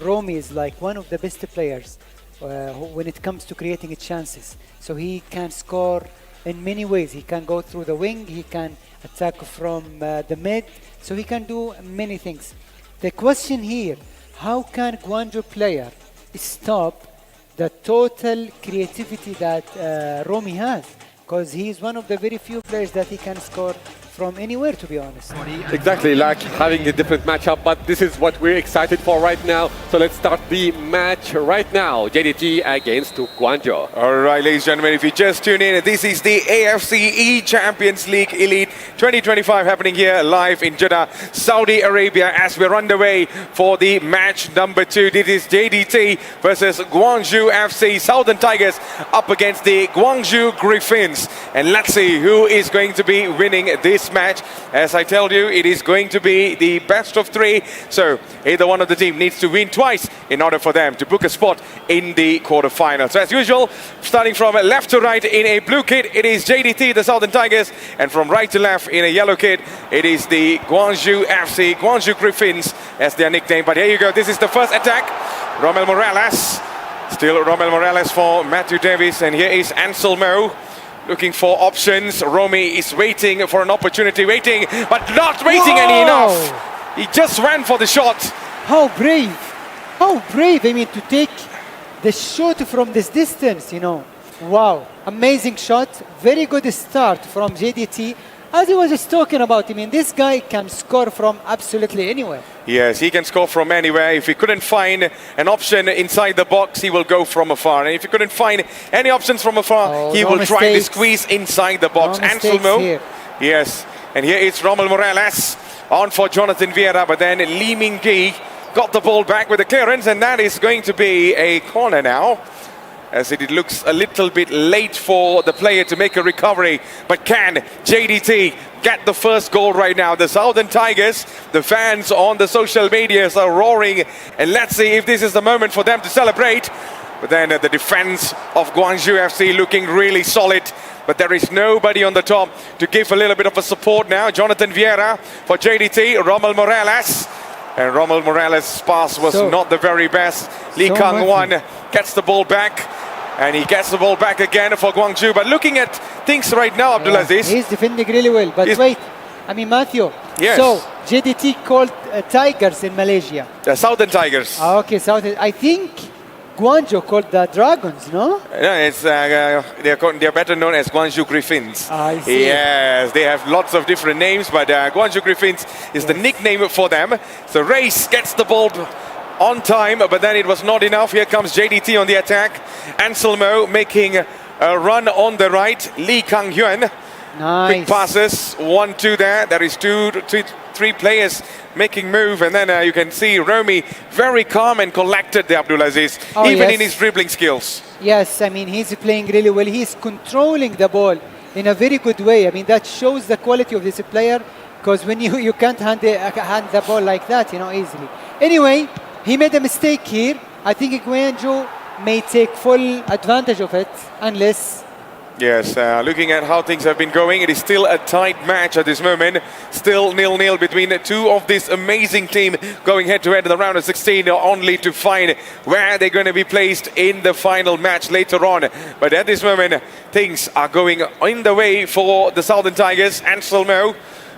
Romy is like one of the best players when it comes to creating chances. So he can score in many ways. He can go through the wing, he can attack from the mid, so he can do many things. The question here, how can Guangzhou player stop the total creativity that Romy has? Because he's one of the very few players that he can score from anywhere, to be honest. Exactly, like having a different matchup, but this is what we're excited for right now. So let's start the match right now. JDT against Guangzhou. All right, ladies and gentlemen, if you just tune in, this is the AFC eChampions League Elite 2025 happening here live in Jeddah, Saudi Arabia, as we're underway for the match number 2. This is JDT versus Guangzhou FC, Southern Tigers up against the Guangzhou Griffins. And let's see who is going to be winning this match. As I told you, it is going to be the best of 3. So either one of the team needs to win twice in order for them to book a spot in the quarterfinals. So as usual, starting from left to right in a blue kit, it is JDT, the Southern Tigers, and from right to left in a yellow kit, it is the Guangzhou FC, Guangzhou Griffins as their nickname. But here you go, this is the first attack. Rommel Morales, still Rommel Morales for Matthew Davis, and here is Anselmo. Looking for options. Romy is waiting for an opportunity, but not waiting any enough. He just ran for the shot. How brave! How brave! I mean, to take the shot from this distance, you know. Wow, amazing shot. Very good start from JDT. As he was just talking about, I mean, this guy can score from absolutely anywhere. Yes, he can score from anywhere. If he couldn't find an option inside the box, he will go from afar. And if he couldn't find any options from afar, he will try to squeeze inside the box. Anselmo. Yes, and here is Rommel Morales on for Jonathan Vieira, but then Lee Ming-gi got the ball back with a clearance, and that is going to be a corner now, as it looks a little bit late for the player to make a recovery. But can JDT get the first goal right now? The Southern Tigers, the fans on the social medias are roaring, and let's see if this is the moment for them to celebrate. But then the defense of Guangzhou FC looking really solid, but there is nobody on the top to give a little bit of a support now. Jonathan Vieira for JDT, Rommel Morales. And Rommel Morales' pass was not the very best. Lee Kang-wan gets the ball back, and he gets the ball back again for Guangzhou. But looking at things right now, Abdulaziz. He's defending really well, but wait. I mean, Matthew. Yes. So, JDT called Tigers in Malaysia. The Southern Tigers. Okay, Southern. I think Guangzhou called the Dragons, no? No, it's they're better known as Guangzhou Griffins. I see. Yes, they have lots of different names, but Guangzhou Griffins is the nickname for them. So Race gets the ball on time, but then it was not enough. Here comes JDT on the attack. Anselmo making a run on the right. Lee Kang-hyun. Nice. Quick passes, 1-2 there. There is 3 players making move, and then you can see Romy very calm and collected there, Abdulaziz, even in his dribbling skills. Yes, I mean, he's playing really well. He's controlling the ball in a very good way. I mean, that shows the quality of this player, because when you can't hand the ball like that, you know, easily. Anyway, he made a mistake here. I think Guangzhou may take full advantage of it, unless... Yes, looking at how things have been going, it is still a tight match at this moment. Still 0-0 between the two of this amazing team going head-to-head in the round of 16, only to find where they're going to be placed in the final match later on. But at this moment, things are going in the way for the Southern Tigers. Anselmo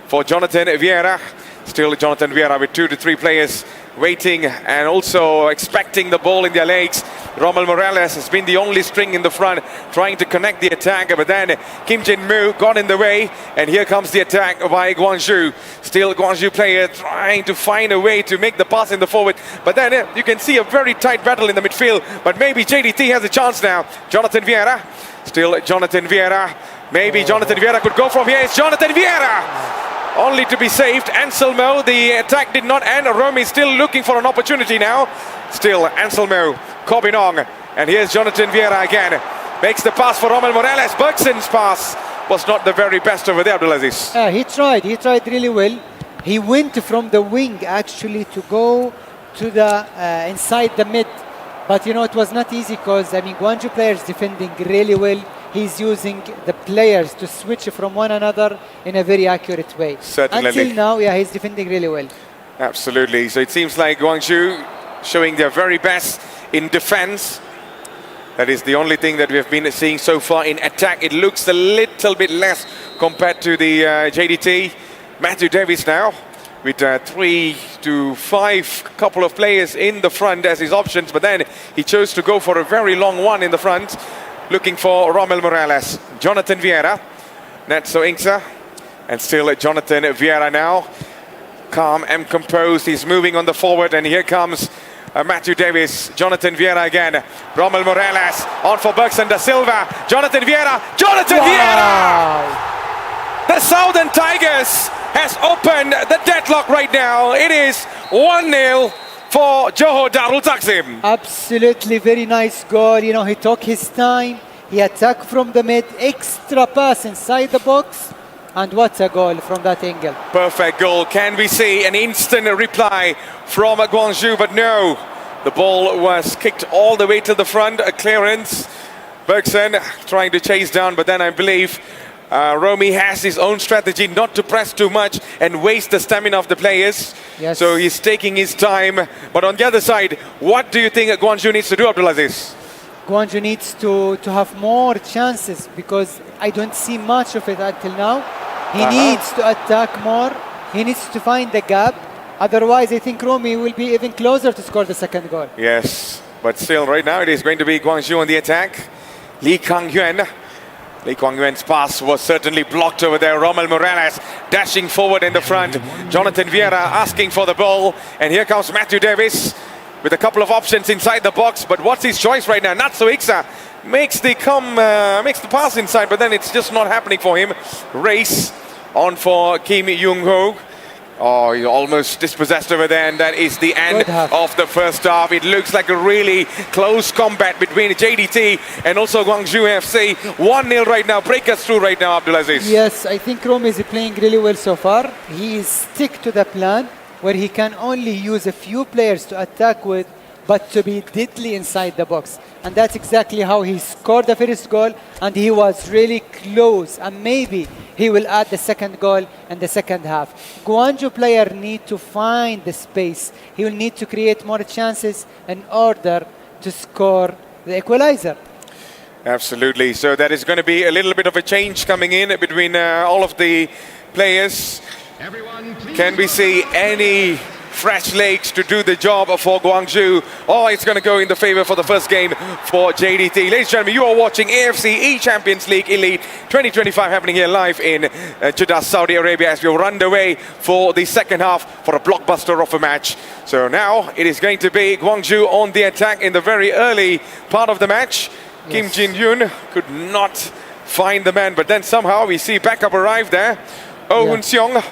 for Jonathan Vieira. Still Jonathan Vieira with 2 to 3 players waiting and also expecting the ball in their legs. Rommel Morales has been the only string in the front trying to connect the attack, but then Kim Jin-moo got in the way, and here comes the attack by Guangzhou. Still Guangzhou player trying to find a way to make the pass in the forward, but then you can see a very tight battle in the midfield, but maybe JDT has a chance now. Jonathan Vieira, still Jonathan Vieira. Maybe Jonathan Vieira could go from here. It's Jonathan Vieira! Only to be saved. Anselmo, the attack did not end. Romy still looking for an opportunity now. Still Anselmo, Kobinong. And here's Jonathan Vieira again. Makes the pass for Rommel Morales. Bergson's pass was not the very best over there, Abdulaziz. He tried really well. He went from the wing actually to go to the inside the mid But you know, it was not easy because I mean, Guangzhou players defending really well. He's using the players to switch from one another in a very accurate way. Certainly. Until now, yeah, he's defending really well. Absolutely. So it seems like Guangzhou showing their very best in defense. That is the only thing that we have been seeing so far. In attack, it looks a little bit less compared to the JDT. Matthew Davis now with 3 to 5 couple of players in the front as his options, but then he chose to go for a very long one in the front, looking for Rommel Morales. Jonathan Vieira, Natso Inksa, and still Jonathan Vieira now. Calm and composed, he's moving on the forward, and here comes Matthew Davis, Jonathan Vieira again, Rommel Morales, on for Bergson da Silva, Jonathan Vieira, Vieira! The Southern Tigers has opened the deadlock right now. It is 1-0 for Johor Darul Taksim. Absolutely very nice goal. You know, he took his time. He attacked from the mid, extra pass inside the box. And what a goal from that angle. Perfect goal. Can we see an instant reply from Guangzhou? But no, the ball was kicked all the way to the front. A clearance. Bergson trying to chase down, but then I believe Romy has his own strategy not to press too much and waste the stamina of the players. Yes. So he's taking his time. But on the other side, what do you think Guangzhou needs to do, Abdulaziz? Guangzhou needs to have more chances because I don't see much of it until now. He needs to attack more. He needs to find the gap. Otherwise, I think Romy will be even closer to score the second goal. Yes, but still right now it is going to be Guangzhou on the attack. Lee Kang-yuan. Lee Kwang-yuan's pass was certainly blocked over there. Rommel Morales dashing forward in the front. Jonathan Vieira asking for the ball. And here comes Matthew Davis with a couple of options inside the box. But what's his choice right now? Natso Iksa makes the pass inside, but then it's just not happening for him. Race on for Kim Young-ho. Oh, he almost dispossessed over there, and that is the end of the first half. It looks like a really close combat between JDT and also Guangzhou FC. 1-0 right now. Break us through right now, Abdulaziz. Yes, I think Romy is playing really well so far. He is stick to the plan where he can only use a few players to attack with, but to be deadly inside the box. And that's exactly how he scored the first goal, and he was really close. And maybe he will add the second goal in the second half. Guangzhou player need to find the space. He will need to create more chances in order to score the equalizer. Absolutely. So that is going to be a little bit of a change coming in between all of the players. Can we see any fresh legs to do the job for Guangzhou? Oh, it's going to go in the favor for the first game for JDT. Ladies and gentlemen, you are watching AFC eChampions League Elite 2025 happening here live in Jeddah, Saudi Arabia, as we run away for the second half for a blockbuster of a match. So now it is going to be Guangzhou on the attack in the very early part of the match. Yes. Kim Jin-yoon could not find the man, but then somehow we see backup arrive there. Oh Hun-seong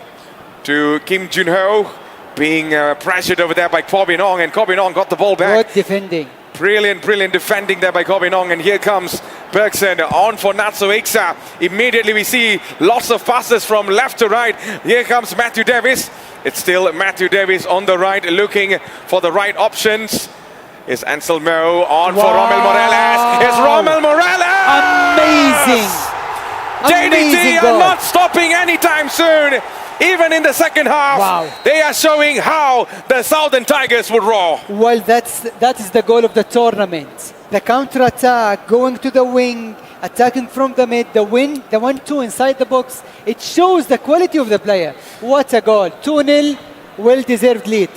to Kim Jun-ho, being pressured over there by Ko Bin-ong, and Ko Bin-ong got the ball back. Good defending. Brilliant defending there by Ko Bin-ong, and here comes Bergson on for Natso Iksa. Immediately we see lots of passes from left to right. Here comes Matthew Davis. It's still Matthew Davis on the right, looking for the right options. Is Anselmo on for Rommel Morales. It's Rommel Morales! Amazing! JDT are not stopping anytime soon. Even in the second half, they are showing how the Southern Tigers would roar. Well, that is the goal of the tournament. The counter-attack, going to the wing, attacking from the mid, the 1-2 inside the box. It shows the quality of the player. What a goal. 2-0, well-deserved lead.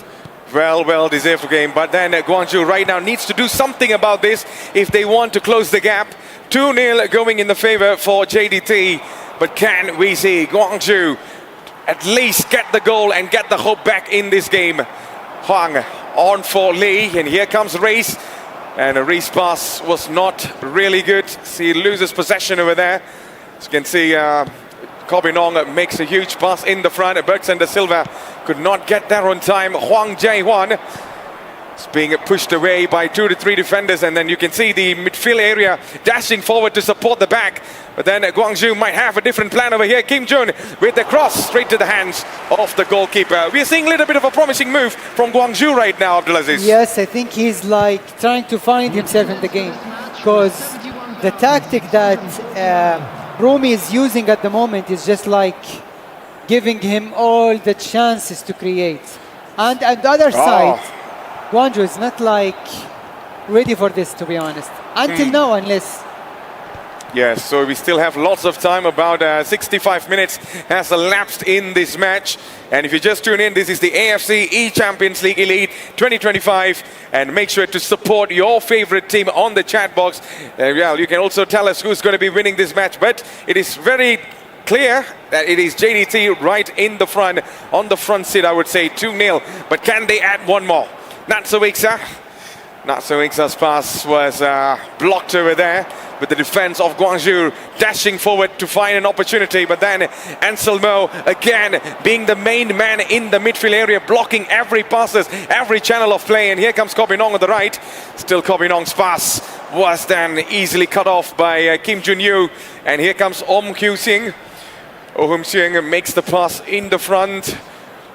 Well-deserved game, but then Guangzhou right now needs to do something about this if they want to close the gap. 2-0 going in the favor for JDT, but can we see Guangzhou at least get the goal and get the hope back in this game? Huang on for Lee, and here comes Reis, and Reis' pass was not really good. He loses possession over there. As you can see, Ko Bin-ong makes a huge pass in the front. Bergson da Silva could not get there on time. Huang Jae-hwan It's being pushed away by 2 to 3 defenders, and then you can see the midfield area dashing forward to support the back. But then Gwangju might have a different plan over here. Kim Jun with the cross straight to the hands of the goalkeeper. We're seeing a little bit of a promising move from Gwangju right now, Abdulaziz. Yes, I think he's like trying to find himself in the game, because the tactic that Rumi is using at the moment is just like giving him all the chances to create. And on the other side, Gwangju is not like ready for this, to be honest, until now, unless. Yes, so we still have lots of time. About 65 minutes has elapsed in this match. And if you just tune in, this is the AFC eChampions League Elite 2025. And make sure to support your favorite team on the chat box. Yeah, you can also tell us who's going to be winning this match. But it is very clear that it is JDT right in the front, on the front seat, I would say 2-0. But can they add one more? Natso Iksa's pass was blocked over there, with the defense of Gwangju dashing forward to find an opportunity. But then Anselmo again being the main man in the midfield area, blocking every passes, every channel of play. And here comes Kobinong on the right. Still Kobinong's pass was then easily cut off by Kim Jun-yu. And here comes Om Kyu-sing. Oh Hum-sing makes the pass in the front.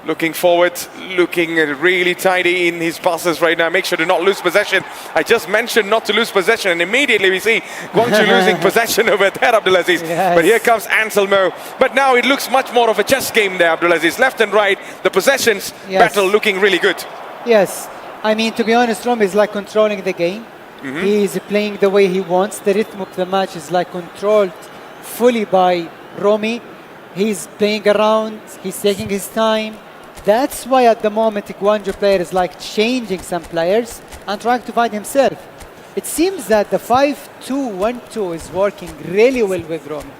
Looking forward, looking really tidy in his passes right now. Make sure to not lose possession. I just mentioned not to lose possession, and immediately we see Gwangju losing possession over there, Abdulaziz. Yes. But here comes Anselmo. But now it looks much more of a chess game there, Abdulaziz. Left and right, the possessions battle looking really good. Yes, I mean, to be honest, Rome is like controlling the game. He is playing the way he wants. The rhythm of the match is like controlled fully by Romy. He's playing around, he's taking his time. That's why at the moment the Gwangju player is like changing some players and trying to find himself. It seems that the 5-2-1-2 is working really well with Rome.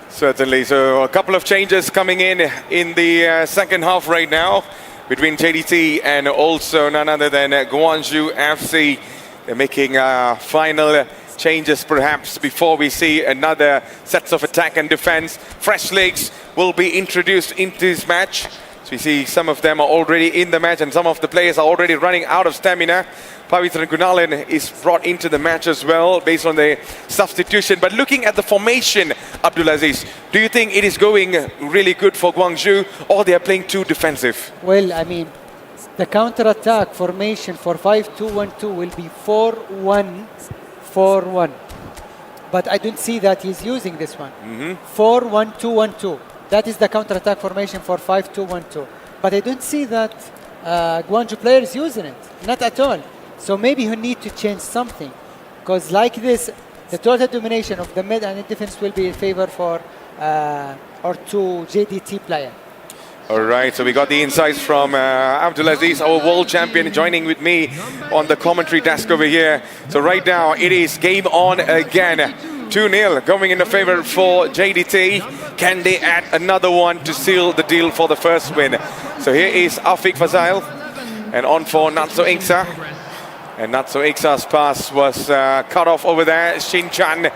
Certainly, so a couple of changes coming in the second half right now between JDT and also none other than Gwangju FC. They're making final changes perhaps before we see another sets of attack and defense. Fresh legs will be introduced into this match. So we see some of them are already in the match and some of the players are already running out of stamina. Pavitran Gunalen is brought into the match as well based on the substitution. But looking at the formation, Abdulaziz, do you think it is going really good for Gwangju, or they are playing too defensive? Well, I mean, the counter-attack formation for 5-2-1-2 will be 4-1-4-1. But I don't see that he's using this one. 4-1-2-1-2. That is the counter-attack formation for 5-2-1-2. But I don't see that Gwangju players using it. Not at all. So maybe you need to change something. Because like this, the total domination of the mid and the defense will be in favor for or to JDT player. All right, so we got the insights from Abdulaziz, our world champion, joining with me on the commentary desk over here. So right now, it is game on again. 2-0 going in the favor for JDT. Can they add another one to seal the deal for the first win? So here is Afiq Fazail, and on for Natso Iksa. And Natso Iksa's pass was cut off over there. Shin-chan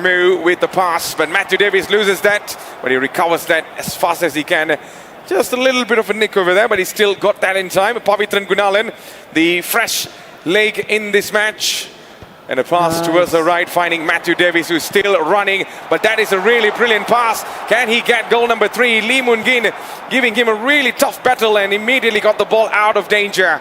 Mu with the pass, but Matthew Davis loses that, but he recovers that as fast as he can. Just a little bit of a nick over there, but he still got that in time. Pavitran Gunalen, the fresh leg in this match. And a pass towards the right, finding Matthew Davis, who's still running. But that is a really brilliant pass. Can he get goal number 3? Lee Moon-gin giving him a really tough battle and immediately got the ball out of danger.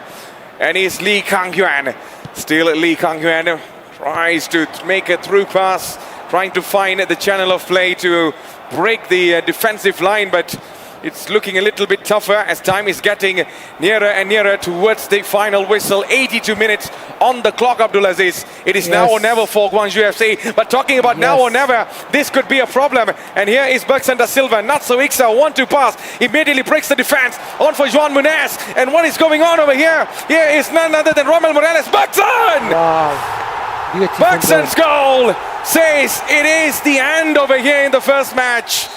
And it's Lee Kang-hyun. Still Lee Kang-hyun tries to make a through pass, trying to find the channel of play to break the defensive line, but it's looking a little bit tougher as time is getting nearer and nearer towards the final whistle. 82 minutes on the clock, Abdulaziz. It is now or never for Gwangju FC. But talking about now or never, this could be a problem. And here is Bergson da Silva. Natso Iksa, 1-2 pass. Immediately breaks the defense. On for Juan Munez. And what is going on over here? Here is none other than Romel Morales. Bergson! Wow. Bergson's goal says it is the end over here in the first match.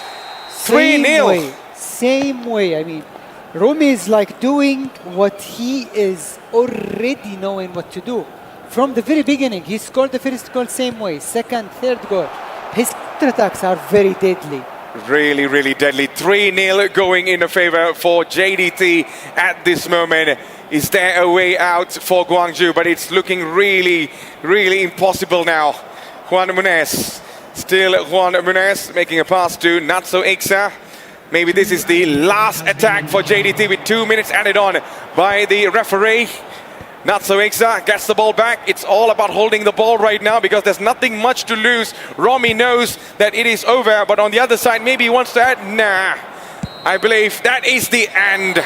3-0. Same way. I mean, Rumi is like doing what he is already knowing what to do. From the very beginning, he scored the first goal same way. Second, third goal. His counter-attacks are very deadly. Really, really deadly. 3-0 going in the favor for JDT at this moment. Is there a way out for Gwangju? But it's looking really, really impossible now. Juan Munez, still Juan Munez making a pass to Natso Ixa. Maybe this is the last attack for JDT with 2 minutes added on by the referee. Natso Ixa gets the ball back. It's all about holding the ball right now because there's nothing much to lose. Romy knows that it is over, but on the other side, maybe he wants to add. Nah. I believe that is the end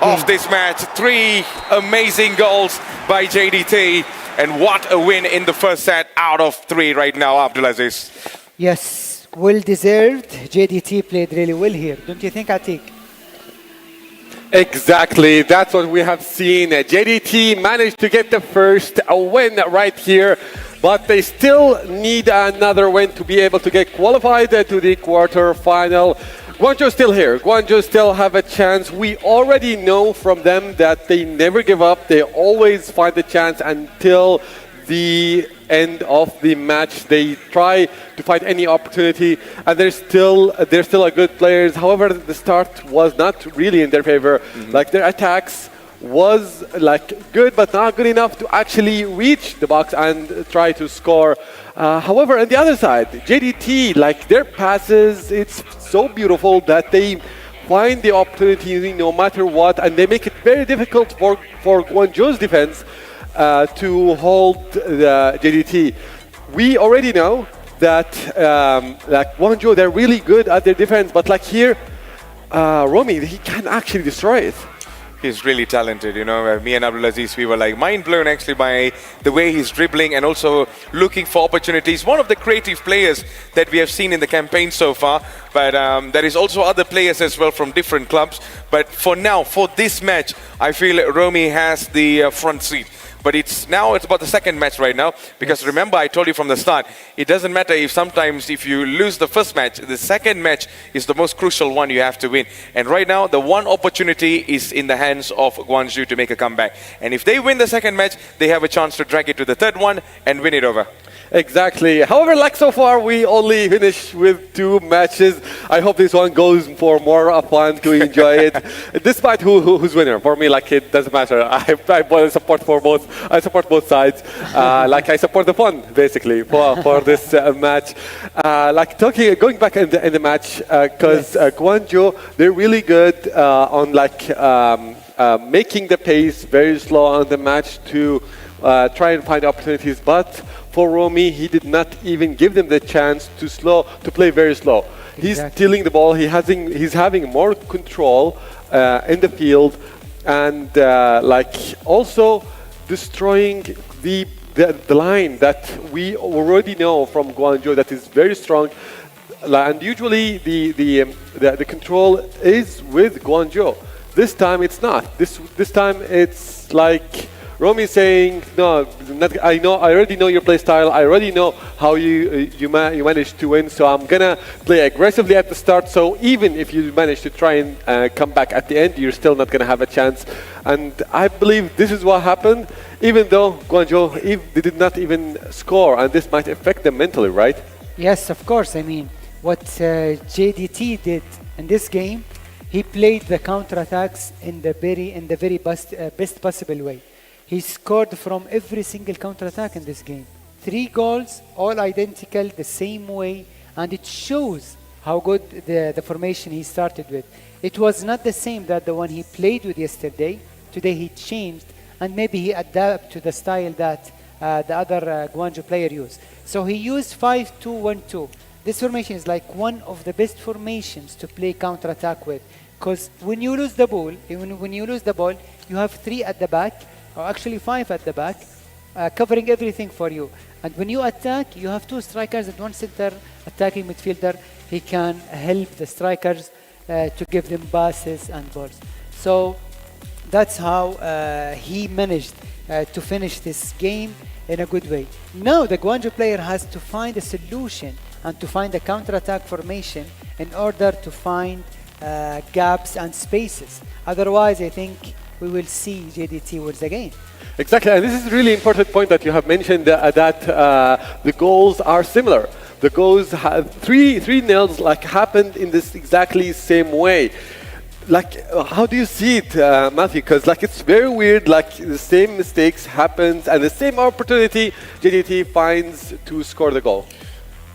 of this match. 3 amazing goals by JDT. And what a win in the first set out of 3 right now, Abdulaziz. Yes, well deserved. JDT played really well here. Don't you think, Atik? Exactly, that's what we have seen. JDT managed to get the first win right here, but they still need another win to be able to get qualified to the quarter-final. Guangzhou still here. Guangzhou still have a chance. We already know from them that they never give up. They always find a chance until the end of the match. They try to find any opportunity, and they're still a good players. However, the start was not really in their favor. Like their attacks was like good, but not good enough to actually reach the box and try to score. However, on the other side, JDT, like their passes, it's so beautiful that they find the opportunity no matter what, and they make it very difficult for Guangzhou's defense to hold the JDT. We already know that like Guangzhou, they're really good at their defense, but like here, Romy, he can actually destroy it. He's really talented, you know. Me and Abdulaziz, we were like mind blown actually by the way he's dribbling and also looking for opportunities. One of the creative players that we have seen in the campaign so far, but there is also other players as well from different clubs. But for now, for this match, I feel Romy has the front seat. But it's about the second match right now, because remember I told you from the start, it doesn't matter if sometimes if you lose the first match, the second match is the most crucial one you have to win. And right now the one opportunity is in the hands of Guangzhou to make a comeback. And if they win the second match, they have a chance to drag it to the third one and win it over. Exactly. However, like so far, we only finished with 2 matches. I hope this one goes for more fun to enjoy it. Despite who's winner, for me, like it doesn't matter. I support for both. I support both sides. Like I support the fun, basically, for this match. Like going back in the match, because Guangzhou, they're really good on like making the pace very slow on the match to try and find opportunities, but for Romy, he did not even give them the chance to play very slow. Exactly. He's stealing the ball. He's having more control in the field, and like also destroying the line that we already know from Guangzhou that is very strong. And usually the control is with Guangzhou. This time it's not. This time it's like Romy saying, no, I already know your play style. I already know how you managed to win. So I'm gonna play aggressively at the start. So even if you manage to try and come back at the end, you're still not gonna have a chance. And I believe this is what happened. Even though Guangzhou, they did not even score, and this might affect them mentally, right? Yes, of course. I mean, what JDT did in this game, he played the counterattacks in the very best possible way. He scored from every single counterattack in this game. 3 goals, all identical, the same way, and it shows how good the formation he started with. It was not the same that the one he played with yesterday. Today he changed, and maybe he adapted to the style that the other Guangzhou player used. So he used 5-2-1-2. This formation is like one of the best formations to play counterattack with, because when you lose the ball, you have 3 at the back, or actually 5 at the back, covering everything for you. And when you attack, you have 2 strikers and 1 center attacking midfielder. He can help the strikers to give them passes and balls. So that's how he managed to finish this game in a good way. Now the Guangzhou player has to find a solution and to find a counter-attack formation in order to find gaps and spaces. Otherwise, I think we will see JDT wins again. Exactly, and this is a really important point that you have mentioned that the goals are similar. The goals have 3 nils like happened in this exactly same way. how do you see it, Matthew? Because it's very weird. The same mistakes happens and the same opportunity JDT finds to score the goal.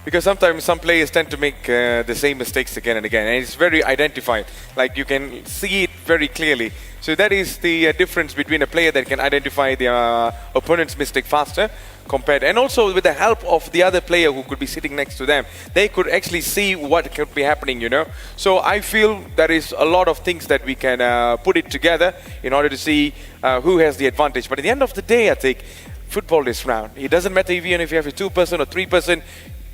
Because sometimes some players tend to make the same mistakes again and again, and it's very identified. You can see it very clearly. So that is the difference between a player that can identify the opponent's mistake faster compared, and also with the help of the other player who could be sitting next to them, they could actually see what could be happening, So I feel there is a lot of things that we can put it together in order to see who has the advantage. But at the end of the day, I think football is round. It doesn't matter even if you have a 2% or 3%,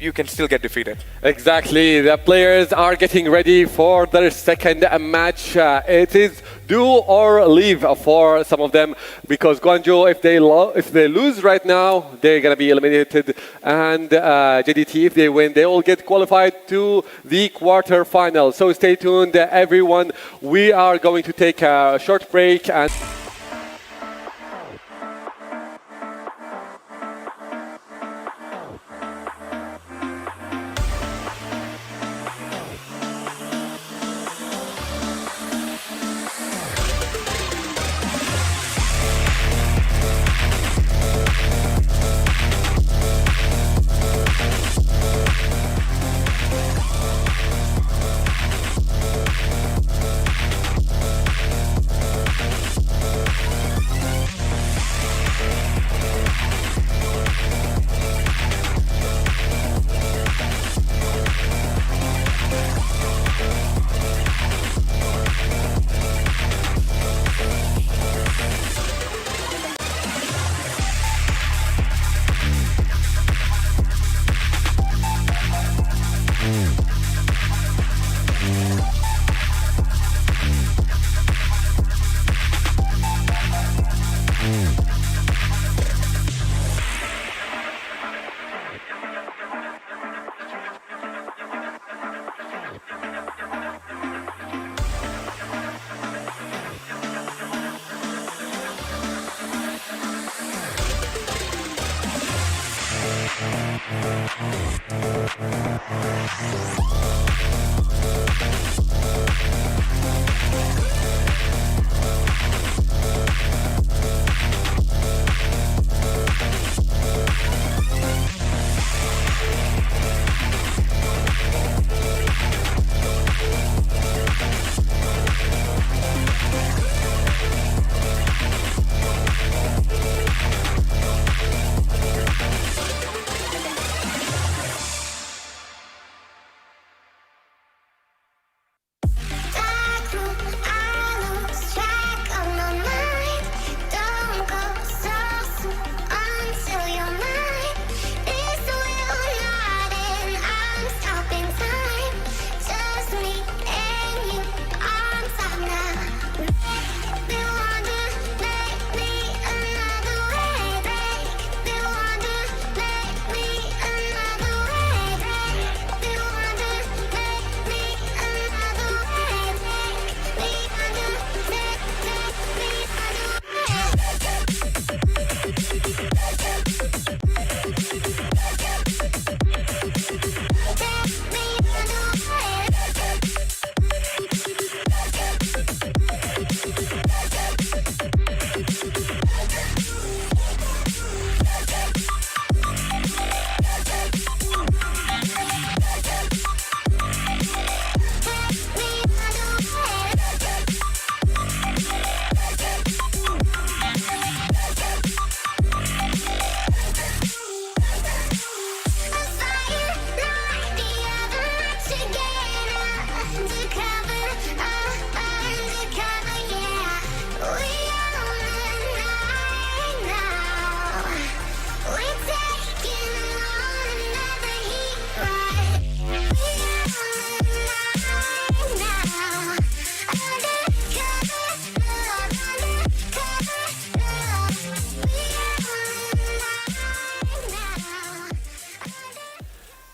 you can still get defeated. Exactly. The players are getting ready for their second match. It is do or leave for some of them, because Guangzhou, if they lose right now, they're going to be eliminated. And JDT, if they win, they will get qualified to the quarterfinal. So stay tuned, everyone. We are going to take a short break. And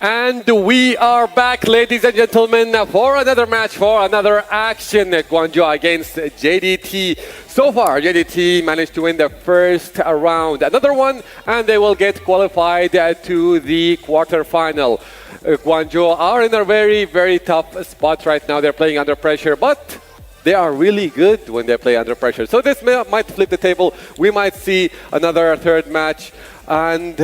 And we are back, ladies and gentlemen, for another match, for another action. Guangzhou against JDT. So far, JDT managed to win the first round. Another one, and they will get qualified to the quarterfinal. Guangzhou are in a very, very tough spot right now. They're playing under pressure, but they are really good when they play under pressure. So this might flip the table. We might see another third match. And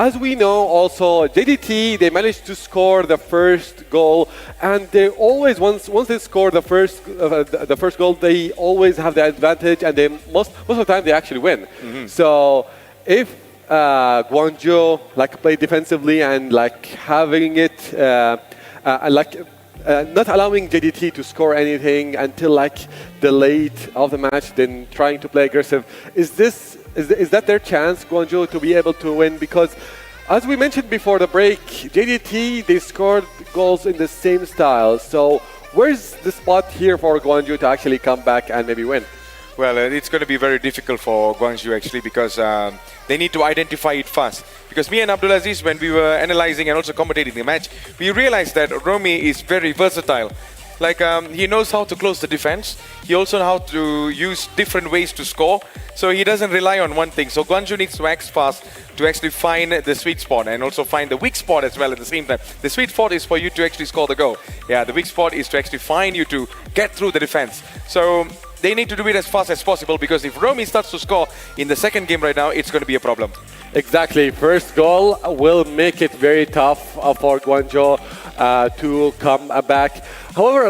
as we know, also JDT, they managed to score the first goal, and they always once they score the first goal, they always have the advantage, and they most of the time they actually win. So if Guangzhou like play defensively and like having it not allowing JDT to score anything until like the late of the match, then trying to play aggressive, is that their chance, Guangzhou, to be able to win? Because as we mentioned before the break, JDT, they scored goals in the same style. So where's the spot here for Guangzhou to actually come back and maybe win? Well, it's going to be very difficult for Guangzhou actually, because they need to identify it fast. Because me and Abdulaziz, when we were analyzing and also commentating the match, we realized that Romy is very versatile. Like he knows how to close the defense. He also knows how to use different ways to score. So he doesn't rely on one thing. So Guangzhou needs to act fast to actually find the sweet spot and also find the weak spot as well at the same time. The sweet spot is for you to actually score the goal. Yeah, the weak spot is to actually find you to get through the defense. So they need to do it as fast as possible, because if Romy starts to score in the second game right now, it's going to be a problem. Exactly. First goal will make it very tough for Guangzhou to come back. However,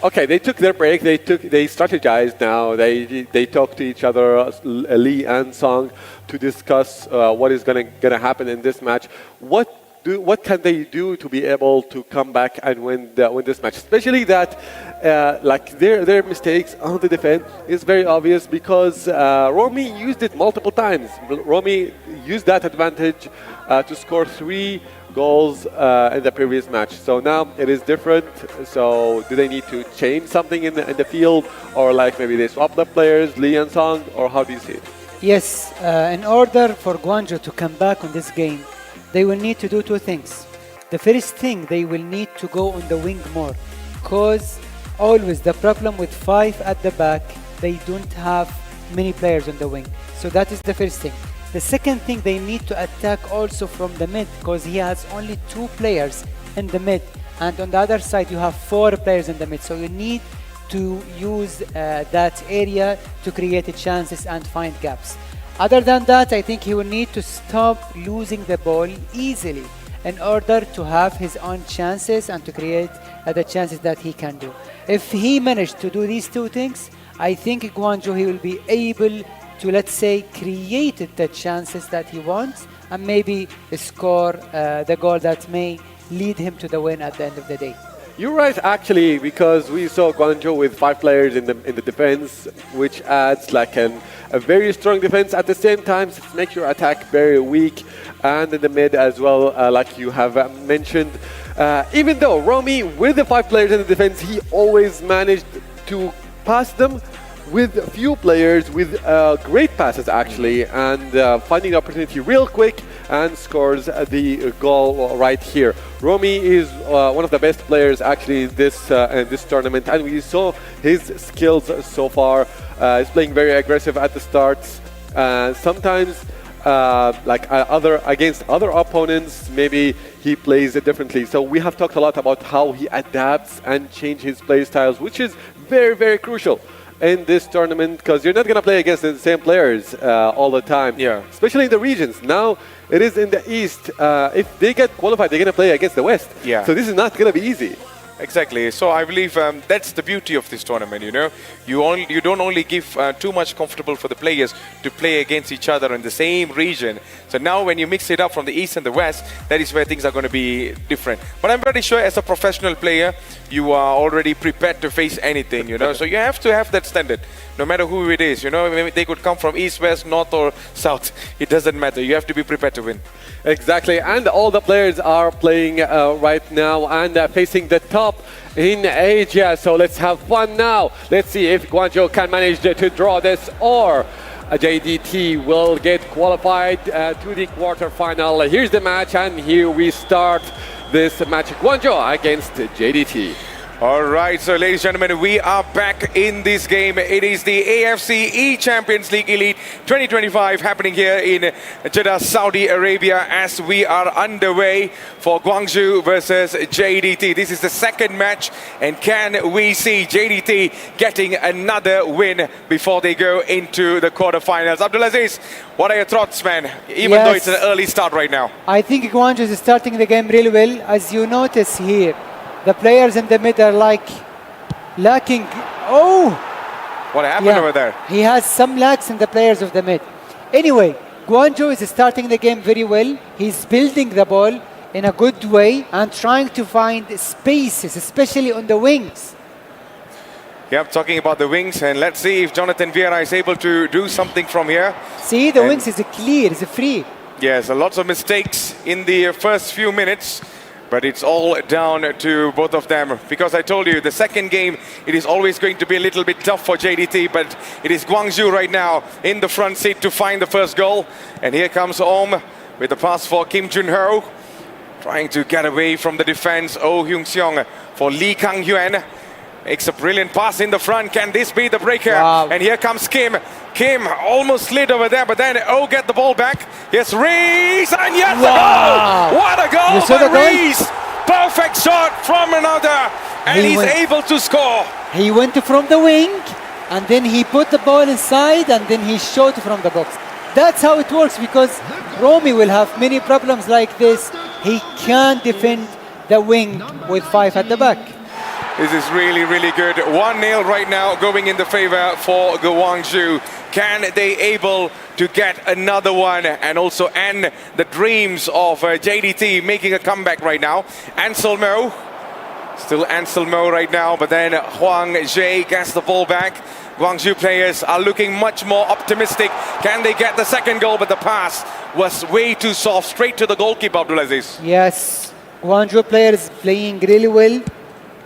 okay, they took their break. They strategized now. They talked to each other, Lee and Song, to discuss what is gonna happen in this match. What can they do to be able to come back and win this match? Especially that their mistakes on the defense is very obvious, because Romy used it multiple times. Romy used that advantage to score 3 goals in the previous match. So now it is different. So do they need to change something in the field, or like maybe they swap the players, Lee and Song, or how do you see it? Yes, in order for Guangzhou to come back on this game, they will need to do 2 things. The first thing, they will need to go on the wing more, because always the problem with 5 at the back, they don't have many players on the wing. So that is the first thing. The second thing, they need to attack also from the mid, because he has only 2 players in the mid, and on the other side you have 4 players in the mid. So you need to use that area to create chances and find gaps. Other than that, I think he will need to stop losing the ball easily in order to have his own chances and to create the chances that he can do. If he managed to do these 2 things, I think Guangzhou, he will be able to, let's say, create the chances that he wants and maybe score the goal that may lead him to the win at the end of the day. You're right, actually, because we saw Guangzhou with 5 players in the defense, which adds like a very strong defense. At the same time, it makes your attack very weak, and in the mid as well, like you have mentioned. Even though Romy, with the 5 players in the defense, he always managed to pass them with few players with great passes actually, and finding the opportunity real quick and scores the goal right here. Romy is one of the best players actually in this tournament, and we saw his skills so far. He's playing very aggressive at the starts. Sometimes against other opponents, maybe he plays it differently. So we have talked a lot about how he adapts and changes his play styles, which is very, very crucial in this tournament, because you're not going to play against the same players all the time. Yeah. Especially in the regions. Now it is in the East. If they get qualified, they're going to play against the West. Yeah. So this is not going to be easy. Exactly. So I believe that's the beauty of this tournament, you know. You don't only give too much comfortable for the players to play against each other in the same region. So now when you mix it up from the East and the West, that is where things are going to be different. But I'm pretty sure as a professional player, you are already prepared to face anything, you know. So you have to have that standard, no matter who it is, you know. Maybe they could come from East, West, North or South. It doesn't matter. You have to be prepared to win. Exactly. And all the players are playing right now and facing the top in Asia. So let's have fun now. Let's see if Guangzhou can manage to draw this, or JDT will get qualified to the quarterfinal. Here's the match, and here we start this match. Guangzhou against JDT. All right, so ladies and gentlemen, we are back in this game. It is the AFC eChampions League Elite 2025 happening here in Jeddah, Saudi Arabia, as we are underway for Guangzhou versus JDT. This is the second match, and can we see JDT getting another win before they go into the quarterfinals? Abdulaziz, what are your thoughts, man? Even though it's an early start right now. I think Guangzhou is starting the game really well. As you notice here, the players in the mid are like lacking. Oh! What happened over there? He has some lacks in the players of the mid. Anyway, Guangzhou is starting the game very well. He's building the ball in a good way and trying to find spaces, especially on the wings. Yep, talking about the wings, and let's see if Jonathan Vieira is able to do something from here. See, the wings is clear, it's free. Yes, lots of mistakes in the first few minutes. But it's all down to both of them, because I told you the second game, it is always going to be a little bit tough for JDT, but it is Guangzhou right now in the front seat to find the first goal. And here comes Om with the pass for Kim Jun-ho, trying to get away from the defense. Oh Hyung-seong for Lee Kang-hyun. Makes a brilliant pass in the front. Can this be the breaker? Wow. And here comes Kim. Kim almost slid over there, but then get the ball back. Yes, Reese, and yes, the goal! What a goal by Reese! Perfect shot from another, and he's able to score. He went from the wing, and then he put the ball inside, and then he shot from the box. That's how it works, because Romy will have many problems like this. He can't defend the wing with 5 at the back. This is really, really good. 1-0 right now going in the favor for Guangzhou. Can they able to get another one and also end the dreams of JDT making a comeback right now? Anselmo, still Anselmo right now, but then Huang Jie gets the ball back. Guangzhou players are looking much more optimistic. Can they get the second goal? But the pass was way too soft, straight to the goalkeeper, Abdulaziz. Yes, Guangzhou player is playing really well.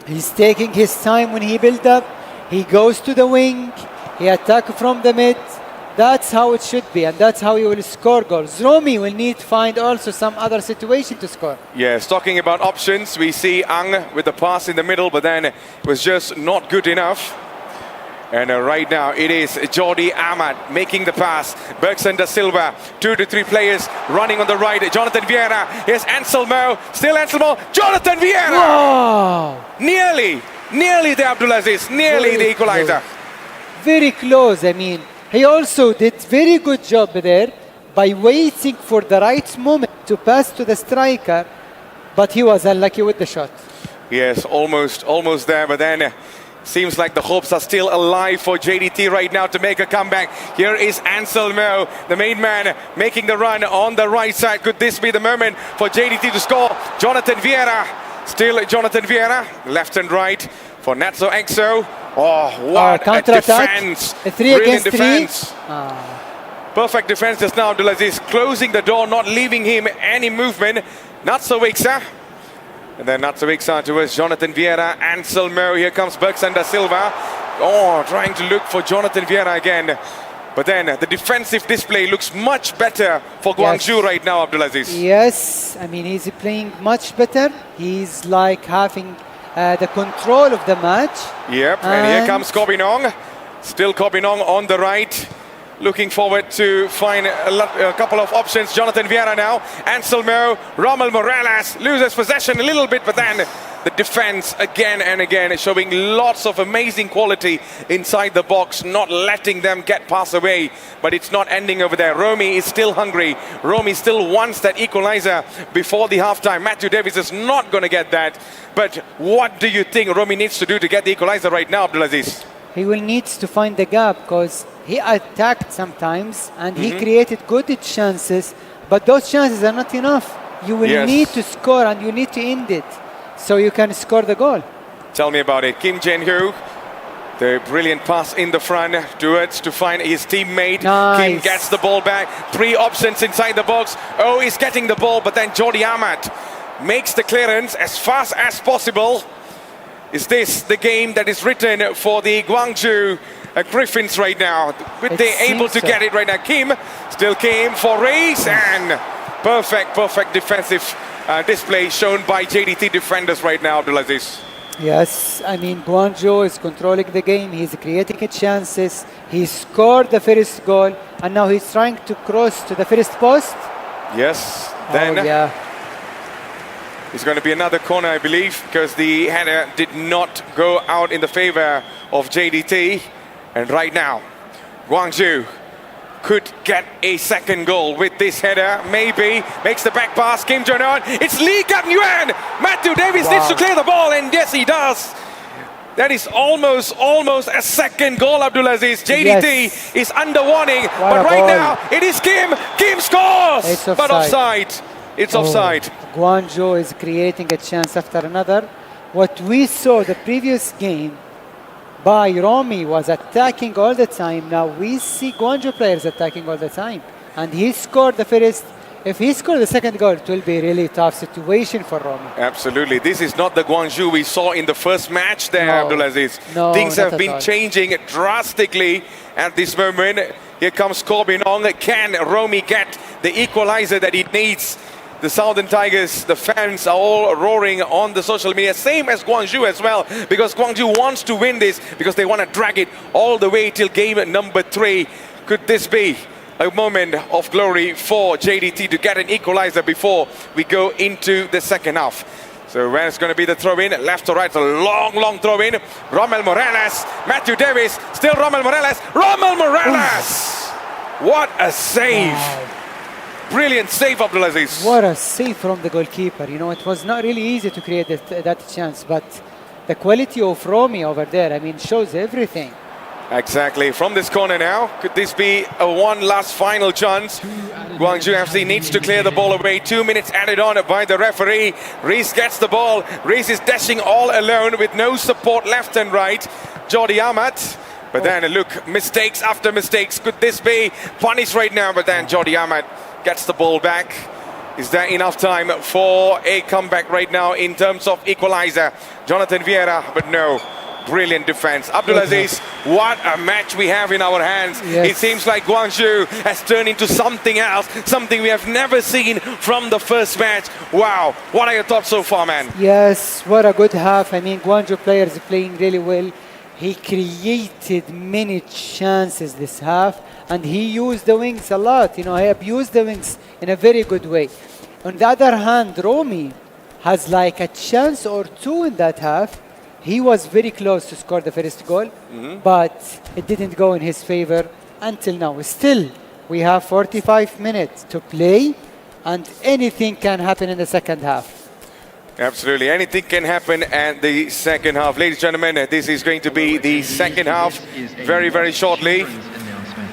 He's taking his time when he build up. He goes to the wing. He attack from the mid. That's how it should be, and that's how he will score goals. Romy will need to find also some other situation to score. Yes, talking about options, we see Ang with the pass in the middle, but then it was just not good enough. And right now it is Jordi Amat making the pass. Bergson da Silva, 2 to 3 players running on the right. Jonathan Vieira, here's Anselmo, still Anselmo, Jonathan Vieira! Wow! Nearly the Abdulaziz, nearly the equalizer. Very close, I mean. He also did very good job there by waiting for the right moment to pass to the striker, but he was unlucky with the shot. Yes, almost there, but then seems like the hopes are still alive for JDT right now to make a comeback. Here is Anselmo, the main man, making the run on the right side. Could this be the moment for JDT to score? Jonathan Vieira, still Jonathan Vieira, left and right for Natso Exo. Oh, what a defense! A 3 Brilliant against 3. defense. Perfect defense just now. Abdulaziz closing the door, not leaving him any movement. Natso Exo. And then Natsuiksa towards Jonathan Vieira, Anselmo, here comes Bergson da Silva. Oh, trying to look for Jonathan Vieira again. But then the defensive display looks much better for Guangzhou right now, Abdulaziz. Yes, I mean, he's playing much better. He's like having the control of the match. Yep, and here comes Kobinong. Still Kobinong on the right. Looking forward to find a couple of options. Jonathan Vieira now. Anselmo, Rommel Morales loses possession a little bit, but then the defense again and again is showing lots of amazing quality inside the box, not letting them get past away. But it's not ending over there. Romy is still hungry. Romy still wants that equalizer before the halftime. Matthew Davis is not going to get that. But what do you think Romy needs to do to get the equalizer right now, Abdulaziz? He will need to find the gap, because he attacked sometimes and he created good chances, but those chances are not enough. You will need to score and you need to end it so you can score the goal. Tell me about it. Kim Jae-hyuk, the brilliant pass in the front towards to find his teammate. Nice. Kim gets the ball back. 3 options inside the box. Oh, he's getting the ball, but then Jordi Amat makes the clearance as fast as possible. Is this the game that is written for the Guangzhou Griffins right now? But they able to get it right now. Kim, still Kim for race, and perfect defensive display shown by JDT defenders right now, Abdulaziz. Yes, I mean, Guangzhou is controlling the game. He's creating chances. He scored the first goal, and now he's trying to cross to the first post. Yes. Then Oh, yeah. it's going to be another corner, I believe, because the header did not go out in the favor of JDT. And right now, Guangzhou could get a second goal with this header. Maybe makes the back pass. Kim Jong-un. It's Lee Kang-yuan. Matthew Davis needs to clear the ball, and yes, he does. That is almost a second goal, Abdulaziz. JDT Yes. is under warning, What but a right ball. now it is Kim. Kim scores, It's but offside. offside. It's offside. Guangzhou is creating a chance after another. What we saw the previous game by Romy was attacking all the time. Now we see Guangzhou players attacking all the time. And he scored the first. If he scored the second goal, it will be a really tough situation for Romy. Absolutely. This is not the Guangzhou we saw in the first match there, No. Abdulaziz. No, Things not have at been all. changing drastically at this moment. Here comes Corbinong. Can Romy get the equalizer that he needs? The Southern Tigers, the fans are all roaring on the social media, same as Guangzhou as well, because Guangzhou wants to win this because they want to drag it all the way till game number 3. Could this be a moment of glory for JDT to get an equalizer before we go into the second half? So where's going to be the throw-in? Left to right, a long throw-in. Rommel Morales, Matthew Davis, still Rommel Morales. Rommel Morales! What a save! Brilliant save, Abdulaziz. What a save from the goalkeeper. You know, it was not really easy to create that chance, but the quality of Romy over there, I mean, shows everything. Exactly. From this corner now, could this be a one last final chance? Guangzhou FC needs to clear the ball away. 2 minutes added on by the referee. Reese gets the ball. Reese is dashing all alone with no support left and right. Jordi Amat. But then look, mistakes after mistakes. Could this be punished right now? But then Jordi Amat gets the ball back. Is there enough time for a comeback right now in terms of equalizer? Jonathan Vieira, but no. Brilliant defense. Abdulaziz, what a match we have in our hands. Yes. It seems like Guangzhou has turned into something else, something we have never seen from the first match. Wow, what are your thoughts so far, man? Yes, what a good half. I mean, Guangzhou players playing really well. He created many chances this half, and he used the wings a lot. You know, he abused the wings in a very good way. On the other hand, Romy has like a chance or two in that half. He was very close to score the first goal, but it didn't go in his favor until now. Still, we have 45 minutes to play, and anything can happen in the second half. Absolutely, anything can happen at the second half. Ladies and gentlemen, this is going to be the second half very shortly.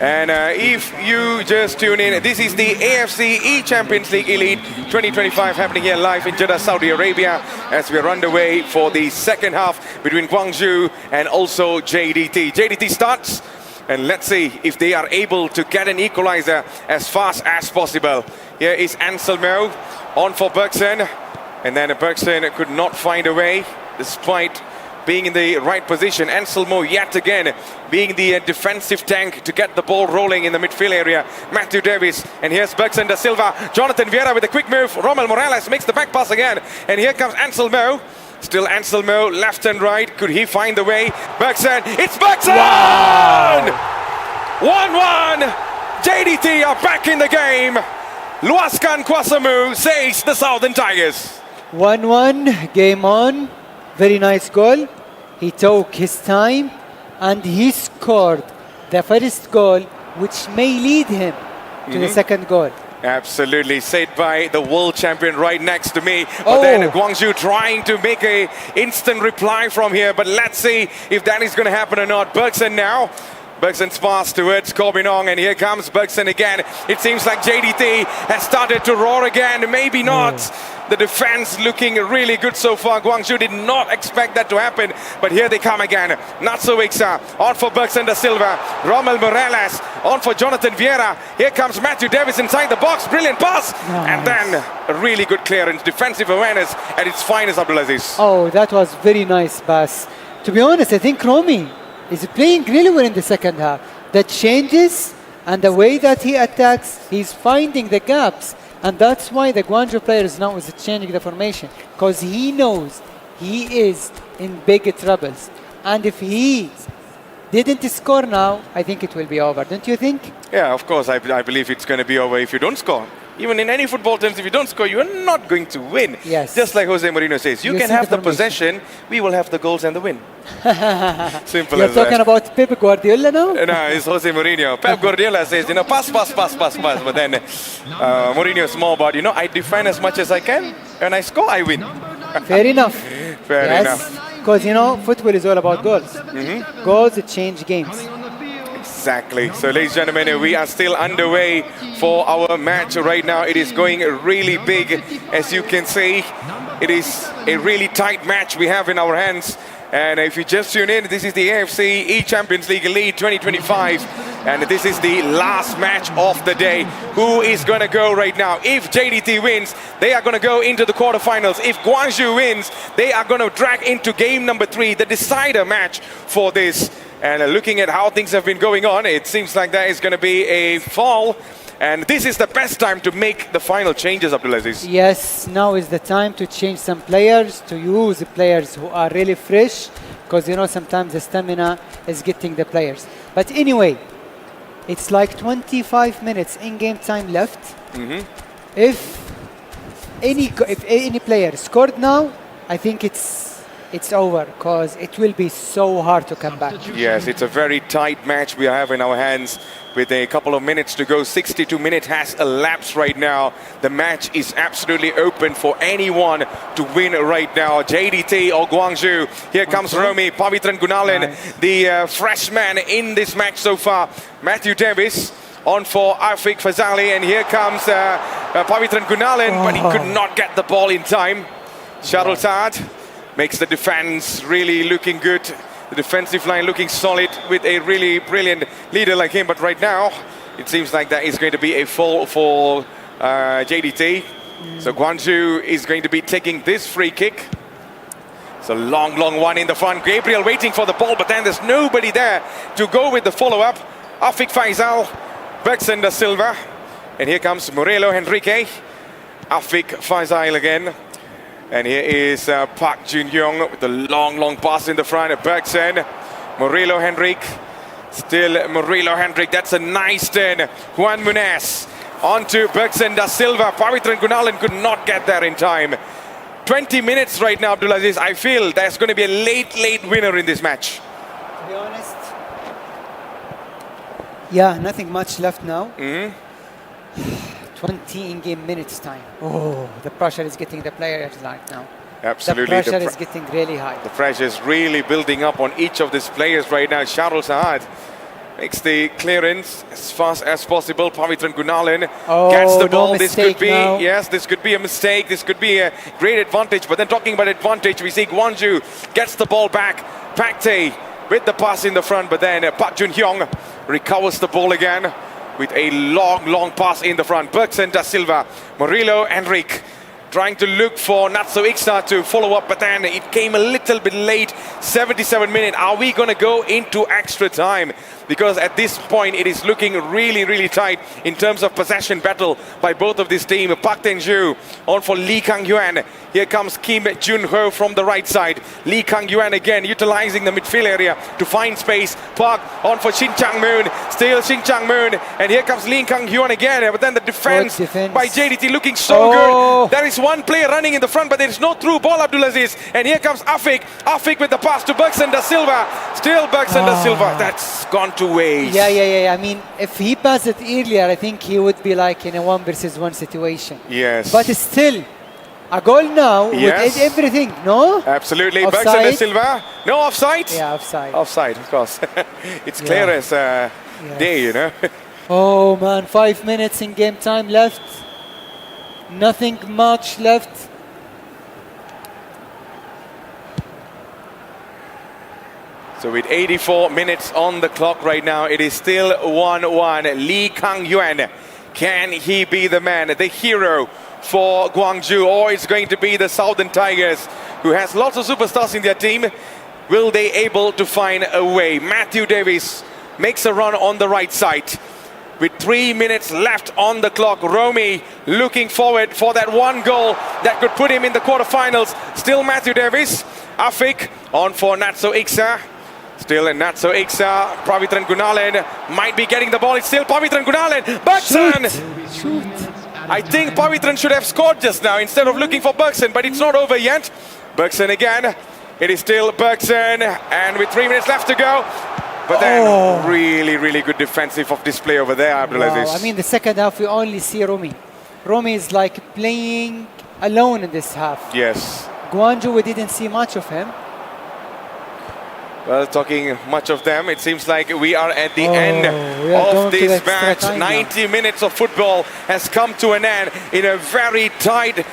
And if you just tune in, this is the AFC eChampions League Elite 2025 happening here live in Jeddah, Saudi Arabia, as we are underway for the second half between Guangzhou and also JDT. JDT starts, and let's see if they are able to get an equalizer as fast as possible. Here is Anselmo on for Bergson, and then Bergson could not find a way despite being in the right position. Anselmo yet again being the defensive tank to get the ball rolling in the midfield area. Matthew Davis, and here's Bergson da Silva. Jonathan Vieira with a quick move. Rommel Morales makes the back pass again, and here comes Anselmo. Still Anselmo, left and right. Could he find the way? Bergson, it's Bergson! Wow! 1-1. JDT are back in the game. Luaskan Kwasamu says the Southern Tigers. 1-1, game on. Very nice goal. He took his time and he scored the first goal, which may lead him to the second goal. Absolutely, said by the world champion right next to me. But then Guangzhou trying to make a instant reply from here. But let's see if that is going to happen or not. Bergson now. Bergson's pass towards Corbinong, and here comes Bergson again. It seems like JDT has started to roar again. Maybe not. The defense looking really good so far. Guangzhou did not expect that to happen, but here they come again. Natsu Iksa on for Bergson da Silva. Rommel Morales on for Jonathan Vieira. Here comes Matthew Davis inside the box. Brilliant pass. Nice. And then a really good clearance. Defensive awareness at its finest, Abdulaziz. Oh, that was very nice pass. To be honest, I think Romy is playing really well in the second half. The changes and the way that he attacks, he's finding the gaps. And that's why the Guangzhou players now is changing the formation, because he knows he is in big troubles. And if he didn't score now, I think it will be over. Don't you think? Yeah, of course, I believe it's going to be over if you don't score. Even in any football terms, if you don't score, you are not going to win. Yes. Just like Jose Mourinho says, you can see have the the possession, we will have the goals and the win. Simple You're as talking that. about Pep Guardiola now? No, it's Jose Mourinho. Pep Guardiola says, pass. But then Mourinho is more about, I defend as much as I can, and I score, I win. Fair enough. Fair enough. Because, football is all about goals. Goals change games. Exactly. So, ladies and gentlemen, we are still underway for our match right now. It is going really big, as you can see. It is a really tight match we have in our hands. And if you just tune in, this is the AFC eChampions League Elite 2025. And this is the last match of the day. Who is going to go right now? If JDT wins, they are going to go into the quarterfinals. If Guangzhou wins, they are going to drag into game number 3, the decider match for this. And looking at how things have been going on, it seems like there is going to be a fall. And this is the best time to make the final changes, Abdulaziz. Yes, now is the time to change some players, to use the players who are really fresh, because sometimes the stamina is getting the players. But anyway, it's like 25 minutes in-game time left. If any player scored now, I think it's over, because it will be so hard to come back. Yes, it's a very tight match we have in our hands with a couple of minutes to go. 62 minutes has elapsed right now. The match is absolutely open for anyone to win right now. JDT or Guangzhou. Here comes Romy Pavitran Gunalan, the freshman in this match so far. Matthew Davis on for Afik Fazali, and here comes Pavitran Gunalan, but he could not get the ball in time. Shadul Saad makes the defense really looking good. The defensive line looking solid with a really brilliant leader like him. But right now, it seems like that is going to be a fall for JDT. So Guangzhou is going to be taking this free kick. It's a long one in the front. Gabriel waiting for the ball, but then there's nobody there to go with the follow-up. Afik Faisal, Bergson da Silva. And here comes Morello Henrique. Afik Faisal again. And here is Park Jun-young with the long pass in the front. Bergson, Murillo Henrique, still Murillo Henrique. That's a nice turn. Juan Munez on to Bergson da Silva. Pavitran Gunalan could not get there in time. 20 minutes right now, Abdulaziz. I feel there's going to be a late winner in this match. To be honest, yeah, nothing much left now. 20 in-game minutes time. Oh, the pressure is getting the players right now. Absolutely. The pressure is getting really high. The pressure is really building up on each of these players right now. Shadul Saad makes the clearance as fast as possible. Pavitran Gunalan gets the ball. This could be, yes, this could be a mistake. This could be a great advantage. But then talking about advantage, we see Guangzhou gets the ball back. Pakte with the pass in the front, but then Park Jun-hyung recovers the ball again with a long pass in the front. Bergson da Silva, Murillo Henrique trying to look for Natso Iksa to follow up, but then it came a little bit late. 77 minutes. Are we going to go into extra time? Because at this point it is looking really tight in terms of possession battle by both of these teams. Park Tae-ju on for Lee Kang-yuan. Here comes Kim Jun-ho from the right side. Lee Kang-yuan again utilizing the midfield area to find space. Park on for Shin Chang-moon. Still Shin Chang-moon. And here comes Lee Kang-yuan again. But then the defense by JDT looking so good. There is one player running in the front, but there is no through ball, Abdulaziz. And here comes Afik. Afik with the pass to Bergson da Silva. Still Bergson da Silva. That's gone to waste. Yeah. I mean, if he passed it earlier, I think he would be like in a 1-versus-1 situation. Yes. But still, a goal now with everything, no? Absolutely. Offside. Bergson da Silva. No offside? Yeah, offside. Offside, of course. It's clear as day, Oh man, 5 minutes in game time left. Nothing much left. So with 84 minutes on the clock right now, it is still 1-1. Lee Kang-yuan, can he be the man, the hero for Guangzhou, or it's going to be the Southern Tigers, who has lots of superstars in their team? Will they able to find a way? Matthew Davis makes a run on the right side. With 3 minutes left on the clock, Romy looking forward for that one goal that could put him in the quarterfinals. Still Matthew Davis. Afik on for Natso Iksa. Still in Natso Iksa. Pavitran Gunalen might be getting the ball. It's still Pavitran Gunalen. Bergson! I think Pavitran should have scored just now instead of looking for Bergson, but it's not over yet. Bergson again. It is still Bergson, and with 3 minutes left to go. But then, really good defensive of display over there, Abdulaziz. Wow. I mean, the second half, we only see Romy. Romy is like playing alone in this half. Yes. Guangzhou, we didn't see much of him. Well, talking much of them, it seems like we are at the end of this match. 90 minutes of football has come to an end in a very tight,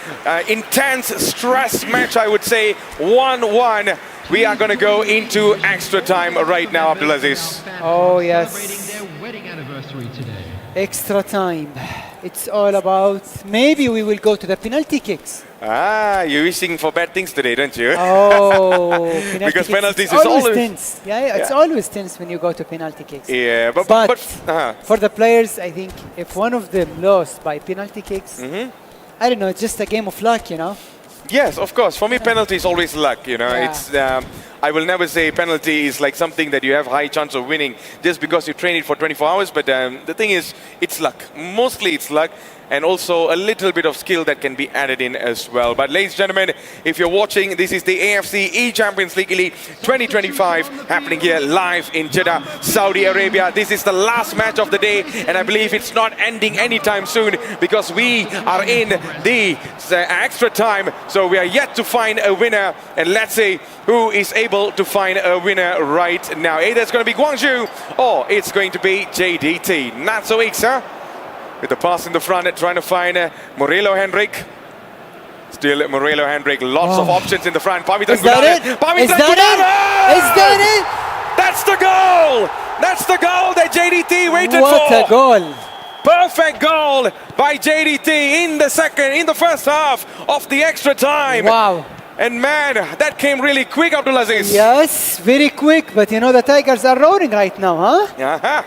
intense stress match, I would say. 1-1. We are going to go into extra time right now, Abdulaziz. Oh, yes. Extra time. It's all about, maybe we will go to the penalty kicks. Ah, you're wishing for bad things today, don't you? Oh, because penalties is always tense. Yeah, it's always tense when you go to penalty kicks. Yeah, but for the players, I think if one of them lost by penalty kicks, I don't know, it's just a game of luck, you know? Yes, of course. For me, penalty is always luck, you know. Yeah. It's I will never say penalty is like something that you have high chance of winning just because you train it for 24 hours. But the thing is, it's luck. Mostly it's luck. And also a little bit of skill that can be added in as well. But ladies and gentlemen, if you're watching, this is the AFC eChampions League Elite 2025 happening here live in Jeddah, Saudi Arabia. This is the last match of the day, and I believe it's not ending anytime soon because we are in the extra time. So we are yet to find a winner, and let's see who is able to find a winner right now. Either it's going to be Guangzhou or it's going to be JDT. Natso Iksa with the pass in the front, trying to find Morelo Hendrik. Still Morelo Hendrik, lots of options in the front. Pavitran Gunalen. Is that it? That's the goal! That's the goal that JDT waited for! What a goal! Perfect goal by JDT in the first half of the extra time. Wow. And man, that came really quick, Abdulaziz. Yes, very quick, but you know the Tigers are roaring right now, huh?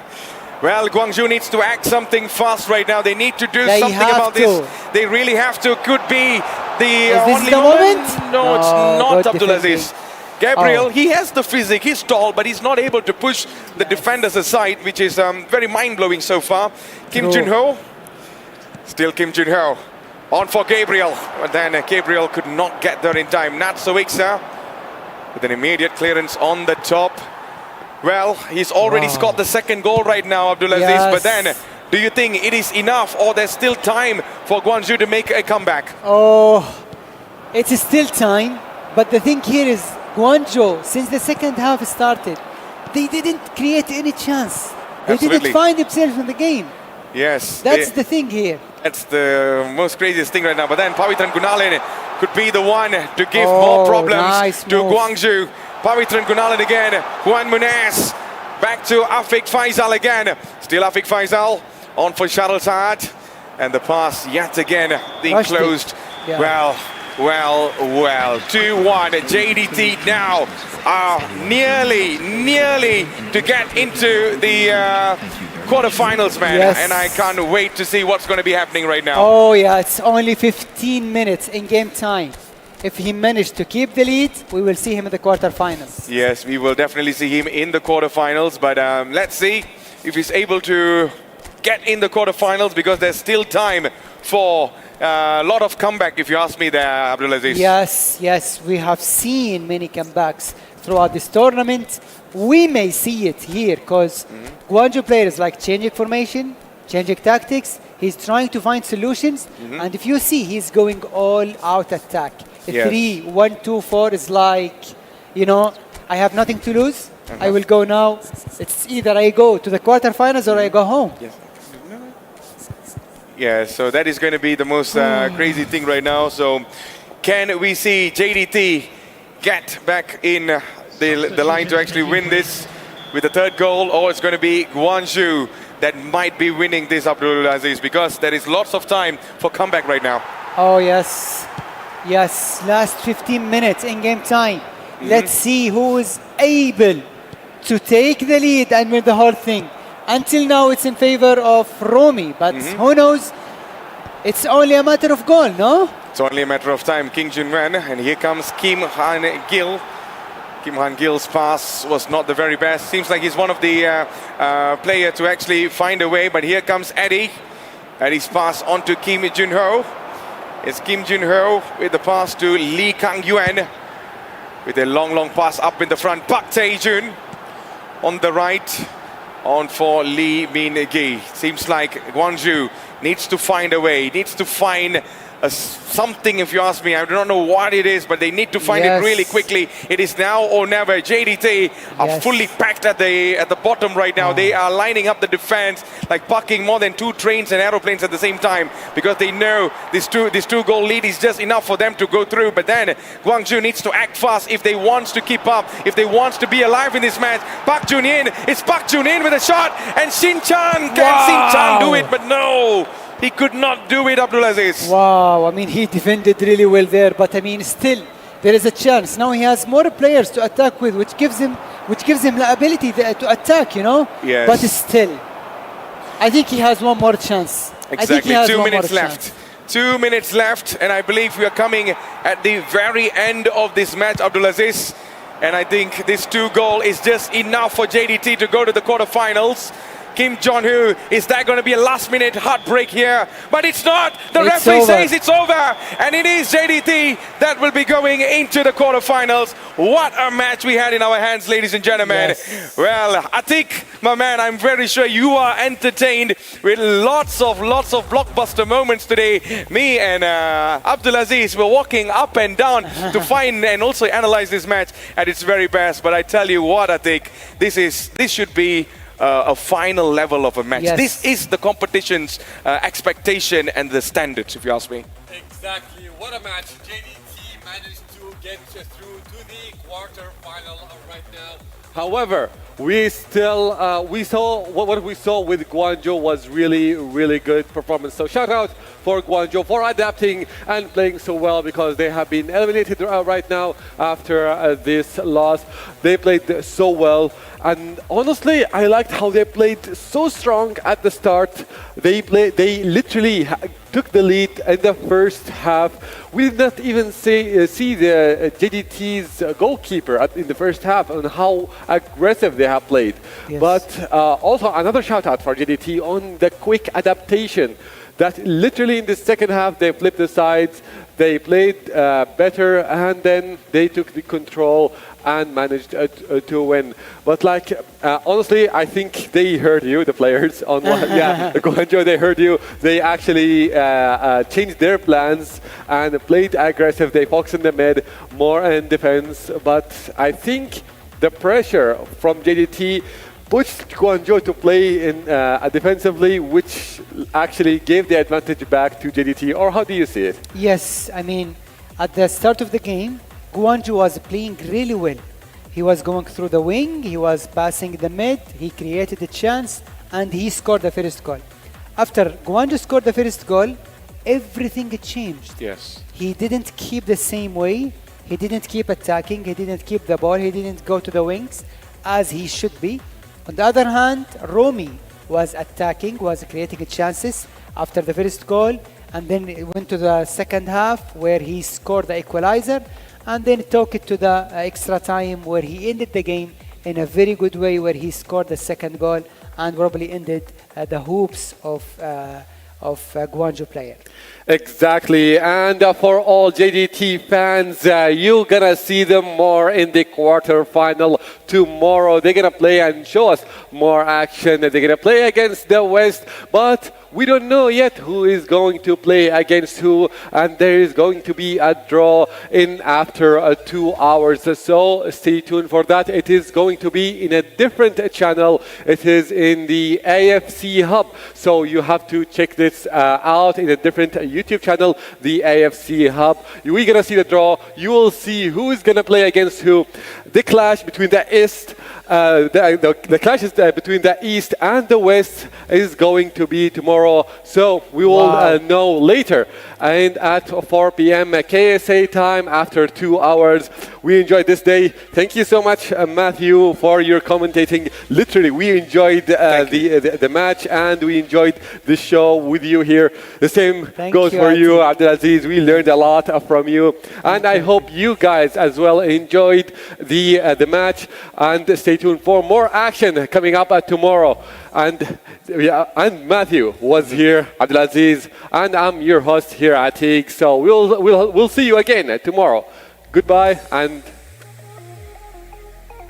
Well, Guangzhou needs to act something fast right now. They need to do something about this. They really have to. Could be the only moment? No, it's not, Abdulaziz. Gabriel, he has the physique, he's tall, but he's not able to push the defenders aside, which is very mind-blowing so far. Kim Jun-ho. Still Kim Jun-ho. On for Gabriel. But then Gabriel could not get there in time. Natso Iksa with an immediate clearance on the top. Well, he's already scored the second goal right now, Abdulaziz. Yes. But then, do you think it is enough or there's still time for Guangzhou to make a comeback? Oh, it is still time. But the thing here is, Guangzhou, since the second half started, they didn't create any chance. They didn't find themselves in the game. Yes. That's the thing here. That's the most craziest thing right now. But then Pavitran Gunalen could be the one to give more problems to Guangzhou. Pavitran Gunalen again. Juan Munez. Back to Afik Faisal again. Still Afik Faisal. On for Shadal Saad. And the pass yet again being closed. Yeah. Well. 2-1. JDT now are nearly to get into the quarterfinals, man. Yes. And I can't wait to see what's going to be happening right now. Oh, yeah, it's only 15 minutes in game time. If he managed to keep the lead, we will see him in the quarterfinals. Yes, we will definitely see him in the quarterfinals. But let's see if he's able to get in the quarterfinals because there's still time for a lot of comeback, if you ask me there, Abdulaziz. Yes, we have seen many comebacks throughout this tournament. We may see it here because Guangzhou players like changing formation, changing tactics. He's trying to find solutions. And if you see, he's going all out attack. 3-1-2-4 is like, you know, I have nothing to lose. I will go now. It's either I go to the quarterfinals or I go home. Yeah, so that is going to be the most crazy thing right now. So can we see JDT get back in the line to actually win this with the third goal, or it's going to be Guangzhou that might be winning this, Abdulaziz, because there is lots of time for comeback right now. Oh, yes. Last 15 minutes in game time. Let's see who is able to take the lead and win the whole thing. Until now, it's in favor of Romy, but who knows? It's only a matter of goal, no? It's only a matter of time. King Junwan, and here comes Kim Han Gil. Kim Han Gil's pass was not the very best. Seems like he's one of the player to actually find a way, but here comes Eddie. Eddie's pass onto Kim Junho. It's Kim Junho with the pass to Lee Kang Yuan. With a long pass up in the front. Park Tae-jun on the right. On for Lee Min-gi. Seems like Gwangju needs to find a way, needs to find something, if you ask me. I do not know what it is, but they need to find it really quickly. It is now or never. JDT are fully packed at the bottom right now. They are lining up the defense, like parking more than 2 trains and aeroplanes at the same time, because they know this two goal lead is just enough for them to go through. But then Gwangju needs to act fast if they want to keep up, if they want to be alive in this match. Park Jun-in, it's Park Jun-in with a shot, and Shin-chan, can Shin-chan do it? But no, he could not do it, Abdulaziz. Wow, I mean, he defended really well there, but I mean, still, there is a chance. Now he has more players to attack with, which gives him the ability to attack, you know? Yes. But still, I think he has one more chance. Exactly, 2 minutes left. 2 minutes left, and I believe we are coming at the very end of this match, Abdulaziz. And I think this 2 goal is just enough for JDT to go to the quarterfinals. Kim Jong-hoo, is that going to be a last-minute heartbreak here? But it's not. The referee says it's over. And it is JDT that will be going into the quarterfinals. What a match we had in our hands, ladies and gentlemen. Yes. Well, Atik, my man, I'm very sure you are entertained with lots of blockbuster moments today. Me and Abdulaziz were walking up and down to find and also analyze this match at its very best. But I tell you what, Atik, this should be a final level of a match. Yes. This is the competition's expectation and the standards, if you ask me. Exactly. What a match. JDT managed to get through to the quarter-final right now. However, we still we saw what we saw with Gwangju was really good performance. So shout out for Gwangju for adapting and playing so well, because they have been eliminated right now after this loss. They played so well, and honestly, I liked how they played so strong at the start. They literally took the lead in the first half. We did not even see the JDT's goalkeeper in the first half and how aggressive they have played. Yes. But also another shout out for JDT on the quick adaptation. That literally in the second half they flipped the sides, they played better, and then they took the control and managed to win. But like honestly, I think they heard you, the players on Gwangju, they heard you. They actually changed their plans and played aggressive. They focused in the mid, more in defense. But I think the pressure from JDT pushed Gwangju to play in defensively, which actually gave the advantage back to JDT. Or how do you see it? Yes, I mean, at the start of the game, Gwangju was playing really well. He was going through the wing, he was passing the mid, he created a chance, and he scored the first goal. After Gwangju scored the first goal, everything changed. Yes. He didn't keep the same way, he didn't keep attacking, he didn't keep the ball, he didn't go to the wings as he should be. On the other hand, Romy was attacking, was creating chances after the first goal, and then it went to the second half where he scored the equalizer, and then took it to the extra time where he ended the game in a very good way, where he scored the second goal and probably ended the hopes of Gwangju player. Exactly, and for all JDT fans, you're gonna see them more in the quarterfinal tomorrow. They're gonna play and show us more action. They're gonna play against the West, but we don't know yet who is going to play against who, and there is going to be a draw in after 2 hours. So stay tuned for that. It is going to be in a different channel. It is in the AFC Hub. So you have to check this out in a different YouTube channel, the AFC Hub. We're going to see the draw. You will see who is going to play against who. The clash between the East the clashes between the East and the West is going to be tomorrow. So we will know later. And at 4 p.m. KSA time, after 2 hours, we enjoyed this day. Thank you so much, Matthew, for your commentating. Literally, we enjoyed the match and we enjoyed the show with you here. The same goes for you, Abdulaziz. We learned a lot from you. And I hope you guys as well enjoyed the match. And stay tuned for more action coming up tomorrow. And Matthew was here, Abdulaziz, and I'm your host here, Atiq. So we'll see you again tomorrow. Goodbye and